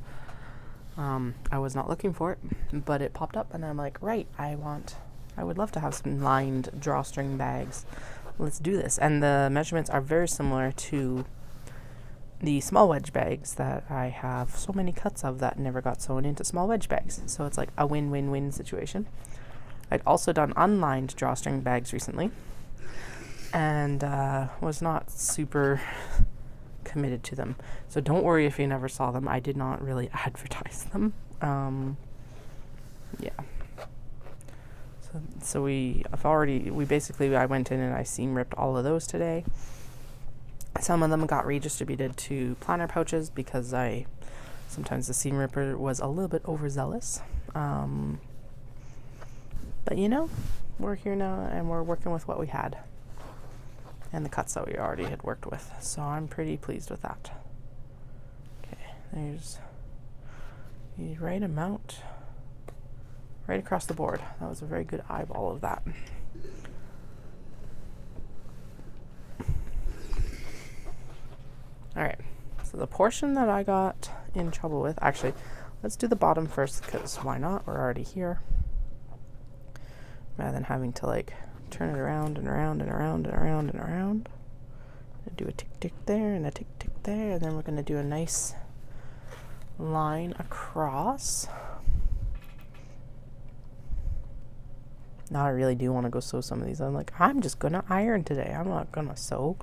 I was not looking for it, but it popped up, and I'm like, right, I would love to have some lined drawstring bags. Let's do this. And the measurements are very similar to the small wedge bags that I have so many cuts of that never got sewn into small wedge bags. So it's like a win-win-win situation. I'd also done unlined drawstring bags recently, and was not super committed to them. So don't worry if you never saw them. I did not really advertise them. Yeah. So I went in and I seam ripped all of those today. Some of them got redistributed to planner pouches because sometimes the seam ripper was a little bit overzealous. But we're here now and we're working with what we had and the cuts that we already had worked with. So I'm pretty pleased with that. Okay, there's the right amount right across the board. That was a very good eyeball of that. All right, so the portion that I got in trouble with, actually, let's do the bottom first, because why not? We're already here. Rather than having to like turn it around and around and around and around and around. Do a tick tick there and a tick tick there, and then we're going to do a nice line across. Now I really do want to go sew some of these. I'm like, I'm just going to iron today. I'm not going to sew.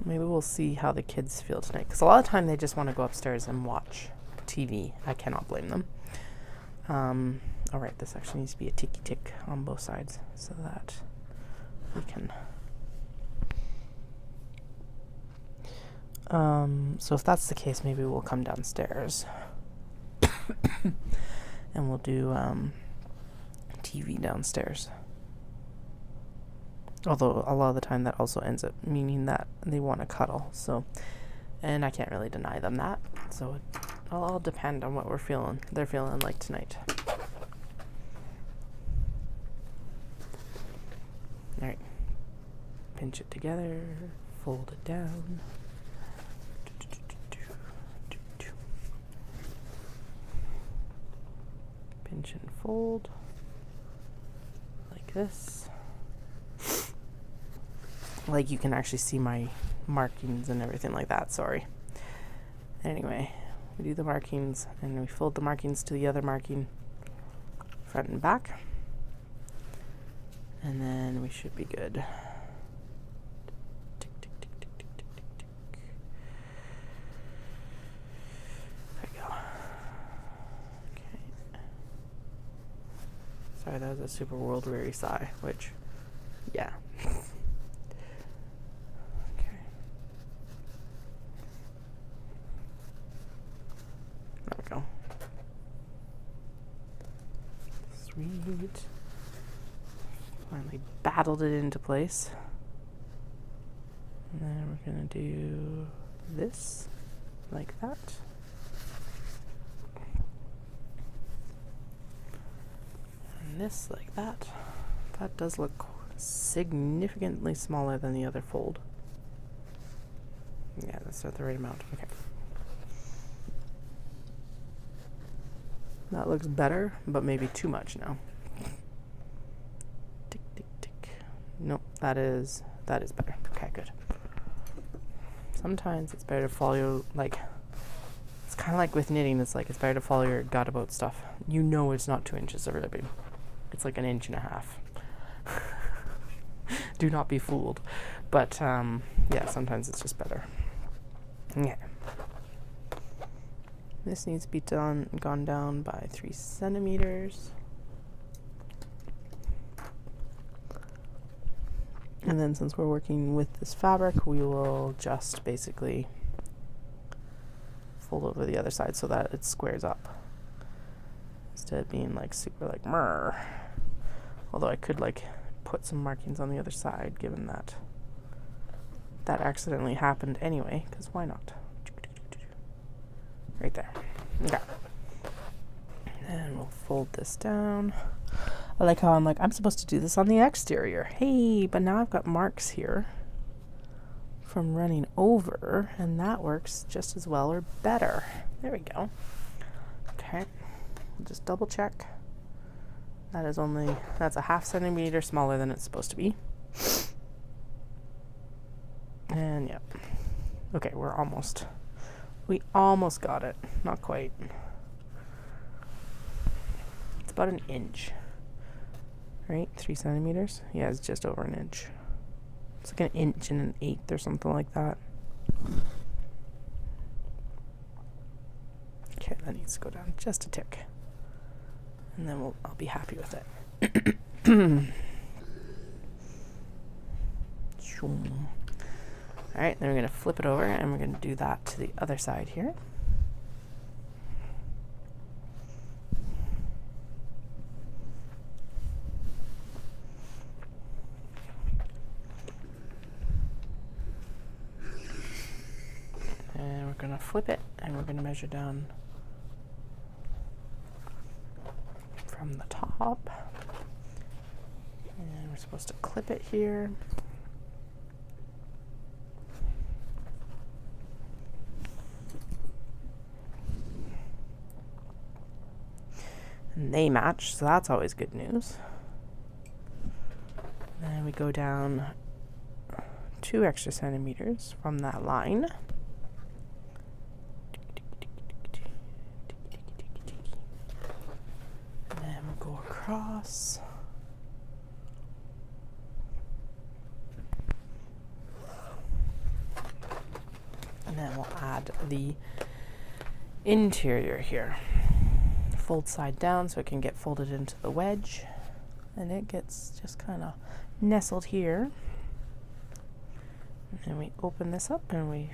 Maybe we'll see how the kids feel tonight. Because a lot of time they just want to go upstairs and watch TV. I cannot blame them. Alright, this actually needs to be a ticky tick on both sides so that we can... so if that's the case, maybe we'll come downstairs and we'll do TV downstairs. Although a lot of the time that also ends up meaning that they want to cuddle. So, and I can't really deny them that. So it'll all depend on what they're feeling like tonight. All right, pinch it together, fold it down. Pinch and fold like this. Like you can actually see my markings and everything like that, sorry. Anyway, we do the markings and we fold the markings to the other marking, front and back. And then we should be good. Tick, tick, tick, tick, tick, tick, tick, tick. There we go. Okay. Sorry, that was a super world weary sigh, which, yeah. There we go. Sweet. Finally battled it into place. And then we're going to do this, like that. And this, like that. That does look significantly smaller than the other fold. Yeah, that's not the right amount. Okay. That looks better, but maybe too much now. Tick, tick, tick. Nope, that is better. Okay, good. Sometimes it's better to follow, like, it's kind of like with knitting, it's better to follow your gut about stuff. You know it's not 2 inches of ribbing. It's like 1.5 inches. Do not be fooled. But, yeah, sometimes it's just better. Yeah. This needs to be gone down by 3 centimeters. And then since we're working with this fabric, we will just basically fold over the other side so that it squares up. Instead of being like super like murr. Although I could like put some markings on the other side, given that that accidentally happened anyway, because why not? Right there. Okay. And we'll fold this down. I like how I'm supposed to do this on the exterior. Hey, but now I've got marks here from running over, and that works just as well or better. There we go. Okay. We'll just double check. That's a 0.5 centimeter smaller than it's supposed to be. And yep. Okay, we almost got it. Not quite. It's about 1 inch. Right? 3 centimeters? Yeah, it's just over 1 inch. It's like 1 inch and 1/8 or something like that. Okay, that needs to go down just a tick. And then I'll be happy with it. Alright, then we're going to flip it over and we're going to do that to the other side here. And we're going to flip it and we're going to measure down from the top. And we're supposed to clip it here. And they match, so that's always good news. Then we go down 2 extra centimeters from that line. And then we'll go across. And then we'll add the interior here fold side down so it can get folded into the wedge, and it gets just kind of nestled here. And we open this up and we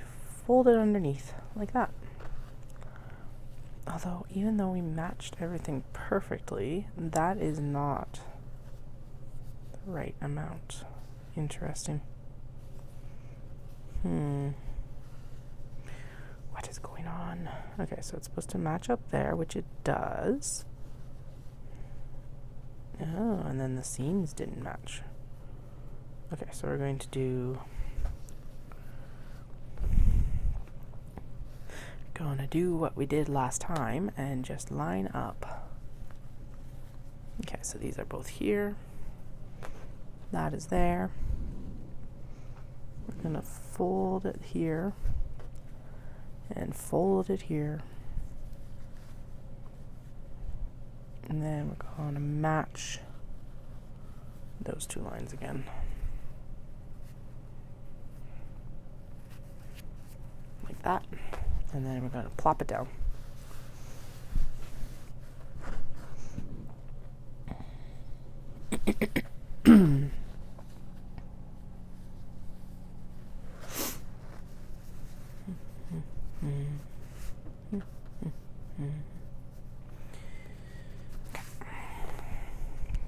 fold it underneath like that. Although, even though we matched everything perfectly, that is not the right amount. Interesting. What is going on? Okay, so it's supposed to match up there, which it does. Oh, and then the seams didn't match. Okay, so we're going to do... Gonna do what we did last time and just line up. Okay, so these are both here. That is there. We're gonna fold it here and fold it here. And then we're gonna match those two lines again. Like that. And then we're going to plop it down.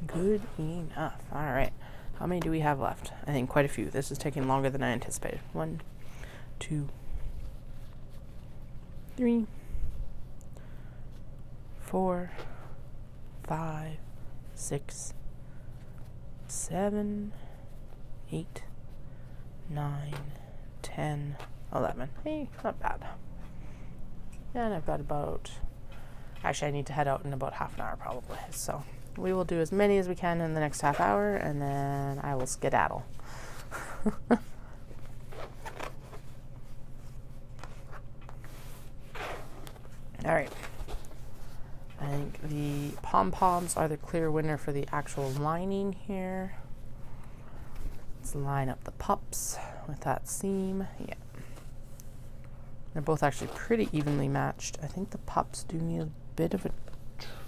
Good enough. All right. How many do we have left? I think quite a few. This is taking longer than I anticipated. 1, 2, 3, 4, 5, 6, 7, 8, 9, 10, 11. Hey, not bad. And I've got about... Actually, I need to head out in about half an hour probably. So we will do as many as we can in the next half hour, and then I will skedaddle. All right, I think the pom-poms are the clear winner for the actual lining here. Let's line up the pups with that seam. Yeah, they're both actually pretty evenly matched. I think the pups do need a bit of a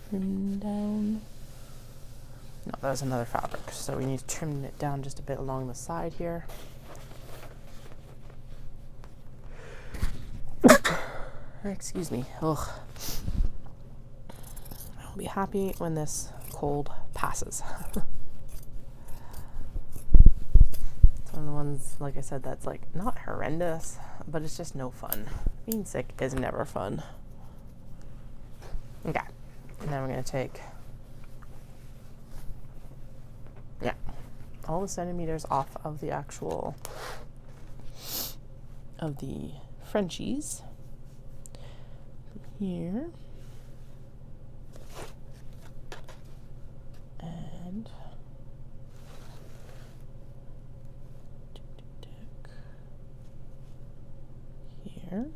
trim down. No, that was another fabric, so we need to trim it down just a bit along the side here. Excuse me. Ugh. I'll be happy when this cold passes. It's one of the ones, like I said, that's like not horrendous, but it's just no fun. Being sick is never fun. Okay. And then we're going to take, all the centimeters off of the actual, of the Frenchies. Here and here. And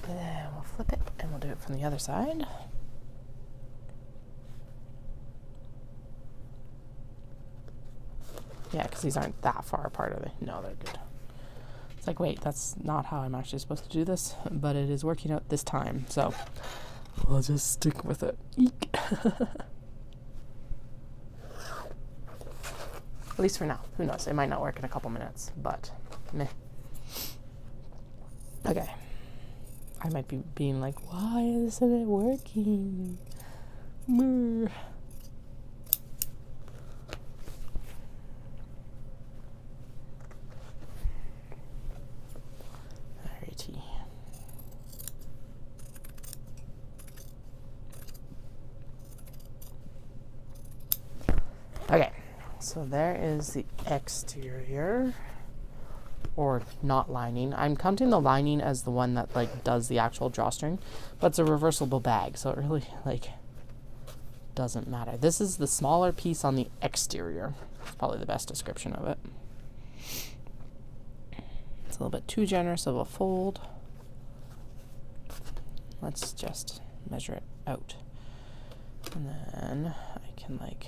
then we'll flip it and we'll do it from the other side. Yeah, because these aren't that far apart, are they? No, they're good. It's like, wait, that's not how I'm actually supposed to do this, but it is working out this time, so I'll just stick with it. Eek. At least for now. Who knows? It might not work in a couple minutes, but meh. Okay. I might be being like, why isn't it working? Mmm. Okay, so there is the exterior, or not lining. I'm counting the lining as the one that like does the actual drawstring, but it's a reversible bag, so it really like doesn't matter. This is the smaller piece on the exterior. It's probably the best description of it. It's a little bit too generous of a fold. Let's just measure it out, and then I can like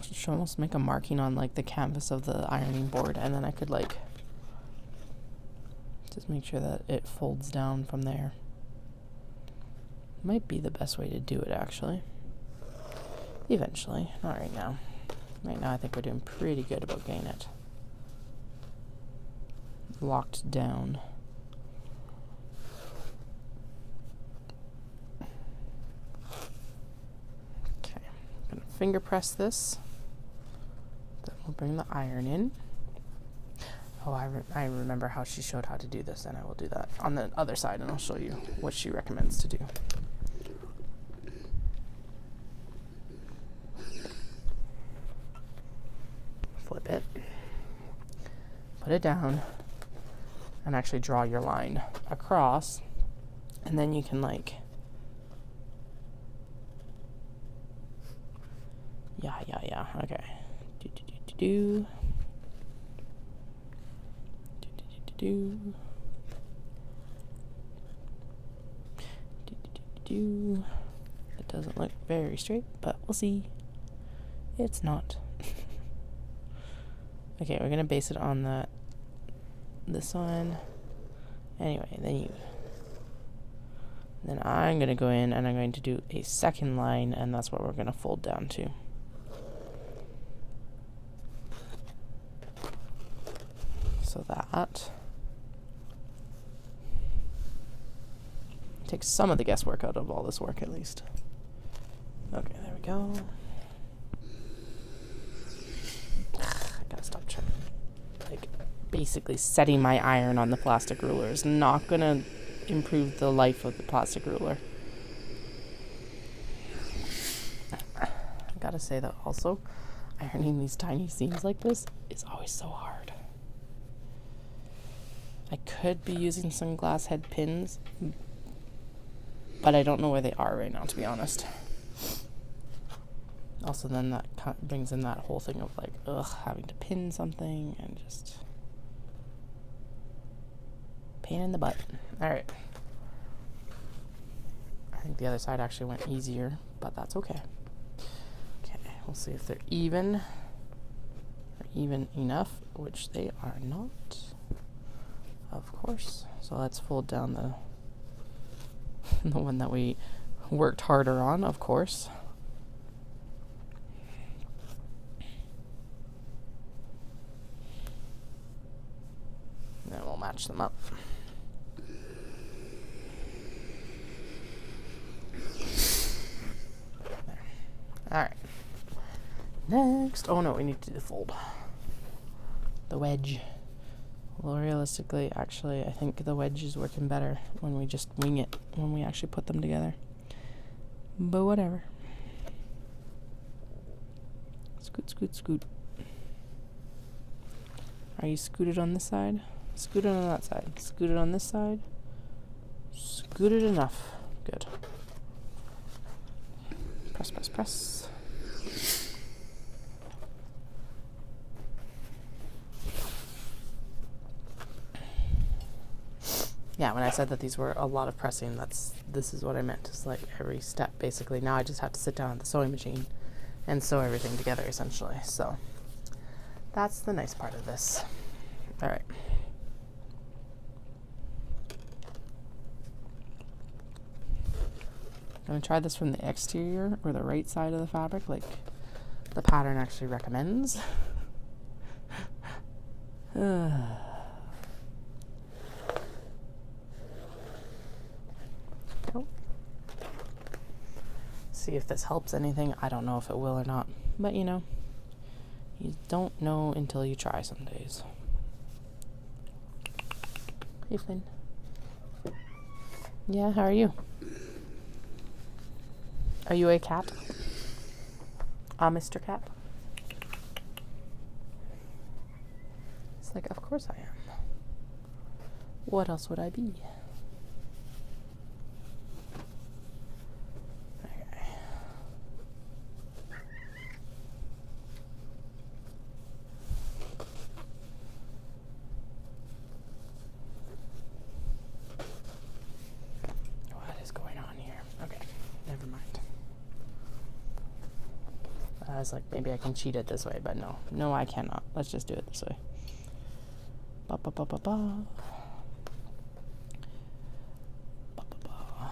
should almost make a marking on like the canvas of the ironing board, and then I could like just make sure that it folds down from there. Might be the best way to do it, actually. Eventually, not right now. Right now I think we're doing pretty good about getting it locked down. Okay, I'm gonna finger press this. Then we'll bring the iron in. Oh, I remember how she showed how to do this, and I will do that on the other side, and I'll show you what she recommends to do. Flip it, put it down, and actually draw your line across, and then you can like, yeah, okay. Do. It doesn't look very straight, but we'll see. It's not. Okay, we're gonna base it on this one. Anyway, then I'm gonna go in and I'm going to do a second line, and that's what we're gonna fold down to. So that takes some of the guesswork out of all this work, at least. Okay, there we go. I gotta stop trying. Like, basically setting my iron on the plastic ruler is not gonna improve the life of the plastic ruler. I gotta say that also, ironing these tiny seams like this is always so hard. I could be using some glass head pins, but I don't know where they are right now, to be honest. Also, then that brings in that whole thing of like, having to pin something and just pain in the butt. All right. I think the other side actually went easier, but that's okay. Okay, we'll see if they're even or even enough, which they are not, of course. So let's fold down the one that we worked harder on, of course. And then we'll match them up. There. All right. Next, oh no, we need to do the fold. The wedge. Well, realistically, actually, I think the wedge is working better when we just wing it, when we actually put them together. But whatever. Scoot, scoot, scoot. Are you scooted on this side? Scooted on that side. Scooted on this side. Scooted enough. Good. Press, press, press. Yeah, when I said that these were a lot of pressing, this is what I meant. It's like every step, basically. Now I just have to sit down at the sewing machine and sew everything together, essentially. So that's the nice part of this. All right. I'm going to try this from the exterior or the right side of the fabric, like the pattern actually recommends. See if this helps anything. I don't know if it will or not, but you know, you don't know until you try some days. Hey, Flynn. Yeah, how are you? Are you a cat? Mr. Cat? It's like, of course I am. What else would I be? I was like, maybe I can cheat it this way, but no. No, I cannot. Let's just do it this way. Ba ba ba ba ba. Ba ba ba.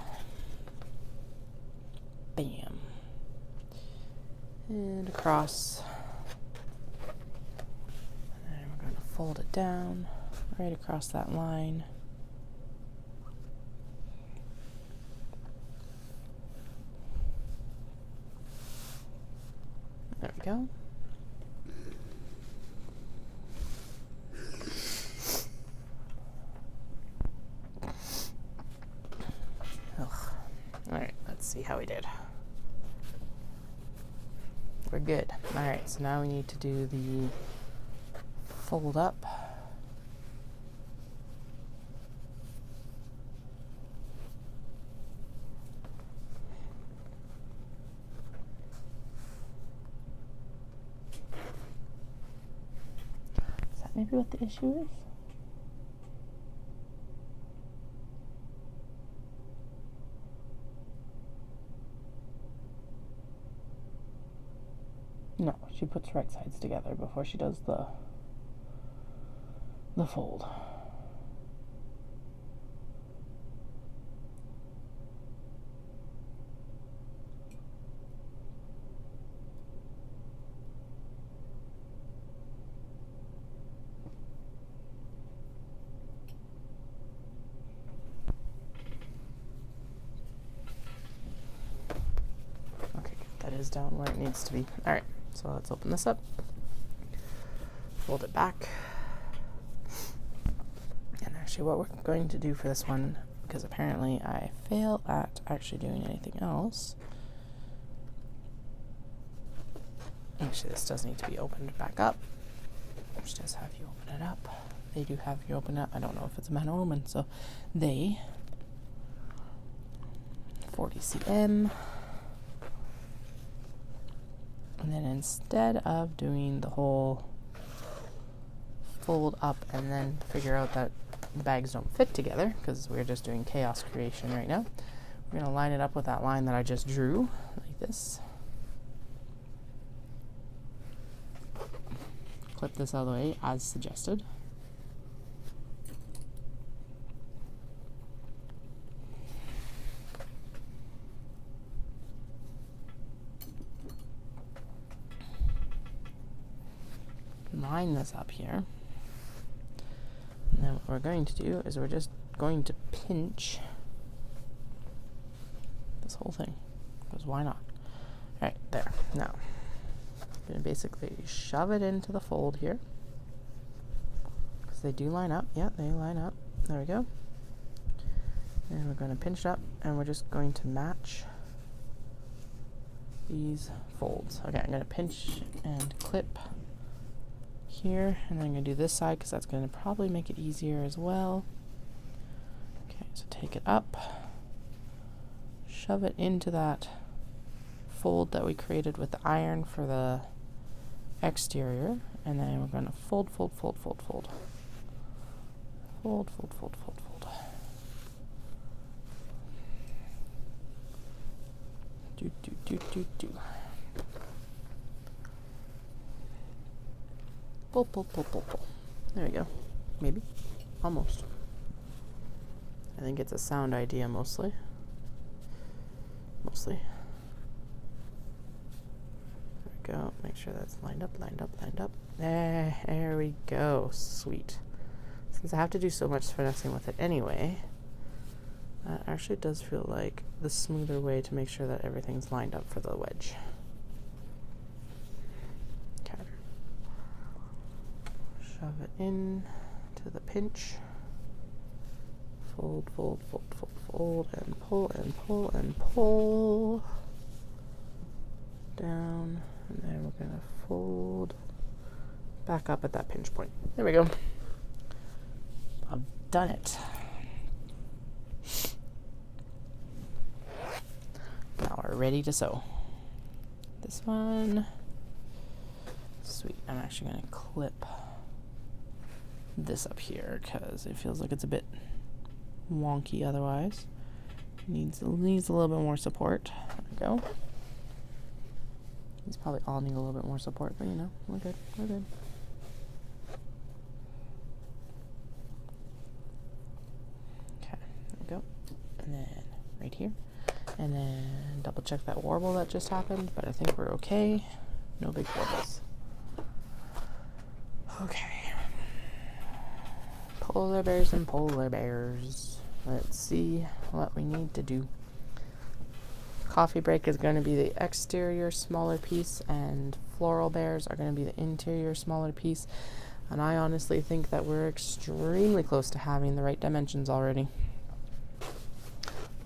Bam. And across. And then we're going to fold it down right across that line. There we go. Ugh. All right, let's see how we did. We're good. All right, so now we need to do the fold up. Is that maybe what the issue is? No, she puts right sides together before she does the fold. Okay, that is down where it needs to be. All right. So let's open this up, fold it back, and actually what we're going to do for this one, because apparently I fail at actually doing anything else. Actually, this does need to be opened back up, which does have you open it up. They do have you open it up. I don't know if it's a man or woman, so they 40 cm. And then instead of doing the whole fold up and then figure out that the bags don't fit together, because we're just doing chaos creation right now, we're going to line it up with that line that I just drew, like this. Clip this out of the way as suggested. Line this up here, and then what we're going to do is we're just going to pinch this whole thing, because why not? All right, there. Now I'm going to basically shove it into the fold here, because they do line up. Yeah, they line up. There we go. And we're going to pinch it up, and we're just going to match these folds. Okay, I'm going to pinch and clip here, and then I'm going to do this side because that's going to probably make it easier as well. Okay, so take it up, shove it into that fold that we created with the iron for the exterior, and then we're going to fold, fold, fold, fold, fold. Fold, fold, fold, fold, fold. Do, do, do, do, do. Pull, pull, pull, pull, pull. There we go. Maybe. Almost. I think it's a sound idea mostly. There we go. Make sure that's lined up, lined up, lined up. There we go. Sweet. Since I have to do so much finessing with it anyway, that actually does feel like the smoother way to make sure that everything's lined up for the wedge. Shove it in to the pinch. Fold, fold, fold, fold, fold, and pull, and pull, and pull. Down, and then we're going to fold back up at that pinch point. There we go. I've done it. Now we're ready to sew. This one. Sweet. I'm actually going to clip this up here because it feels like it's a bit wonky otherwise. Needs a little bit more support. There we go. These probably all need a little bit more support, but you know, we're good. We're good. Okay, there we go. And then right here. And then double check that warble that just happened, but I think we're okay. No big warbles. Okay. Polar bears and polar bears. Let's see what we need to do. Coffee break is going to be the exterior smaller piece, and floral bears are going to be the interior smaller piece. And I honestly think that we're extremely close to having the right dimensions already.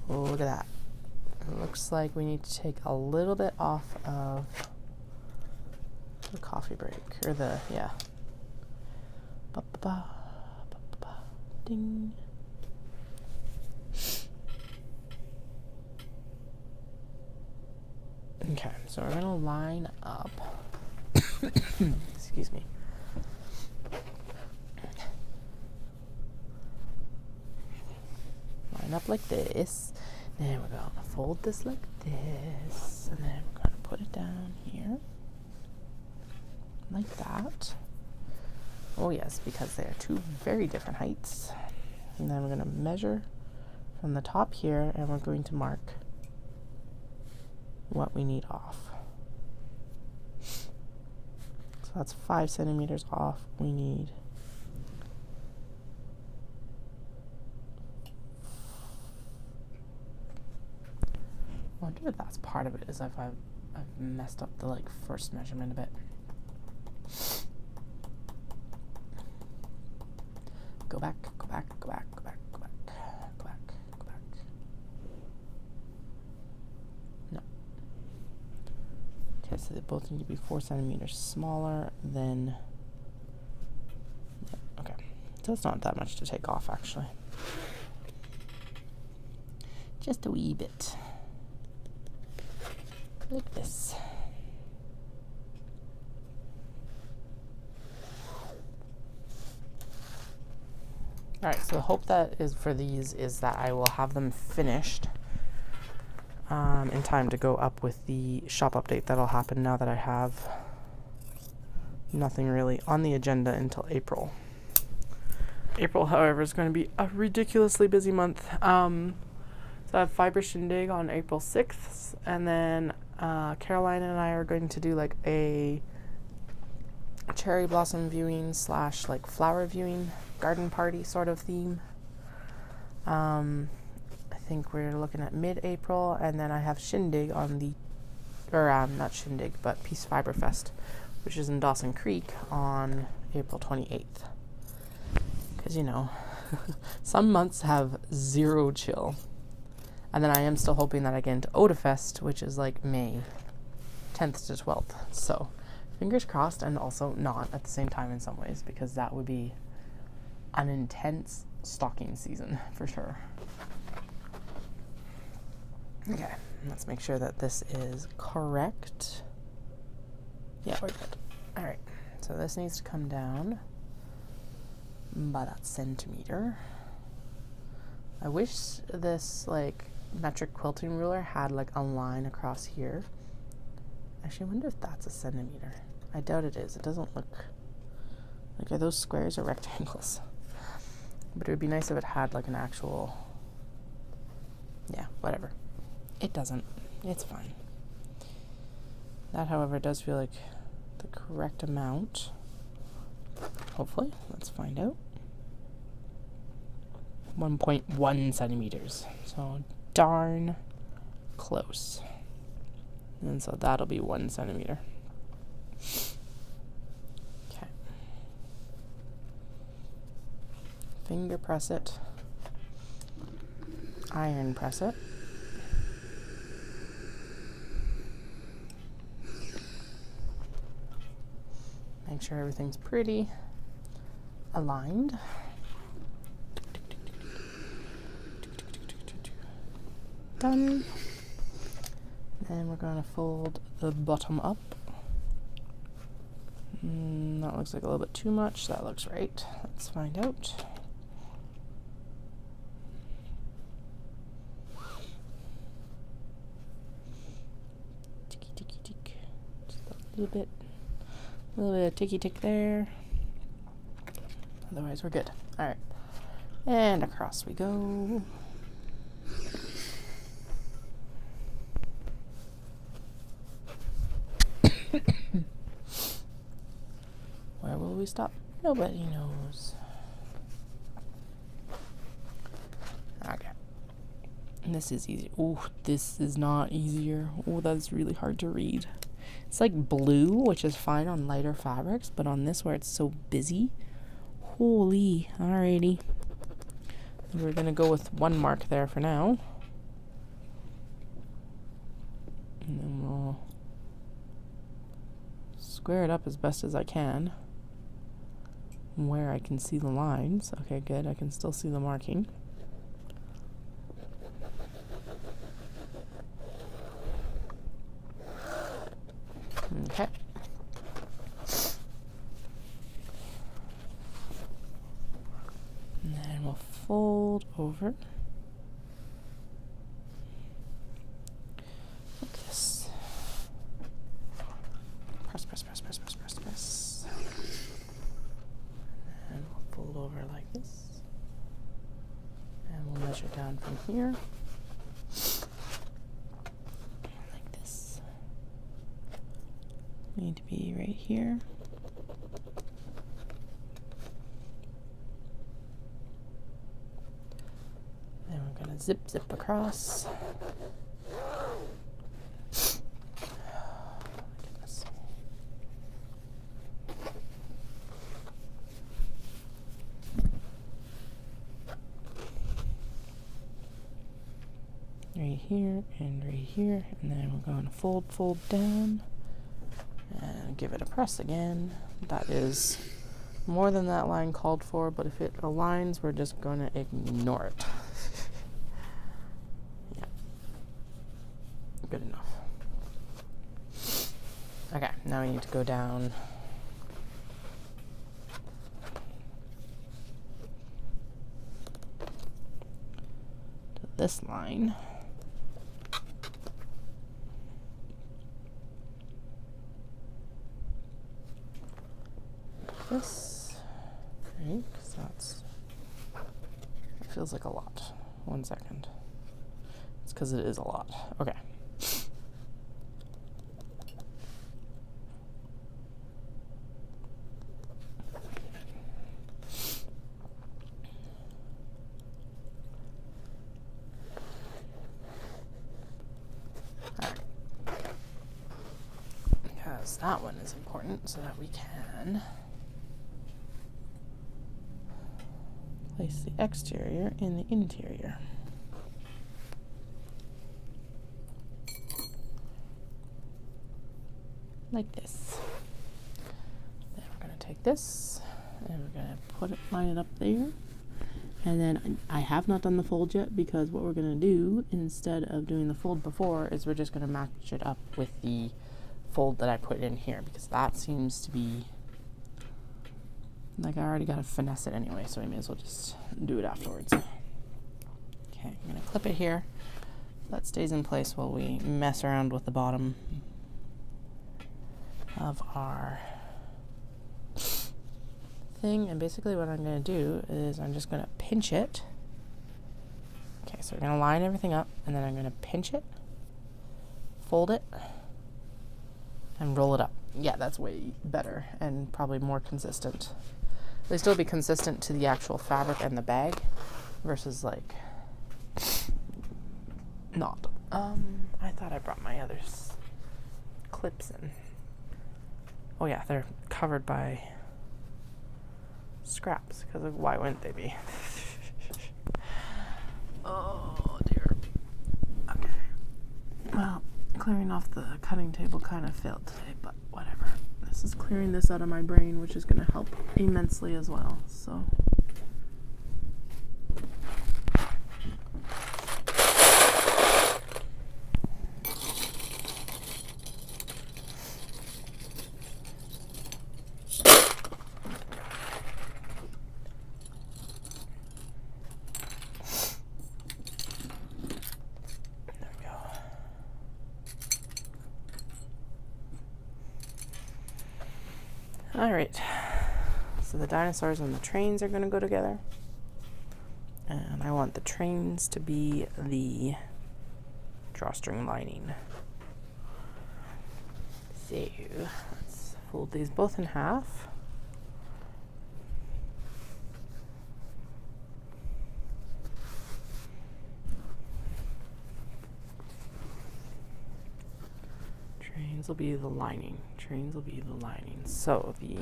Oh, look at that. It looks like we need to take a little bit off of the coffee break, or the, yeah. Ba-ba-ba, ba-ba-ba, ding. Okay, so we're gonna line up. Excuse me. Line up like this. Then we're gonna fold this like this, and then we're gonna put it down here, like that. Oh yes, because they are two very different heights. And then we're gonna measure from the top here, and we're going to mark what we need off. So that's 5 centimeters off. We need I wonder if that's part of it, is if I've messed up the like first measurement a bit. Go back, go back, go back, go back, go back, go back, go back. No. Okay, so they both need to be 4 centimeters smaller than. Yeah, okay, so it's not that much to take off actually. Just a wee bit. Like this. Alright, so the hope that is for these is that I will have them finished in time to go up with the shop update that'll happen now that I have nothing really on the agenda until April. April, however, is going to be a ridiculously busy month. So I have Fibre Shindig on April 6th, and then Caroline and I are going to do like a cherry blossom viewing / like flower viewing garden party sort of theme. I think we're looking at mid-April, and then I have Shindig on the, or not Shindig, but Peace Fibre Fest, which is in Dawson Creek on April 28th. Because, you know, some months have 0 chill. And then I am still hoping that I get into Odafest, which is like May 10th to 12th. So fingers crossed, and also not at the same time in some ways, because that would be an intense stalking season for sure. Okay, let's make sure that this is correct. Yeah, we're good. All right, so this needs to come down by that centimeter. I wish this like metric quilting ruler had like a line across here. Actually, I wonder if that's a centimeter. I doubt it is. It doesn't look like, are those squares or rectangles? But it would be nice if it had like an actual, yeah, whatever. It doesn't. It's fine. That, however, does feel like the correct amount. Hopefully. Let's find out. 1.1 centimeters. So darn close. And so that'll be 1 centimeter. Okay. Finger press it. Iron press it. Make sure everything's pretty aligned. Done. Then we're going to fold the bottom up. That looks like a little bit too much. That looks right. Let's find out. Ticky, ticky, tick. Just A little bit of ticky tick there. Otherwise, we're good. All right, and across we go. Where will we stop? Nobody knows. Okay. And this is easy. Oh, this is not easier. Oh, that's really hard to read. It's like blue, which is fine on lighter fabrics, but on this where it's so busy, holy. Alrighty. We're gonna go with one mark there for now. And then we'll square it up as best as I can where I can see the lines. Okay, good. I can still see the marking. Okay. And then we'll fold over like this. Press, press, press, press, press, press, press. And we'll fold over like this. And we'll measure down from here. Like this. Need to be right here. Then we're gonna zip across. Goodness. Right here and right here, and then we're going to fold down. And give it a press again. That is more than that line called for, but if it aligns, we're just going to ignore it. Yeah. Good enough. Okay, now we need to go down to this line. This, right? Because that feels like a lot. 1 second. It's because it is a lot. Okay. Alright. Because that one is important so that we can place the exterior in the interior. Like this. Then we're going to take this and we're going to line it up there. And then I have not done the fold yet because what we're going to do instead of doing the fold before is we're just going to match it up with the fold that I put in here because that seems to be like I already got to finesse it anyway, so I may as well just do it afterwards. Okay, I'm going to clip it here. That stays in place while we mess around with the bottom of our thing. And basically what I'm going to do is I'm just going to pinch it. Okay, so we're going to line everything up, and then I'm going to pinch it, fold it, and roll it up. Yeah, that's way better and probably more consistent. They still be consistent to the actual fabric and the bag versus like not. I thought I brought my other clips in. Oh yeah, they're covered by scraps because why wouldn't they be? Oh dear. Okay. Well, clearing off the cutting table kind of failed today, but whatever. This is clearing this out of my brain, which is going to help immensely as well. So. All right. So the dinosaurs and the trains are going to go together. And I want the trains to be the drawstring lining. So let's fold these both in half. Trains will be the lining. Trains will be the lining. So the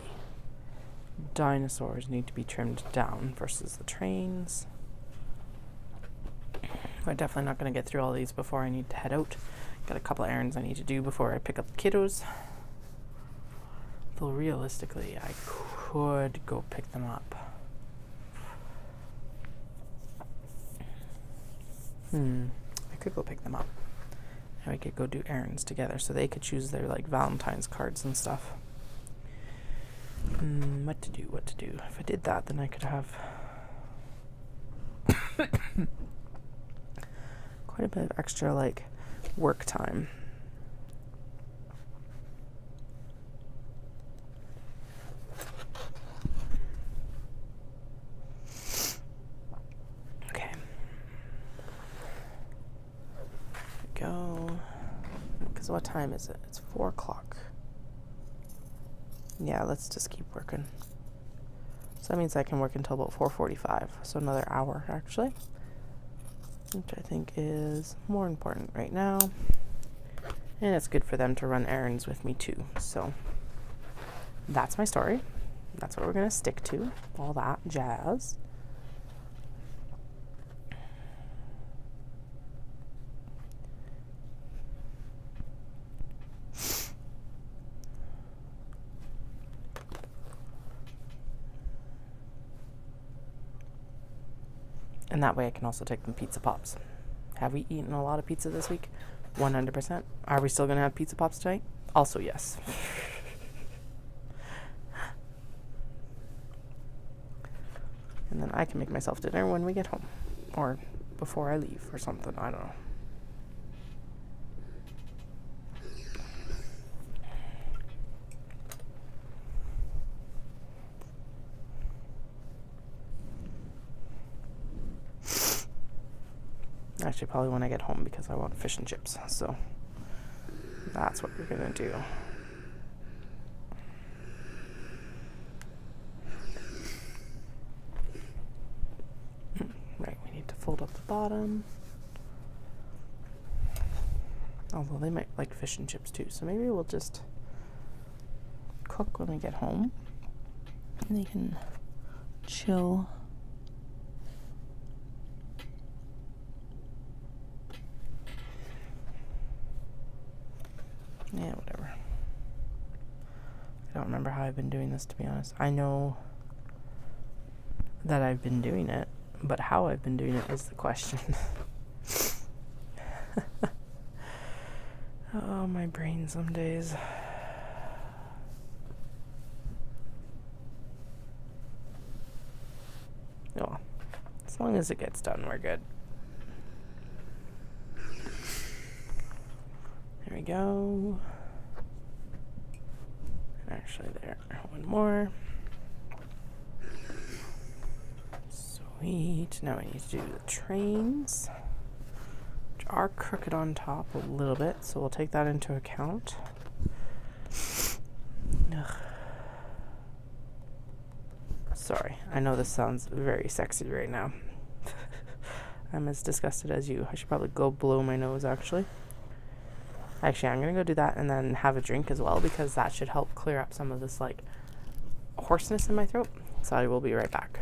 dinosaurs need to be trimmed down versus the trains. We're definitely not going to get through all these before I need to head out. Got a couple of errands I need to do before I pick up the kiddos. Though realistically, I could go pick them up. I could go pick them up. And we could go do errands together so they could choose their like Valentine's cards and stuff. What to do. If I did that, then I could have quite a bit of extra like work time. Okay. Go. Because what time is it? It's 4 o'clock. Yeah, let's just keep working. So that means I can work until about 4:45. So another hour actually. Which I think is more important right now. And it's good for them to run errands with me too. So that's my story. That's what we're going to stick to. All that jazz. And that way I can also take them pizza pops. Have we eaten a lot of pizza this week? 100%. Are we still going to have pizza pops tonight? Also, yes. And then I can make myself dinner when we get home. Or before I leave or something. I don't know. Actually, probably when I get home because I want fish and chips. So that's what we're going to do. Right, we need to fold up the bottom. Although they might like fish and chips too. So maybe we'll just cook when we get home. And they can chill. Yeah, whatever. I don't remember how I've been doing this, to be honest. I know that I've been doing it, but how I've been doing it is the question. Oh, my brain some days. Oh, as long as it gets done, we're good. There we go. Actually, there. One more. Sweet. Now we need to do the trains, which are crooked on top a little bit, so we'll take that into account. Ugh. Sorry, I know this sounds very sexy right now. I'm as disgusted as you. I should probably go blow my nose, actually. Actually, I'm going to go do that and then have a drink as well, because that should help clear up some of this, like, hoarseness in my throat. So I will be right back.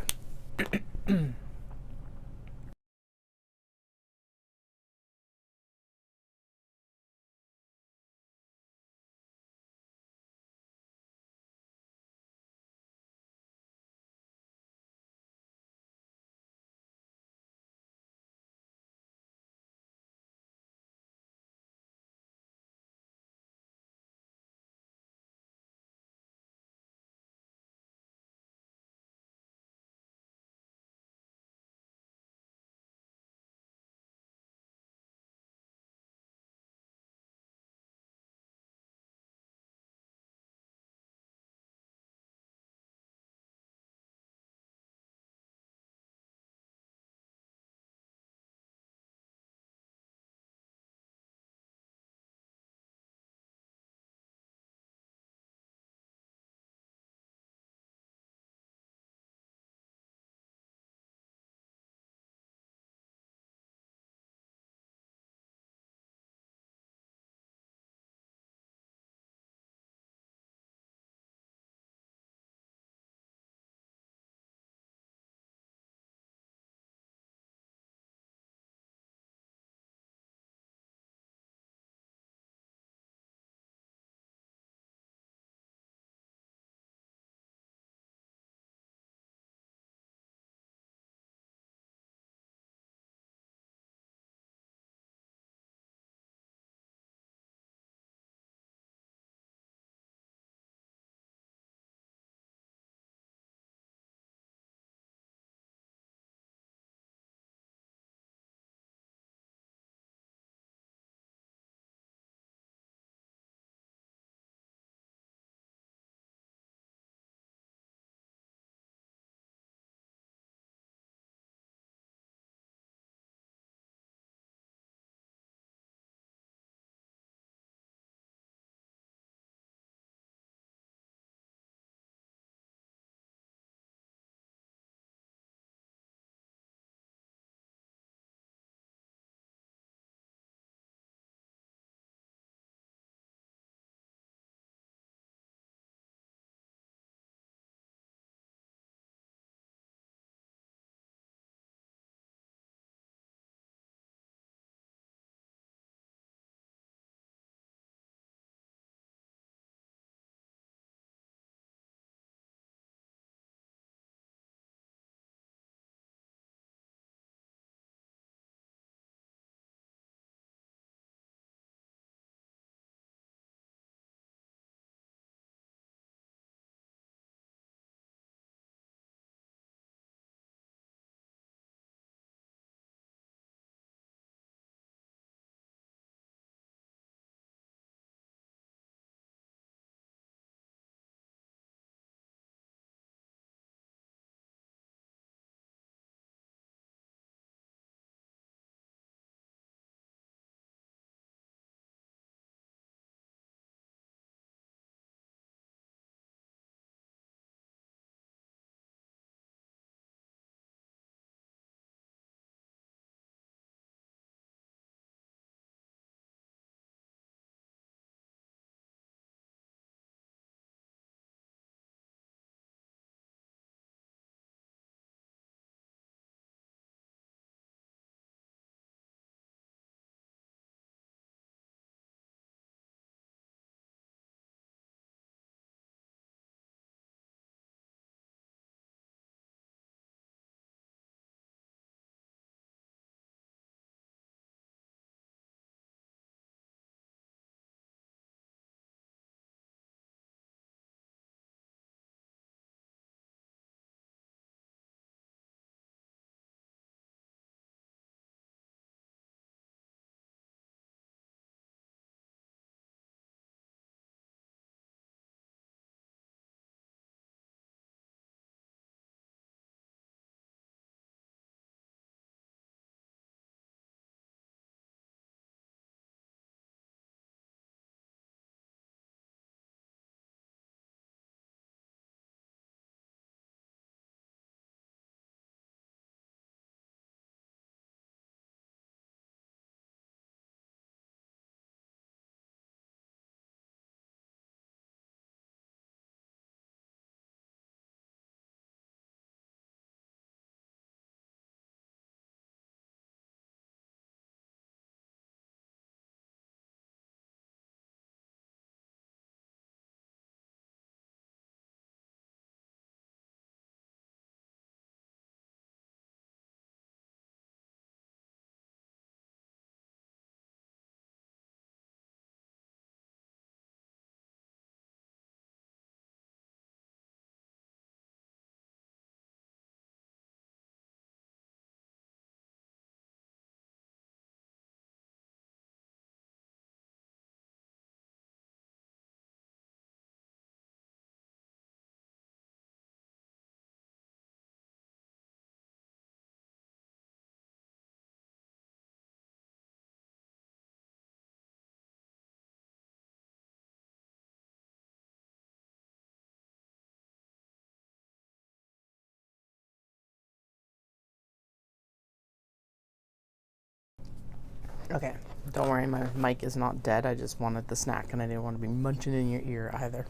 Okay, don't worry, my mic is not dead. I just wanted the snack and I didn't want to be munching in your ear either.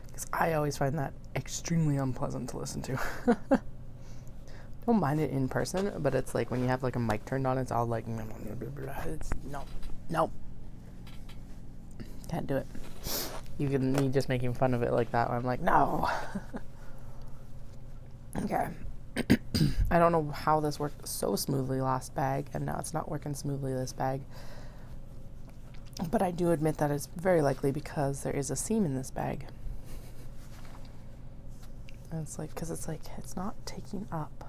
Because I always find that extremely unpleasant to listen to. Don't mind it in person, but it's like when you have like a mic turned on, it's all like, it's no. Can't do it. Even me just making fun of it like that, I'm like, no. Okay. I don't know how this worked so smoothly last bag, and now it's not working smoothly this bag. But I do admit that it's very likely because there is a seam in this bag. And it's like, because it's not taking up.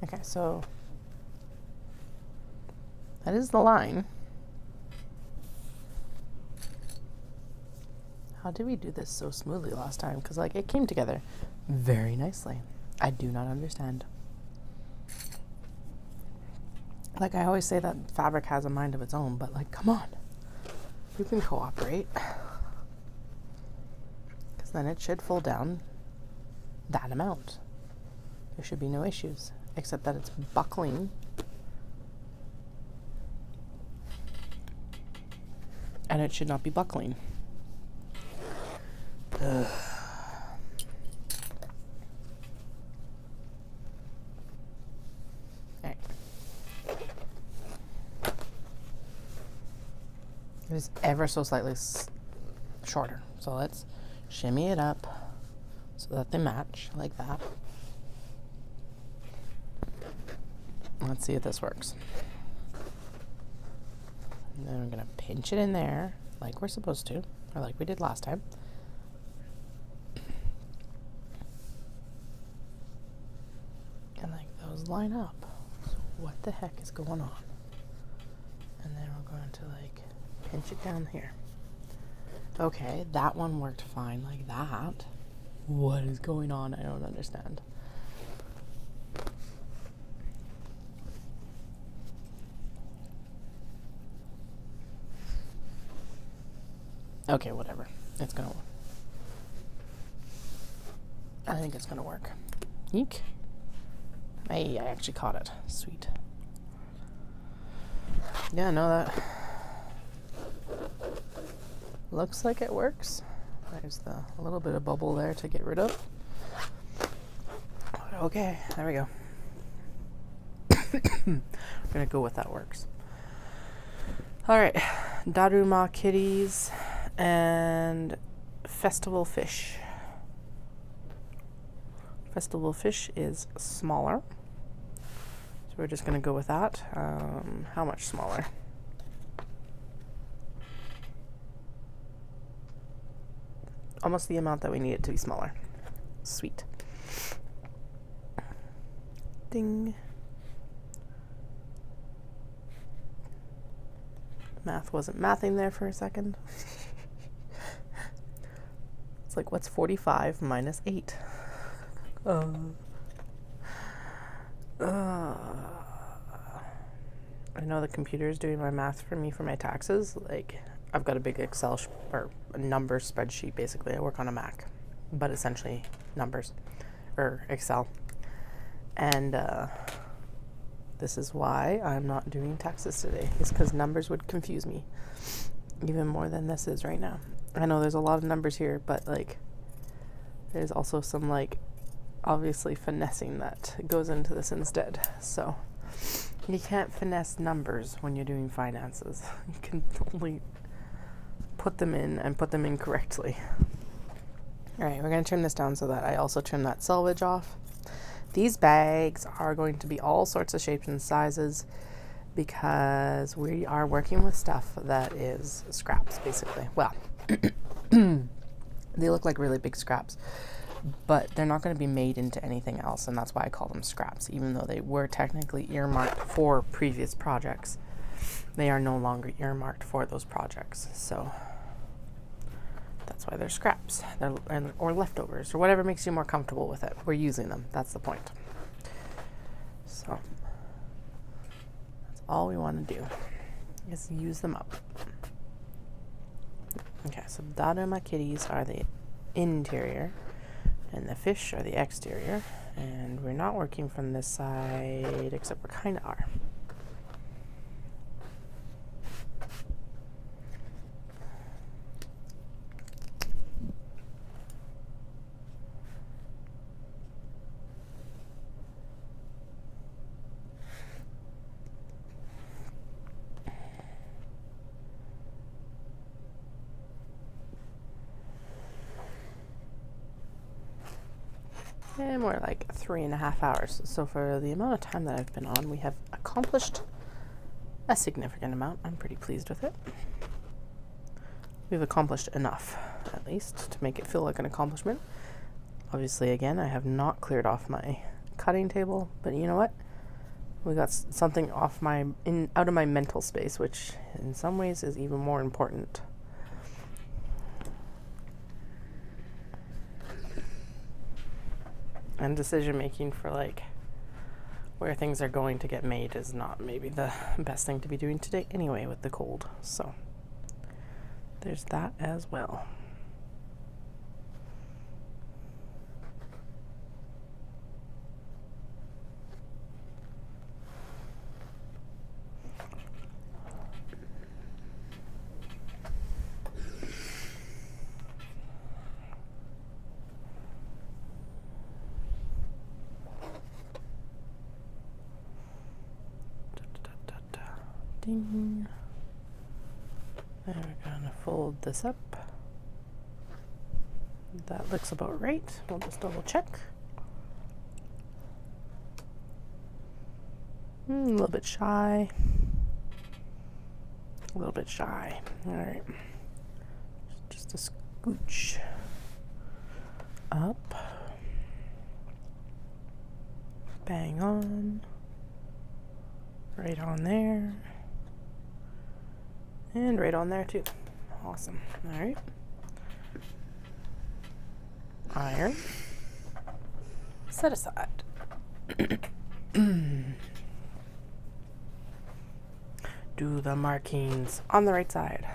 Okay, so that is the line. How did we do this so smoothly last time? Because like it came together very nicely. I do not understand. Like I always say that fabric has a mind of its own, but like, come on. You can cooperate. Because then it should fold down that amount. There should be no issues, except that it's buckling. And it should not be buckling. Ugh. Alright. It is ever so slightly shorter. So let's shimmy it up so that they match like that. Let's see if this works. And then we're going to pinch it in there like we're supposed to, or like we did last time. And like those line up. So what the heck is going on? And then we're going to like pinch it down here. Okay, that one worked fine like that. What is going on? I don't understand. Okay, whatever. It's gonna work. I think it's gonna work. Eek. Hey, I actually caught it. Sweet. Yeah, no, that looks like it works. There's the little bit of bubble there to get rid of. Okay, there we go. We're gonna go with that works. All right, Daruma kitties and festival fish. Festival fish is smaller, so we're just gonna go with that. How much smaller? Almost the amount that we need it to be smaller. Sweet. Ding. Math wasn't mathing there for a second. It's like, what's 45 minus 8? I know the computer is doing my math for me for my taxes. Like, I've got a big Excel or a number spreadsheet, basically. I work on a Mac, but essentially numbers or Excel. And this is why I'm not doing taxes today. It's because numbers would confuse me even more than this is right now. I know there's a lot of numbers here, but like there's also some like obviously finessing that goes into this instead. So you can't finesse numbers when you're doing finances. You can only put them in and put them in correctly. All right, we're going to trim this down so that I also trim that selvage off. These bags are going to be all sorts of shapes and sizes because we are working with stuff that is scraps, basically. Well, they look like really big scraps, but they're not going to be made into anything else, and that's why I call them scraps. Even though they were technically earmarked for previous projects, they are no longer earmarked for those projects. So that's why they're scraps, or leftovers, or whatever makes you more comfortable with it. We're using them. That's the point. So that's all we want to do is use them up. Okay, so Daruma kitties are the interior, and the fish are the exterior. And we're not working from this side, except we kind of are. And we're like 3.5 hours. So for the amount of time that I've been on, we have accomplished a significant amount. I'm pretty pleased with it. We've accomplished enough, at least, to make it feel like an accomplishment. Obviously, again, I have not cleared off my cutting table, but you know what? We got something off out of my mental space, which in some ways is even more important. And decision making for like where things are going to get made is not maybe the best thing to be doing today anyway with the cold. So there's that as well. Ding. And we're gonna fold this up. That looks about right. We'll just double check. A little bit shy. A little bit shy. All right. Just a scooch up. Bang on. Right on there. And right on there too. Awesome. All right. Iron. Set aside. Do the markings on the right side.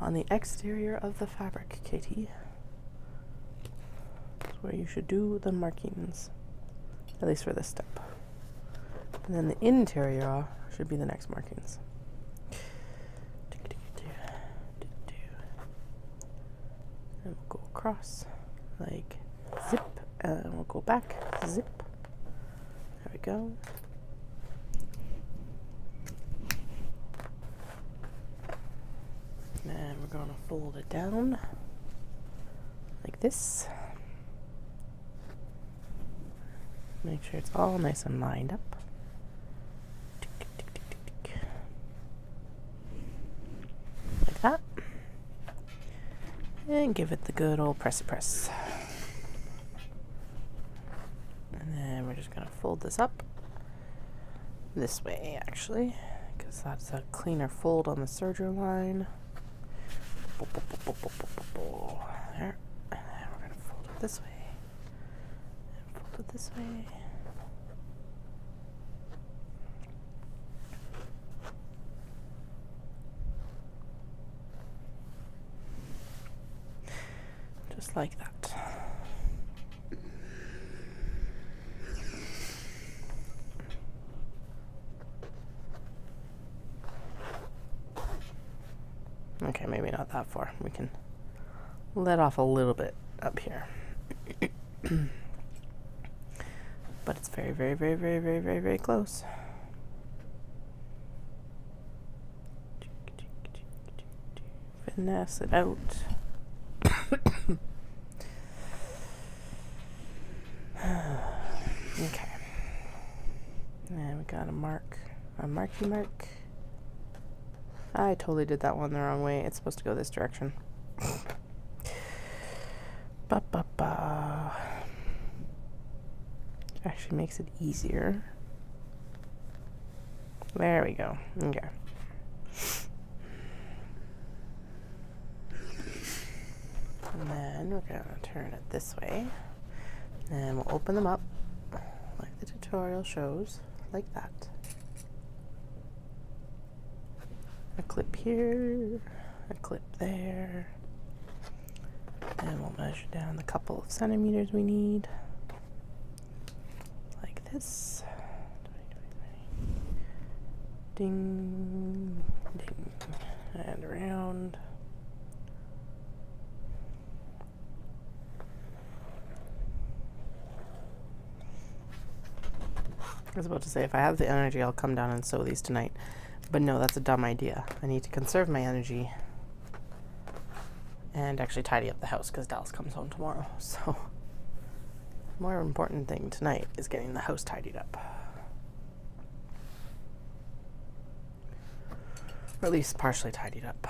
On the exterior of the fabric, Katie. That's where you should do the markings. At least for this step. And then the interior should be the next markings. And we'll go across like zip, and we'll go back, zip. There we go. And we're going to fold it down like this. Make sure it's all nice and lined up. Like that. And give it the good old pressy press. And then we're just going to fold this up this way, actually, because that's a cleaner fold on the serger line. There. And then we're going to fold it this way. And fold it this way. Just like that. Okay, maybe not that far. We can let off a little bit up here. But it's very, very, very, very, very, very, very close. Finesse it out. Okay. And we got a marky mark. I totally did that one the wrong way. It's supposed to go this direction. Actually makes it easier. There we go. Okay. And then we're going to turn it this way. And we'll open them up like the tutorial shows, like that. A clip here, a clip there. And we'll measure down the couple of centimeters we need. Like this. Ding, ding, and around. I was about to say, if I have the energy, I'll come down and sew these tonight. But no, that's a dumb idea. I need to conserve my energy and actually tidy up the house because Dallas comes home tomorrow. So more important thing tonight is getting the house tidied up. Or at least partially tidied up.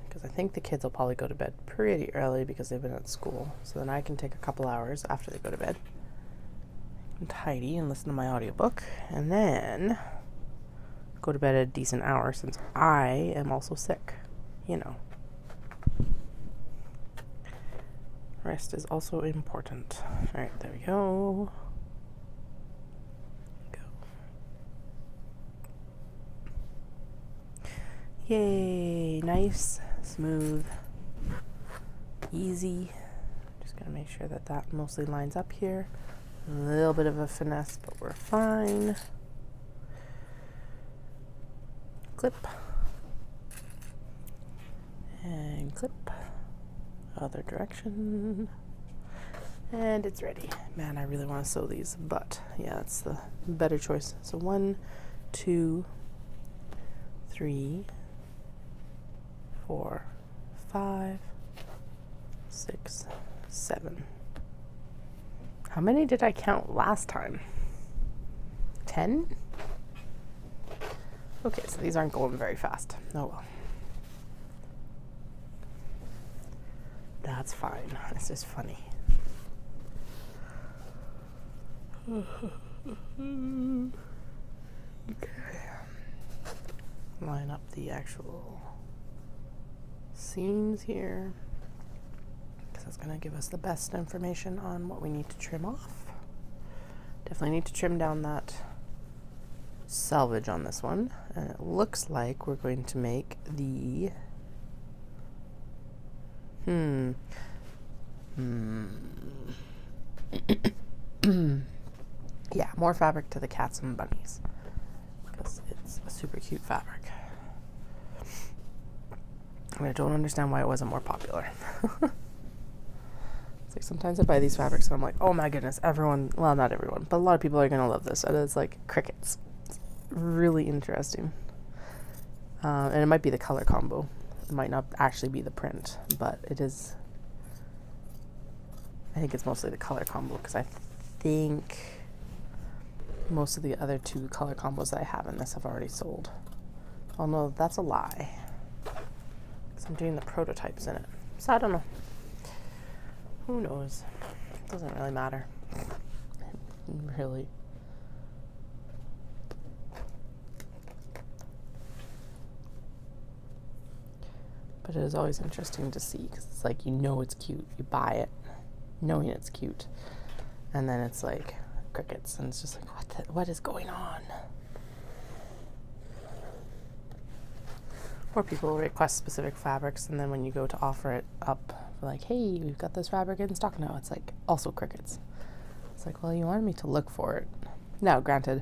Because I think the kids will probably go to bed pretty early because they've been at school. So then I can take a couple hours after they go to bed and tidy and listen to my audiobook. And then go to bed at a decent hour since I am also sick. You know. Rest is also important. Alright, there we go. Yay, nice, smooth, easy. Just gonna make sure that that mostly lines up here. A little bit of a finesse, but we're fine. Clip. And clip. Other direction. And it's ready. Man, I really want to sew these, but yeah, that's the better choice. So 1, 2, 3, 4, 5, 6, 7. How many did I count last time? 10? Okay, so these aren't going very fast. Oh well. That's fine. It's just funny. Okay. Line up the actual seams here, because that's going to give us the best information on what we need to trim off. Definitely need to trim down that selvage on this one, and it looks like we're going to make the yeah, more fabric to the cats and bunnies because it's a super cute fabric. I don't understand why it wasn't more popular. It's like sometimes I buy these fabrics and I'm like, oh my goodness, everyone, well, not everyone, but a lot of people are going to love this. And it's like crickets. It's really interesting. And it might be the color combo. It might not actually be the print, but it is. I think it's mostly the color combo because I think most of the other 2 color combos that I have in this have already sold. Oh no, that's a lie. I'm doing the prototypes in it. So I don't know. Who knows? It doesn't really matter. Really. But it is always interesting to see because it's like, you know it's cute. You buy it knowing it's cute. And then it's like crickets and it's just like, what is going on? Or people request specific fabrics, and then when you go to offer it up, like, hey, we've got this fabric in stock now, it's like, also crickets. It's like, well, you wanted me to look for it. Now, granted,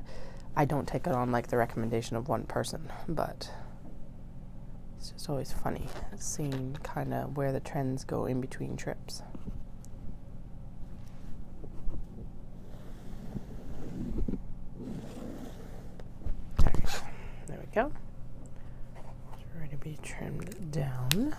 I don't take it on like the recommendation of one person, but it's just always funny seeing kind of where the trends go in between trips. There we go. Ready to be trimmed down.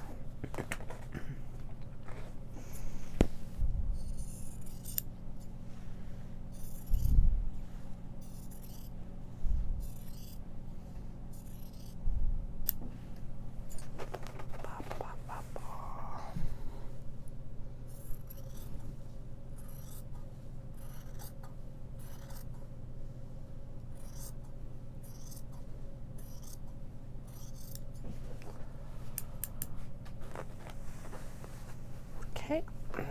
Okay,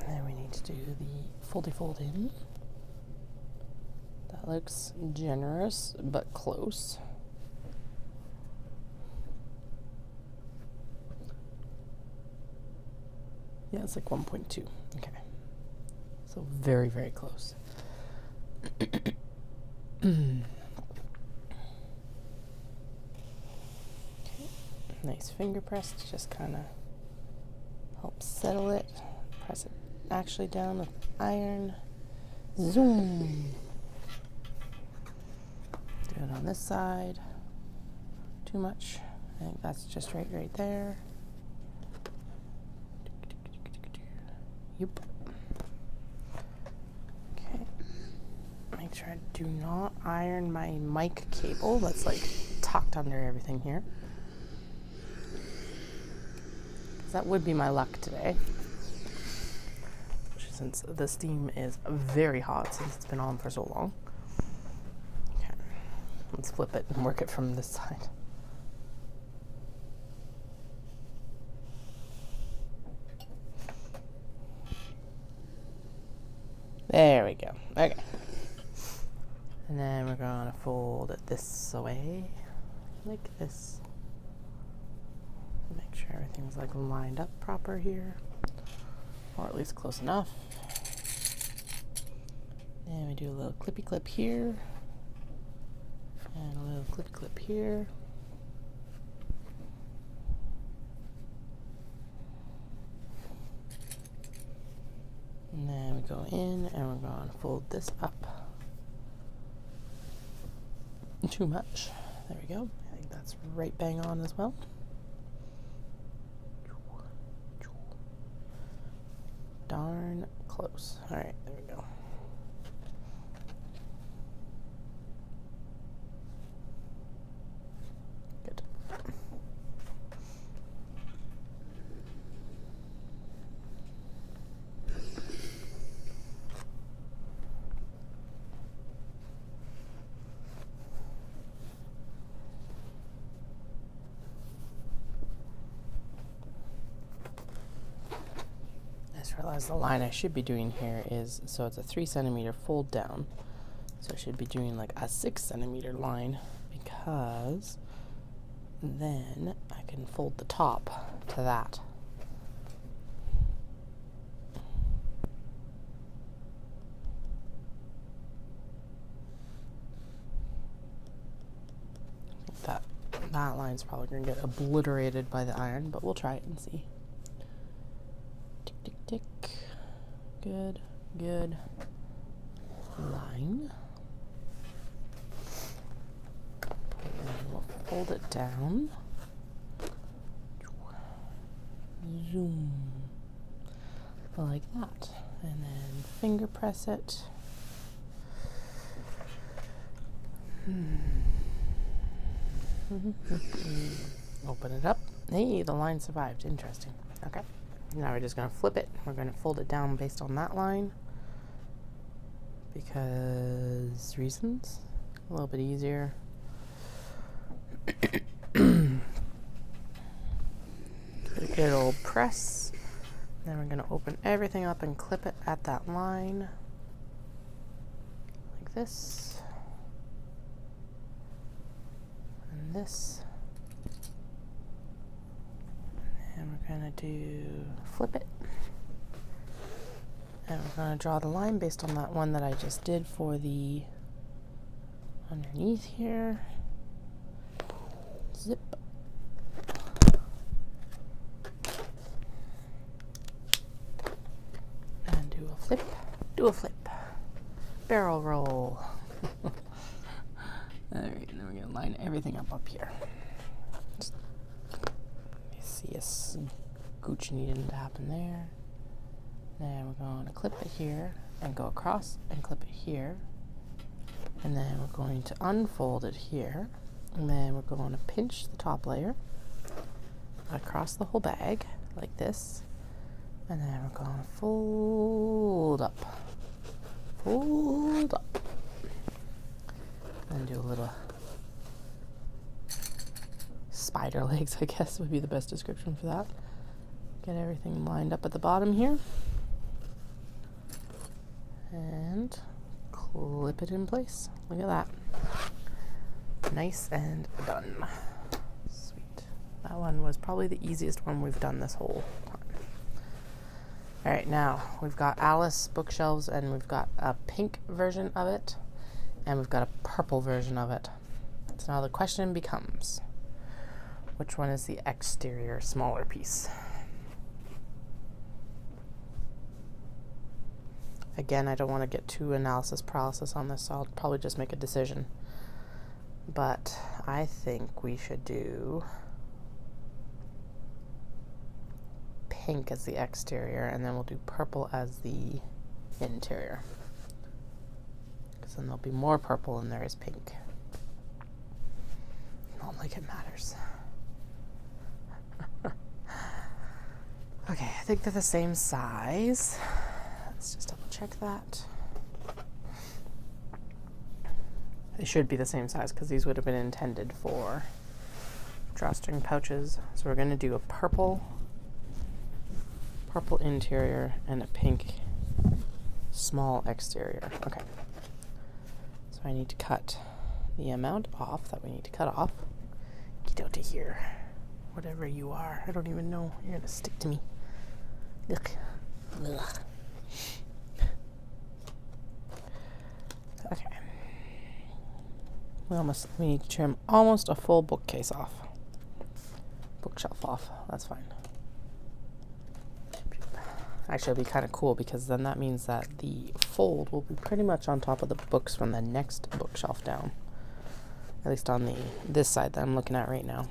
then we need to do the foldy fold in. That looks generous, but close. Yeah, it's like 1.2. Okay. So very, very close. Okay. Nice finger press to just kind of help settle it. Press it actually down with iron. Zoom. Do it on this side. Too much. I think that's just right there. Yep. Okay. sure I do not iron my mic cable that's like tucked under everything here. That would be my luck today. Since the steam is very hot since it's been on for so long. Okay, let's flip it and work it from this side. There we go. Okay. And then we're going to fold it this way, like this. Make sure everything's like lined up proper here, or at least close enough. And we do a little clippy clip here, and a little clippy clip here. And then we go in and we're going to fold this up. Too much. There we go. I think that's right bang on as well. Darn close. All right, there we go. Good. Realize the line I should be doing here is, so it's a 3 centimeter fold down, so I should be doing like a 6 centimeter line, because then I can fold the top to that. That line's probably going to get obliterated by the iron, but we'll try it and see. Tick. Good, good. Line. And then we'll fold it down. Zoom. Like that. And then finger press it. Open it up. Hey, the line survived. Interesting. Okay. Now we're just going to flip it. We're going to fold it down based on that line, because reasons. A little bit easier. Good old press. Then we're going to open everything up and clip it at that line, like this, and this. And we're going to do flip it. And we're going to draw the line based on that one that I just did for the underneath here. Zip. And do a flip. Do a flip. Barrel roll. Alright, and then we're going to line everything up here. See a scooch needing to happen there. Then we're going to clip it here and go across and clip it here. And then we're going to unfold it here. And then we're going to pinch the top layer across the whole bag like this. And then we're going to fold up. Fold up. And do a little spider legs, I guess would be the best description for that. Get everything lined up at the bottom here. And clip it in place. Look at that. Nice and done. Sweet. That one was probably the easiest one we've done this whole time. Alright, now we've got Alice bookshelves, and we've got a pink version of it, and we've got a purple version of it. So now the question becomes, which one is the exterior smaller piece? Again, I don't want to get too analysis paralysis on this, so I'll probably just make a decision. But I think we should do pink as the exterior, and then we'll do purple as the interior. because then there'll be more purple than there is pink. Not like it matters. Okay, I think they're the same size. Let's just double check that. They should be the same size because these would have been intended for drawstring pouches. So we're going to do a purple interior and a pink small exterior. Okay. So I need to cut the amount off that we need to cut off. Get out of here. Whatever you are. I don't even know. You're going to stick to me. Look. Ugh. Okay. We need to trim almost a full bookshelf off. That's fine. Actually, it'll be kind of cool because then that means that the fold will be pretty much on top of the books from the next bookshelf down. At least on this side that I'm looking at right now.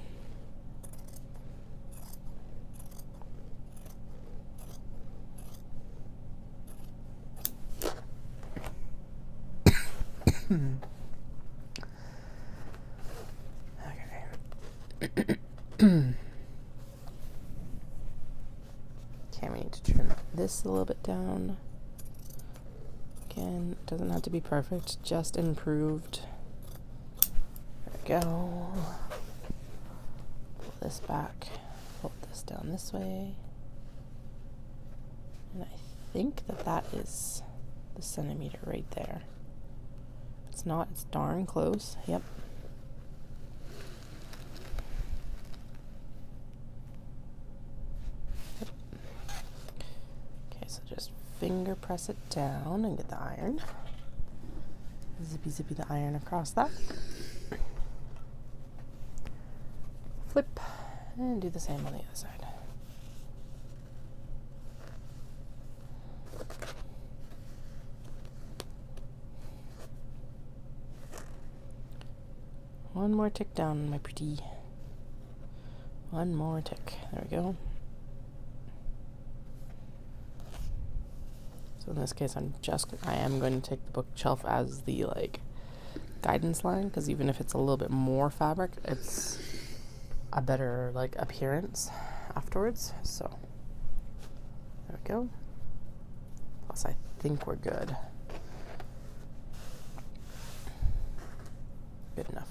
Okay, we need to trim this a little bit down. Again, it doesn't have to be perfect, just improved. There we go. Pull this back, fold this down this way. And I think that is the centimeter right there. It's not, it's darn close. Yep. Finger press it down and get the iron. Zippy the iron across that. Flip and do the same on the other side. One more tick down, my pretty. One more tick. There we go. So in this case, I am going to take the bookshelf as the guidance line, because even if it's a little bit more fabric, it's a better appearance afterwards. So there we go. Plus, I think we're good. Good enough.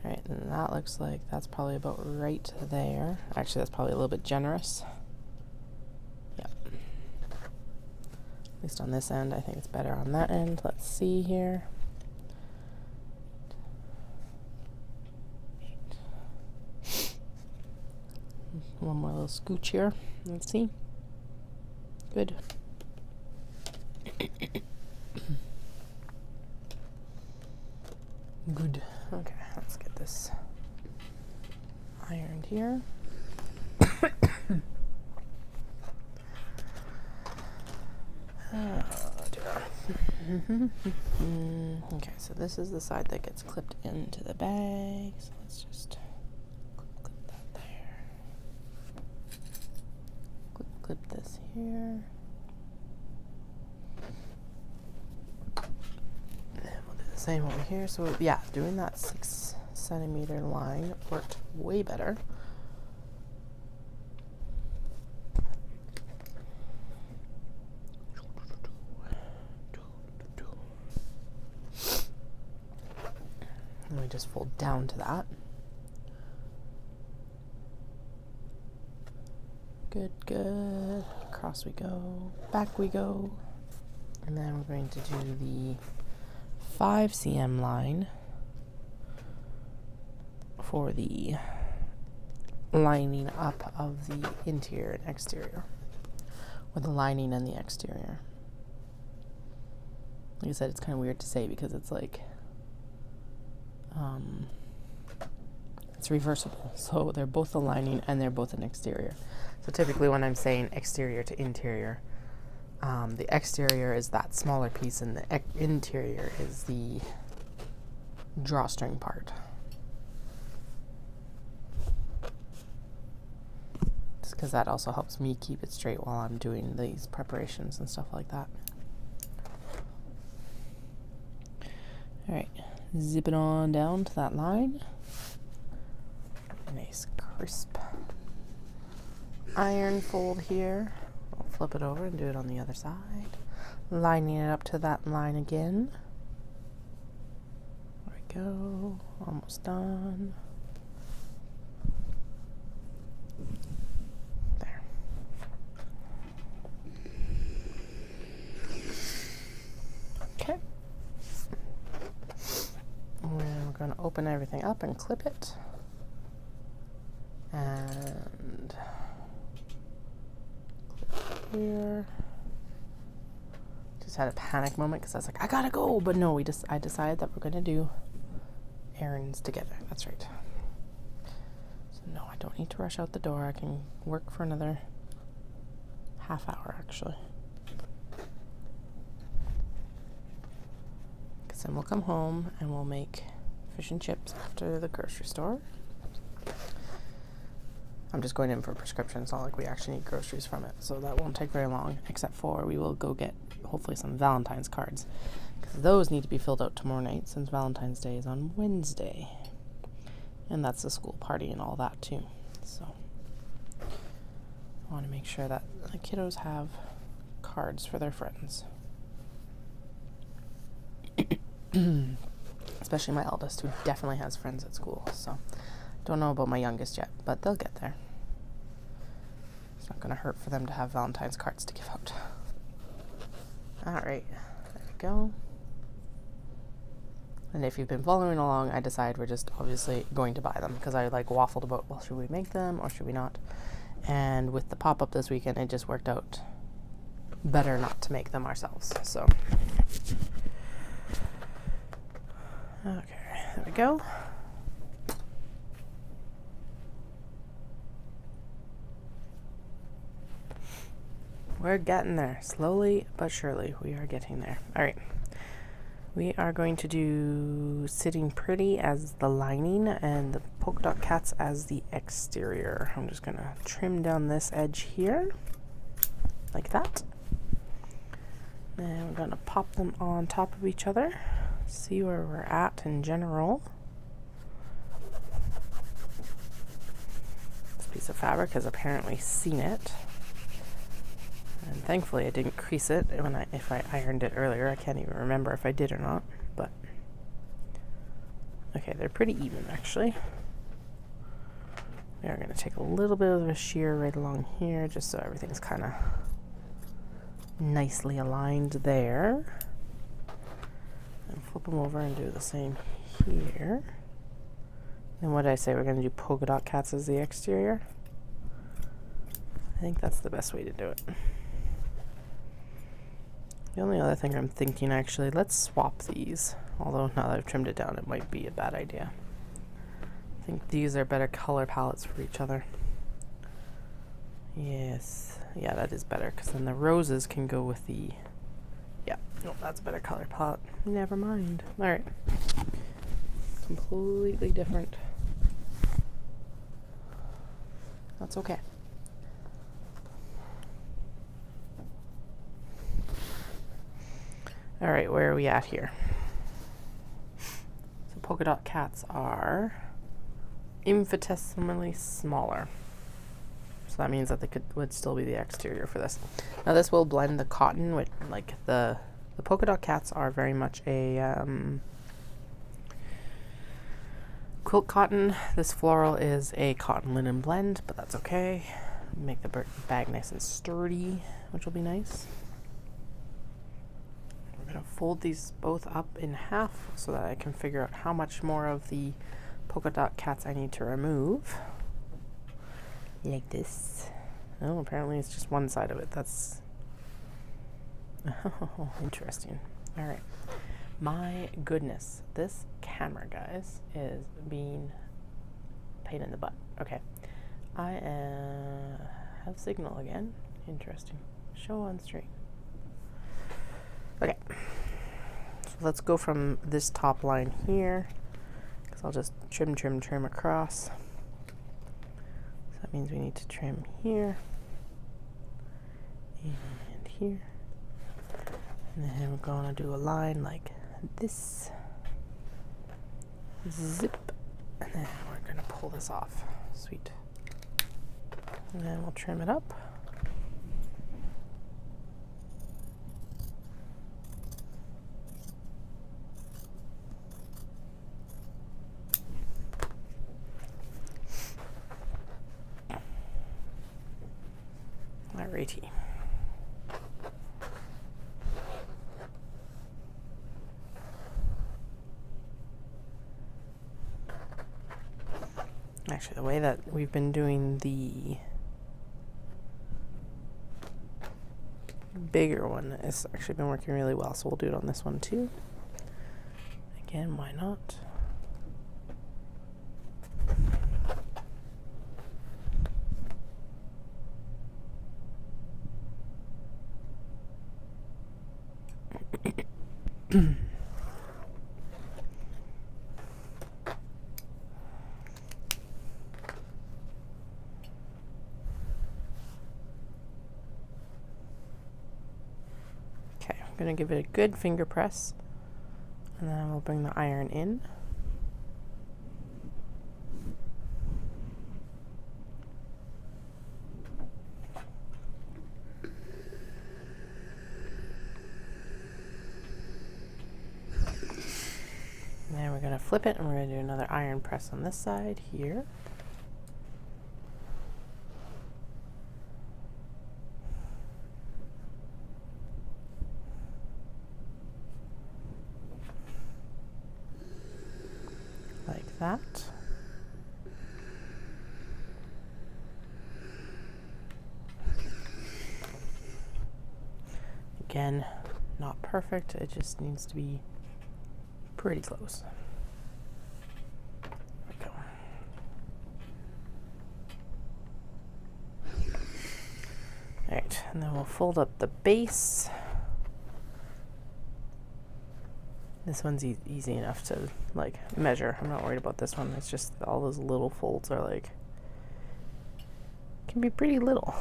All right, and that looks like that's probably about right there. Actually, that's probably a little bit generous. At least on this end, I think it's better on that end. Let's see here. One more little scooch here. Let's see. Good. Good. Okay, let's get this ironed here. Okay, so this is the side that gets clipped into the bag. So let's just clip that there. Clip this here. And we'll do the same over here. So yeah, doing that 6 centimeter line worked way better. And we just fold down to that. Good, good. Across we go, back we go. And then we're going to do the 5 cm line for the lining up of the interior and exterior, or the lining and the exterior. Like I said, it's kind of weird to say because it's it's reversible, so they're both the lining and they're both an exterior. So typically when I'm saying exterior to interior, the exterior is that smaller piece and the interior is the drawstring part. Just because that also helps me keep it straight while I'm doing these preparations and stuff like that. Alright, zip it on down to that line. Nice crisp iron fold here. I'll flip it over and do it on the other side. Lining it up to that line again. There we go. Almost done. There. Okay. And we're going to open everything up and clip it. And clip here. Just had a panic moment because I was like, I gotta go, but no, I decided that we're gonna do errands together. That's right. So no, I don't need to rush out the door. I can work for another half hour actually. Because then we'll come home and we'll make fish and chips after the grocery store. I'm just going in for a prescription. It's not like we actually need groceries from it, so that won't take very long, except for we will go get hopefully some Valentine's cards, because those need to be filled out tomorrow night since Valentine's Day is on Wednesday, and that's the school party and all that too. So I want to make sure that the kiddos have cards for their friends. Especially my eldest, who definitely has friends at school. So don't know about my youngest yet, but they'll get there. It's not going to hurt for them to have Valentine's cards to give out. Alright, there we go. And if you've been following along, I decided we're just obviously going to buy them, because I like waffled about, well, should we make them or should we not? And with the pop-up this weekend, it just worked out better not to make them ourselves. So okay, there we go. We're getting there. Slowly but surely, we are getting there. All right. We are going to do Sitting Pretty as the lining and the polka dot cats as the exterior. I'm just going to trim down this edge here, like that. And we're going to pop them on top of each other. See where we're at in general. This piece of fabric has apparently seen it. And thankfully I didn't crease it if I ironed it earlier. I can't even remember if I did or not, but okay, they're pretty even actually. We are going to take a little bit of a shear right along here just so everything's kind of nicely aligned there. And flip them over and do the same here. And what did I say? We're going to do polka dot cats as the exterior. I think that's the best way to do it. The only other thing I'm thinking, actually, let's swap these. Although now that I've trimmed it down, it might be a bad idea. I think these are better color palettes for each other. Yes. Yeah, that is better, because then the roses can go with the... Yeah, no, that's a better color palette. Never mind. Alright. Completely different. That's okay. Alright, where are we at here? So polka dot cats are infinitesimally smaller. So that means that they would still be the exterior for this. Now this will blend the cotton with, like, the polka dot cats are very much a quilt cotton. This floral is a cotton linen blend, but that's okay. Make the bag nice and sturdy, which will be nice. I'm going to fold these both up in half so that I can figure out how much more of the polka dot cats I need to remove. Like this. Oh, apparently it's just one side of it. That's interesting. All right. My goodness, this camera, guys, is being a pain in the butt. Okay. I have signal again. Interesting. Show on screen. Okay, so let's go from this top line here, because I'll just trim across. So that means we need to trim here and here, and then we're going to do a line like this. Zip. And then we're going to pull this off. Sweet. And then we'll trim it up. Alrighty. Actually, the way that we've been doing the bigger one has actually been working really well, so we'll do it on this one too. Again, why not? Going to give it a good finger press, and then we'll bring the iron in. And then we're going to flip it, and we're going to do another iron press on this side here. That. Again, not perfect, it just needs to be pretty close. There we go. Alright, and then we'll fold up the base. This one's easy enough to like measure. I'm not worried about this one. It's just all those little folds are like, can be pretty little.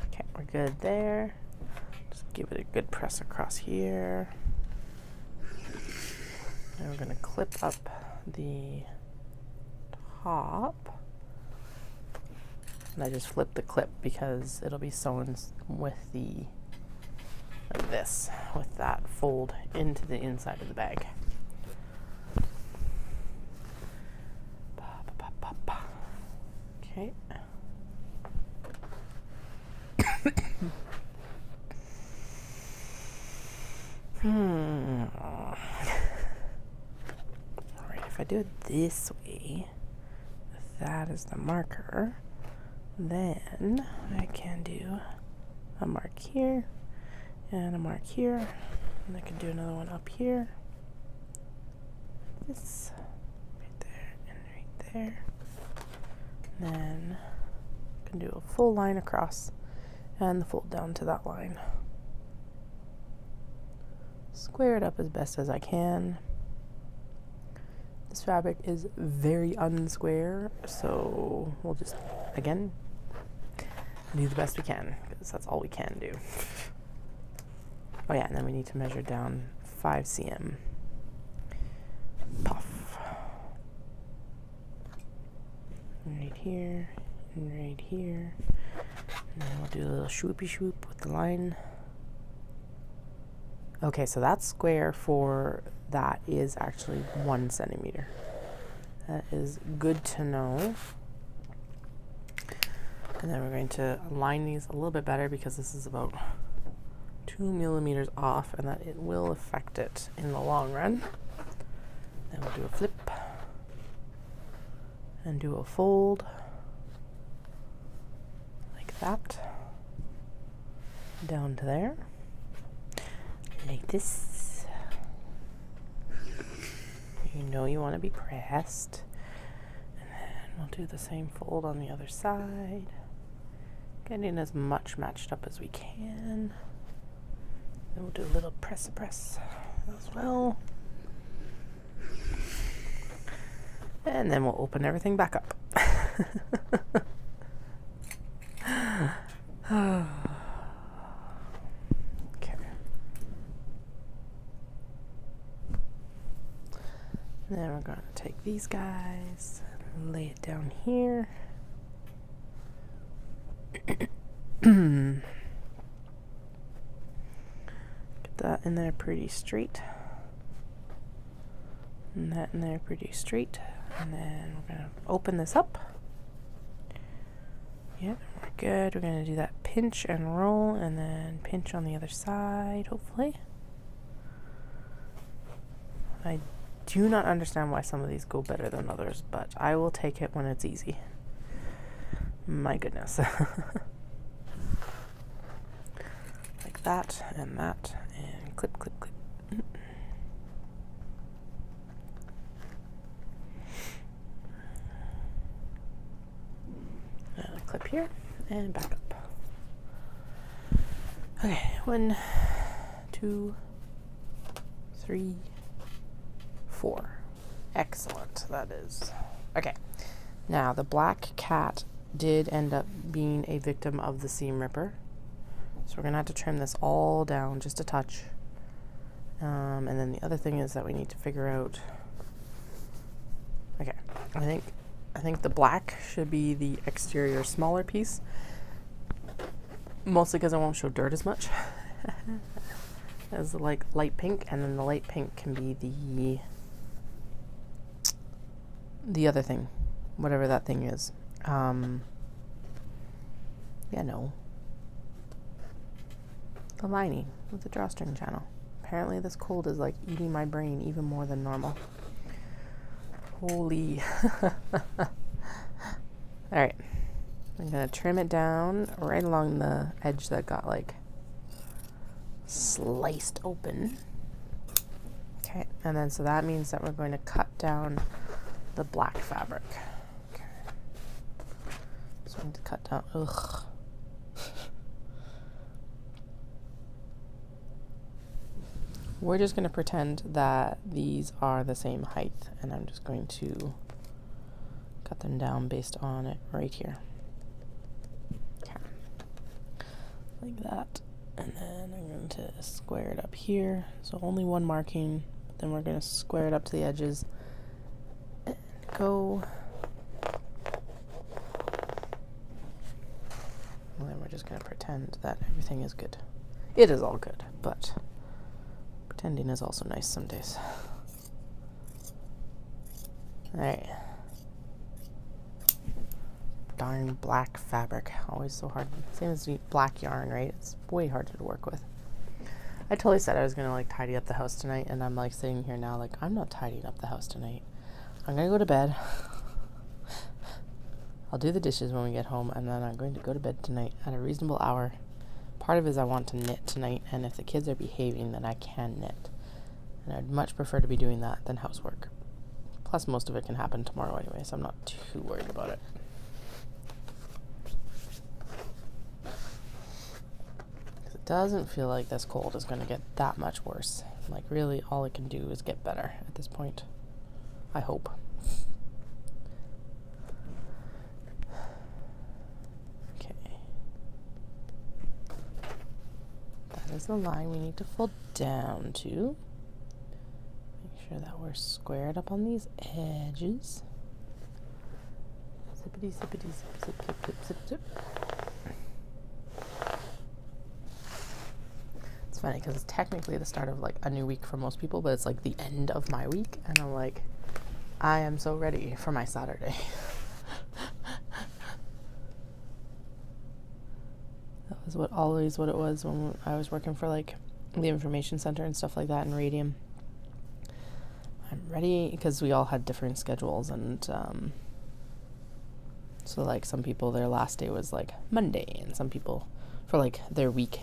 Okay, we're good there. Just give it a good press across here. And we're going to clip up the top. And I just flipped the clip because it'll be sewn with the like this, with that fold into the inside of the bag. Okay. Alright, if I do it this way, if that is the marker, then I can do a mark here and a mark here, and I can do another one up here. This right there and right there. And then I can do a full line across and the fold down to that line. Square it up as best as I can. This fabric is very unsquare, so we'll just, again, do the best we can, because that's all we can do. Oh yeah, and then we need to measure down 5 cm. Puff. Right here, and right here. And then we'll do a little swoopy swoop with the line. Okay, so that square for that is actually 1 centimeter. That is good to know. And then we're going to align these a little bit better because this is about 2 millimeters off, and that it will affect it in the long run. Then we'll do a flip and do a fold like that down to there, like this. You know you want to be pressed, and then we'll do the same fold on the other side, getting as much matched up as we can. Then we'll do a little press as well. And then we'll open everything back up. Okay. going to take these guys, lay it down here. Get that in there pretty straight. And that in there pretty straight. And then we're going to open this up. Yep, we're good. We're going to do that pinch and roll, and then pinch on the other side, hopefully. I do not understand why some of these go better than others, but I will take it when it's easy. My goodness. Like that, and clip, clip, clip. Clip here and back up. Okay, 1, 2, 3, 4. Excellent, that is. Okay, now the black cat did end up being a victim of the seam ripper. So we're gonna have to trim this all down just a touch. And then the other thing is that we need to figure out, okay, I think the black should be the exterior smaller piece, mostly because I won't show dirt as much as the light pink, and then the light pink can be the other thing, whatever that thing is. The lining with the drawstring channel. Apparently this cold is like eating my brain even more than normal. Holy. Alright. I'm going to trim it down right along the edge that got like sliced open. Okay. And then so that means that we're going to cut down the black fabric. Okay. So I'm going to cut down. Ugh. We're just going to pretend that these are the same height, and I'm just going to cut them down based on it right here. Okay. Like that. And then I'm going to square it up here. So only one marking, but then we're going to square it up to the edges and go. And then we're just going to pretend that everything is good. It is all good, but pretending is also nice some days. Alright. Darn black fabric. Always so hard. Same as black yarn, right? It's way harder to work with. I totally said I was going to like tidy up the house tonight, and I'm like sitting here now like, I'm not tidying up the house tonight. I'm going to go to bed. I'll do the dishes when we get home, and then I'm going to go to bed tonight at a reasonable hour. Part of it is I want to knit tonight, and if the kids are behaving, then I can knit. And I'd much prefer to be doing that than housework. Plus, most of it can happen tomorrow anyway, so I'm not too worried about it. Because it doesn't feel like this cold is going to get that much worse. Like, really, all it can do is get better at this point. I hope. Is the line we need to fold down to. Make sure that we're squared up on these edges. Zippity, zippity, zip, zip, zip, zip, zip, zip. It's funny because it's technically the start of like a new week for most people, but it's like the end of my week, and I'm like, I am so ready for my Saturday. Is always what it was when I was working for like the information center and stuff like that in Radium. I'm ready because we all had different schedules, and so like some people their last day was like Monday, and some people for like their week,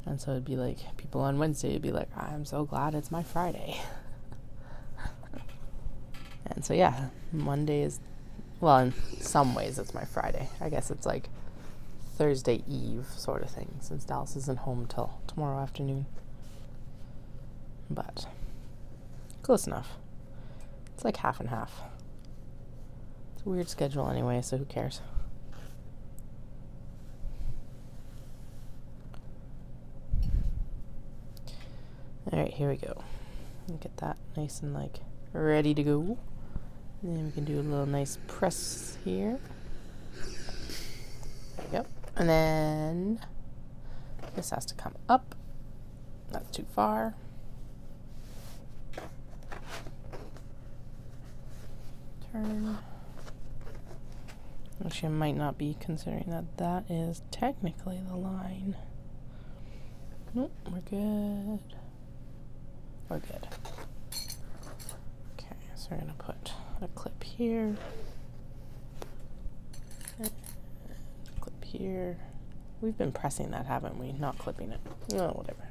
and so it'd be like people on Wednesday would be like, I'm so glad it's my Friday. And so yeah, Monday is, well, in some ways it's my Friday. I guess it's like Thursday Eve sort of thing, since Dallas isn't home till tomorrow afternoon. But close enough. It's like half and half. It's a weird schedule anyway, so who cares? Alright, here we go. Get that nice and like ready to go. And then we can do a little nice press here. There we go. And then this has to come up. That's too far. Turn. Actually, I might not be considering that that is technically the line. Nope, we're good. We're good. Okay, so we're going to put a clip here. And a clip here. We've been pressing that, haven't we? Not clipping it. Oh, whatever.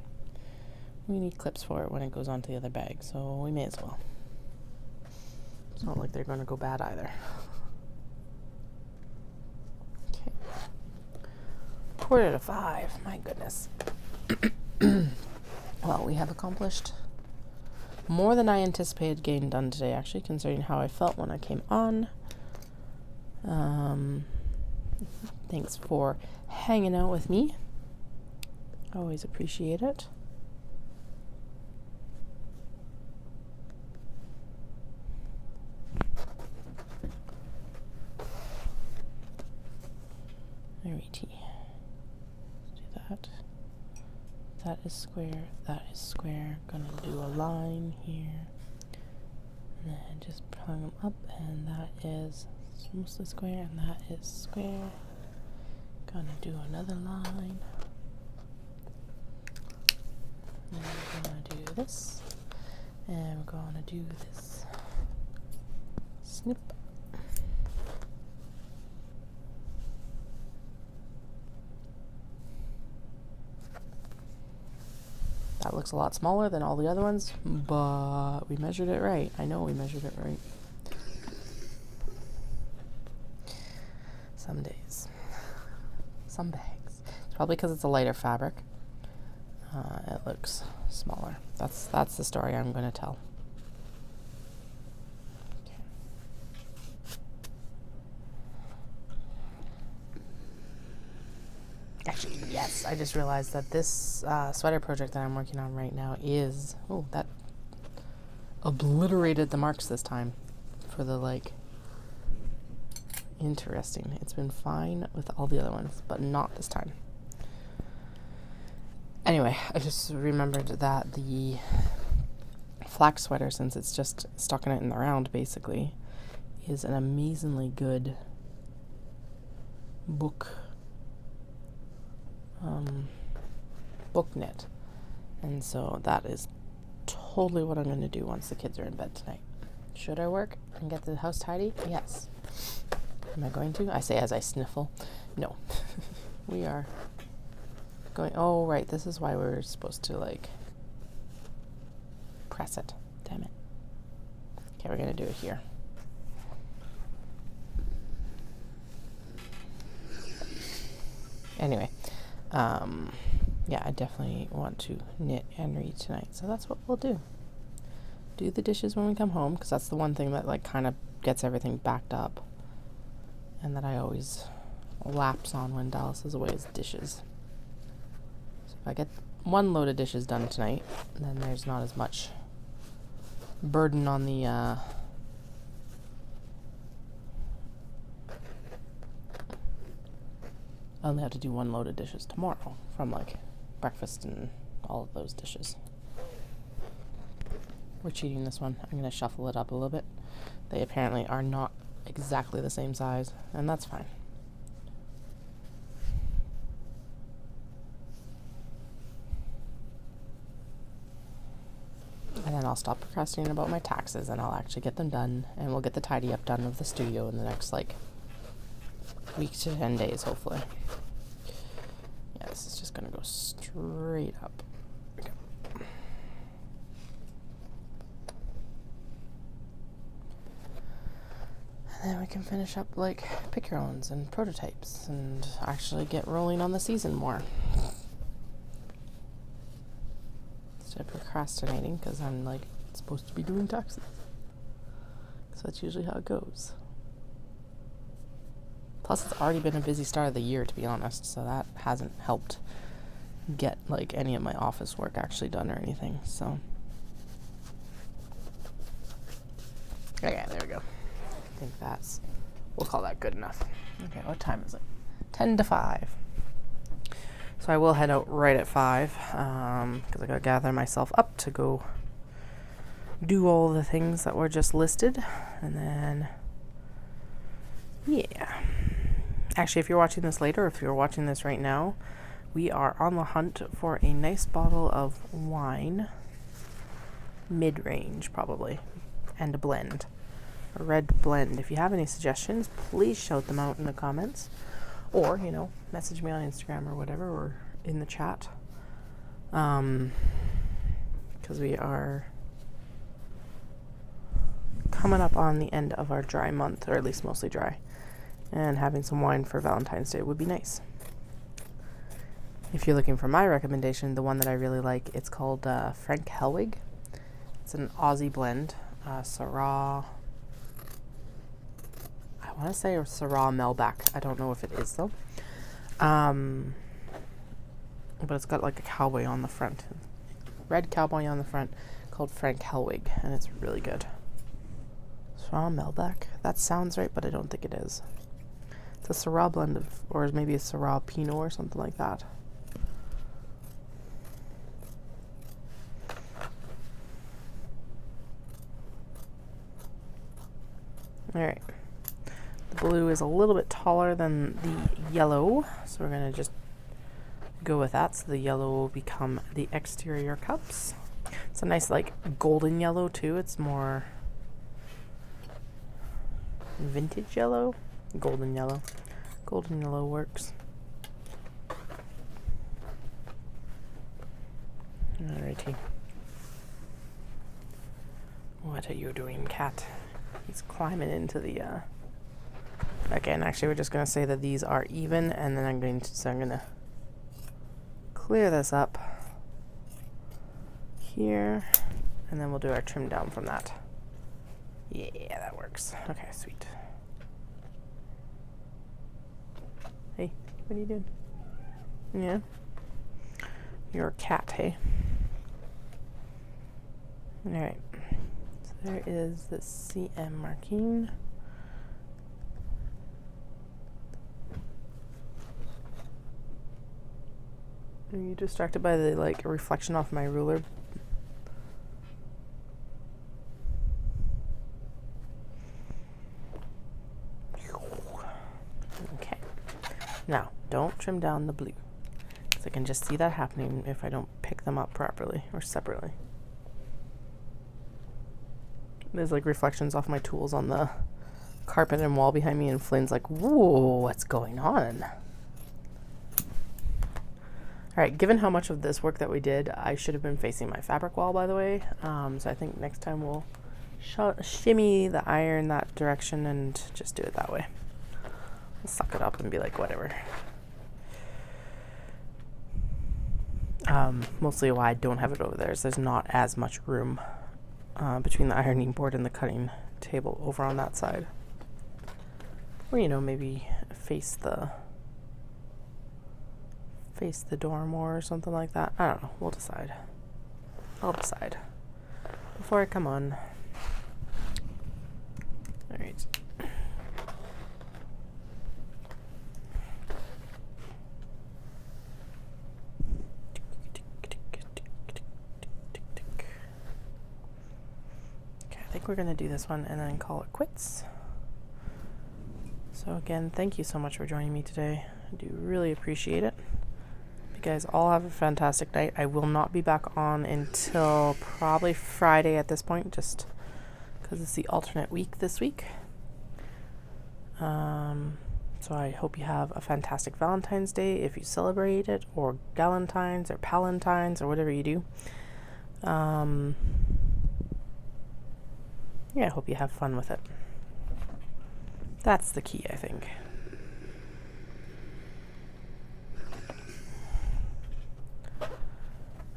We need clips for it when it goes onto the other bag, so we may as well. It's not like they're going to go bad either. Okay. 4:45. My goodness. Well, we have accomplished more than I anticipated getting done today, actually, considering how I felt when I came on. Thanks for hanging out with me. Always appreciate it. Alrighty. Let's do that. That is square. That is square. Gonna do a line here. And then just plug them up. And that is mostly square. And that is square. Gonna do another line. And we're gonna do this. And we're gonna do this. Snip. That looks a lot smaller than all the other ones, but we measured it right. I know we measured it right. Some days. Some bags. It's probably because it's a lighter fabric. It looks smaller. That's the story I'm going to tell. Okay. Actually, yes, I just realized that this sweater project that I'm working on right now is... Oh, that obliterated the marks this time for the, like... Interesting. It's been fine with all the other ones, but not this time. Anyway, I just remembered that the flax sweater, since it's just stocking it in the round, basically, is an amazingly good book knit. And so that is totally what I'm going to do once the kids are in bed tonight. Should I work and get the house tidy? Yes. Am I going to? I say as I sniffle. No. We are going... Oh, right. This is why we were supposed to, like, press it. Damn it. Okay, we're going to do it here. Anyway. Yeah, I definitely want to knit and read tonight. So that's what we'll do. Do the dishes when we come home, because that's the one thing that, like, kind of gets everything backed up. And that I always lapse on when Dallas is away is dishes. So if I get one load of dishes done tonight, then there's not as much burden on the I only have to do one load of dishes tomorrow from, like, breakfast and all of those dishes. We're cheating this one. I'm going to shuffle it up a little bit. They apparently are not exactly the same size, and that's fine. And then I'll stop procrastinating about my taxes, and I'll actually get them done, and we'll get the tidy up done of the studio in the next, like, week to 10 days, hopefully. Yeah, this is just gonna go straight up. There we go. And then we can finish up, like, pick your owns and prototypes and actually get rolling on the season more. Instead of procrastinating, because I'm, like, supposed to be doing taxes. So that's usually how it goes. Plus, it's already been a busy start of the year, to be honest, so that hasn't helped get, like, any of my office work actually done or anything, so... Okay, there we go. I think we'll call that good enough. Okay, what time is it? 10 to 5. So I will head out right at 5, because I gotta gather myself up to go do all the things that were just listed. And then, yeah. Actually, if you're watching this later, or if you're watching this right now, we are on the hunt for a nice bottle of wine. Mid-range, probably. And a blend. A red blend. If you have any suggestions, please shout them out in the comments. Or, message me on Instagram or whatever, or in the chat. Because we are coming up on the end of our dry month, or at least mostly dry. And having some wine for Valentine's Day would be nice. If you're looking for my recommendation, the one that I really like, it's called Frank Helwig. It's an Aussie blend. Syrah, I want to say Syrah Melback. I don't know if it is though. But it's got like a cowboy on the front. Red cowboy on the front called Frank Helwig, and it's really good. Syrah Melback. That sounds right, but I don't think it is. It's a Syrah blend of, or maybe a Syrah Pinot or something like that. Alright. The blue is a little bit taller than the yellow, so we're going to just go with that. So the yellow will become the exterior cups. It's a nice like golden yellow too. It's more vintage yellow. Golden yellow. Golden yellow works. Alrighty. What are you doing, cat? He's climbing into the, again, actually, we're just going to say that these are even, and then I'm going to clear this up here, and then we'll do our trim down from that. Yeah, that works. Okay, sweet. Hey, what are you doing? Yeah? You're a cat, hey? Alright. There is the CM marking. Are you distracted by the reflection off my ruler? Okay. Now, don't trim down the blue, because I can just see that happening if I don't pick them up properly or separately. There's reflections off my tools on the carpet and wall behind me, and Flynn's like, whoa, what's going on? Alright, given how much of this work that we did, I should have been facing my fabric wall, by the way. So I think next time we'll shimmy the iron that direction and just do it that way. We'll suck it up and be like, whatever. Mostly why I don't have it over there is there's not as much room between the ironing board and the cutting table over on that side. Or, maybe face the door more or something like that. I don't know. We'll decide. I'll decide before I come on. Alright. I think we're going to do this one and then call it quits. So again, thank you so much for joining me today. I do really appreciate it. You guys all have a fantastic night. I will not be back on until probably Friday at this point, just because it's the alternate week this week. So I hope you have a fantastic Valentine's Day if you celebrate it, or Galentine's or Palentine's or whatever you do. Yeah, I hope you have fun with it. That's the key, I think.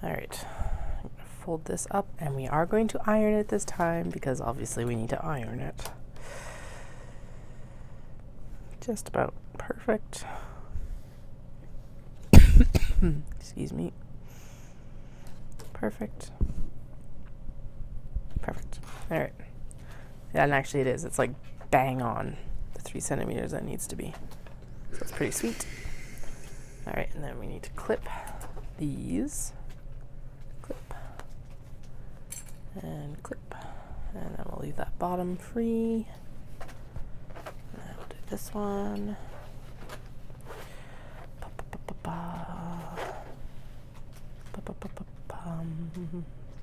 Alright, I'm going to fold this up, and we are going to iron it this time, because obviously we need to iron it. Just about perfect. Excuse me. Perfect. Perfect. Alright. And actually it is. It's like bang on the 3 centimeters that needs to be. So it's pretty sweet. All right, and then we need to clip these. Clip. And clip. And then we'll leave that bottom free. And then we'll do this one.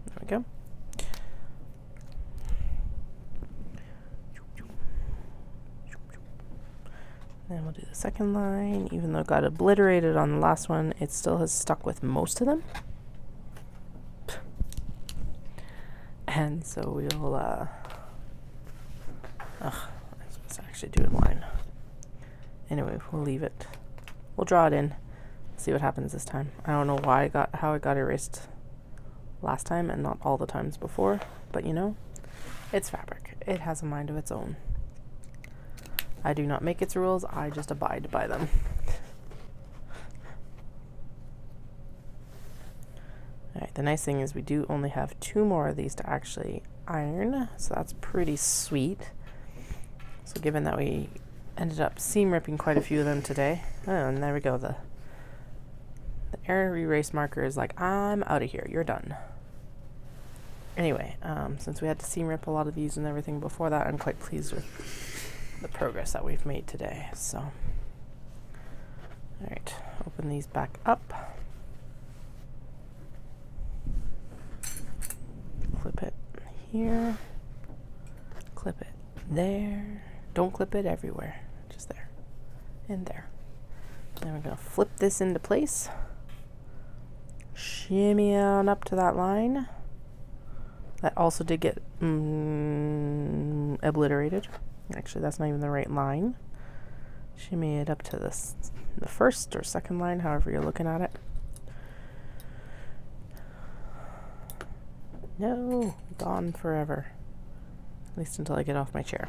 There we go. Then we'll do the second line. Even though it got obliterated on the last one, it still has stuck with most of them. And so we'll, I'm supposed to actually do a line. Anyway, we'll leave it. We'll draw it in, see what happens this time. I don't know how it got erased last time and not all the times before, but you know, it's fabric. It has a mind of its own. I do not make its rules, I just abide by them. Alright, the nice thing is we do only have 2 more of these to actually iron, so that's pretty sweet. So given that we ended up seam ripping quite a few of them today, oh, and there we go, the error erase marker is like, I'm out of here, you're done. Anyway, since we had to seam rip a lot of these and everything before that, I'm quite pleased with the progress that we've made today. So, all right, open these back up, clip it here, clip it there. Don't clip it everywhere, just there and there. Then we're gonna flip this into place, shimmy on up to that line. That also did get obliterated. Actually, that's not even the right line. Shimmy it up to the first or second line, however you're looking at it. No, gone forever. At least until I get off my chair.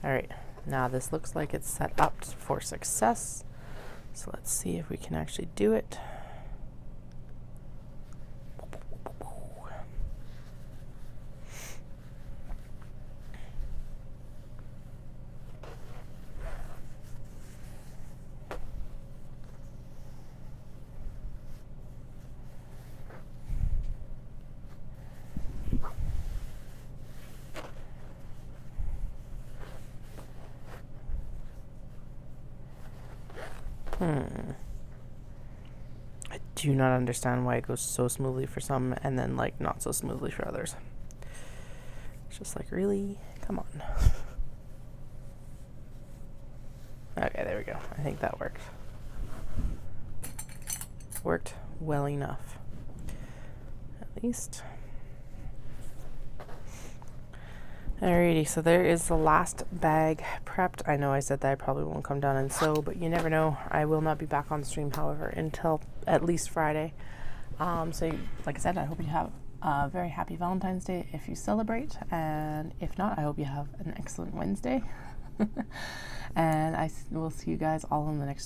All right, now this looks like it's set up for success. So let's see if we can actually do it. I do not understand why it goes so smoothly for some and then like not so smoothly for others. It's just like, really? Come on. Okay, there we go. I think that worked. Worked well enough. At least. Alrighty, so there is the last bag prepped. I know I said that I probably won't come down and sew, but you never know. I will not be back on stream, however, until at least Friday. So, like I said, I hope you have a very happy Valentine's Day if you celebrate, and if not, I hope you have an excellent Wednesday. And I will see you guys all in the next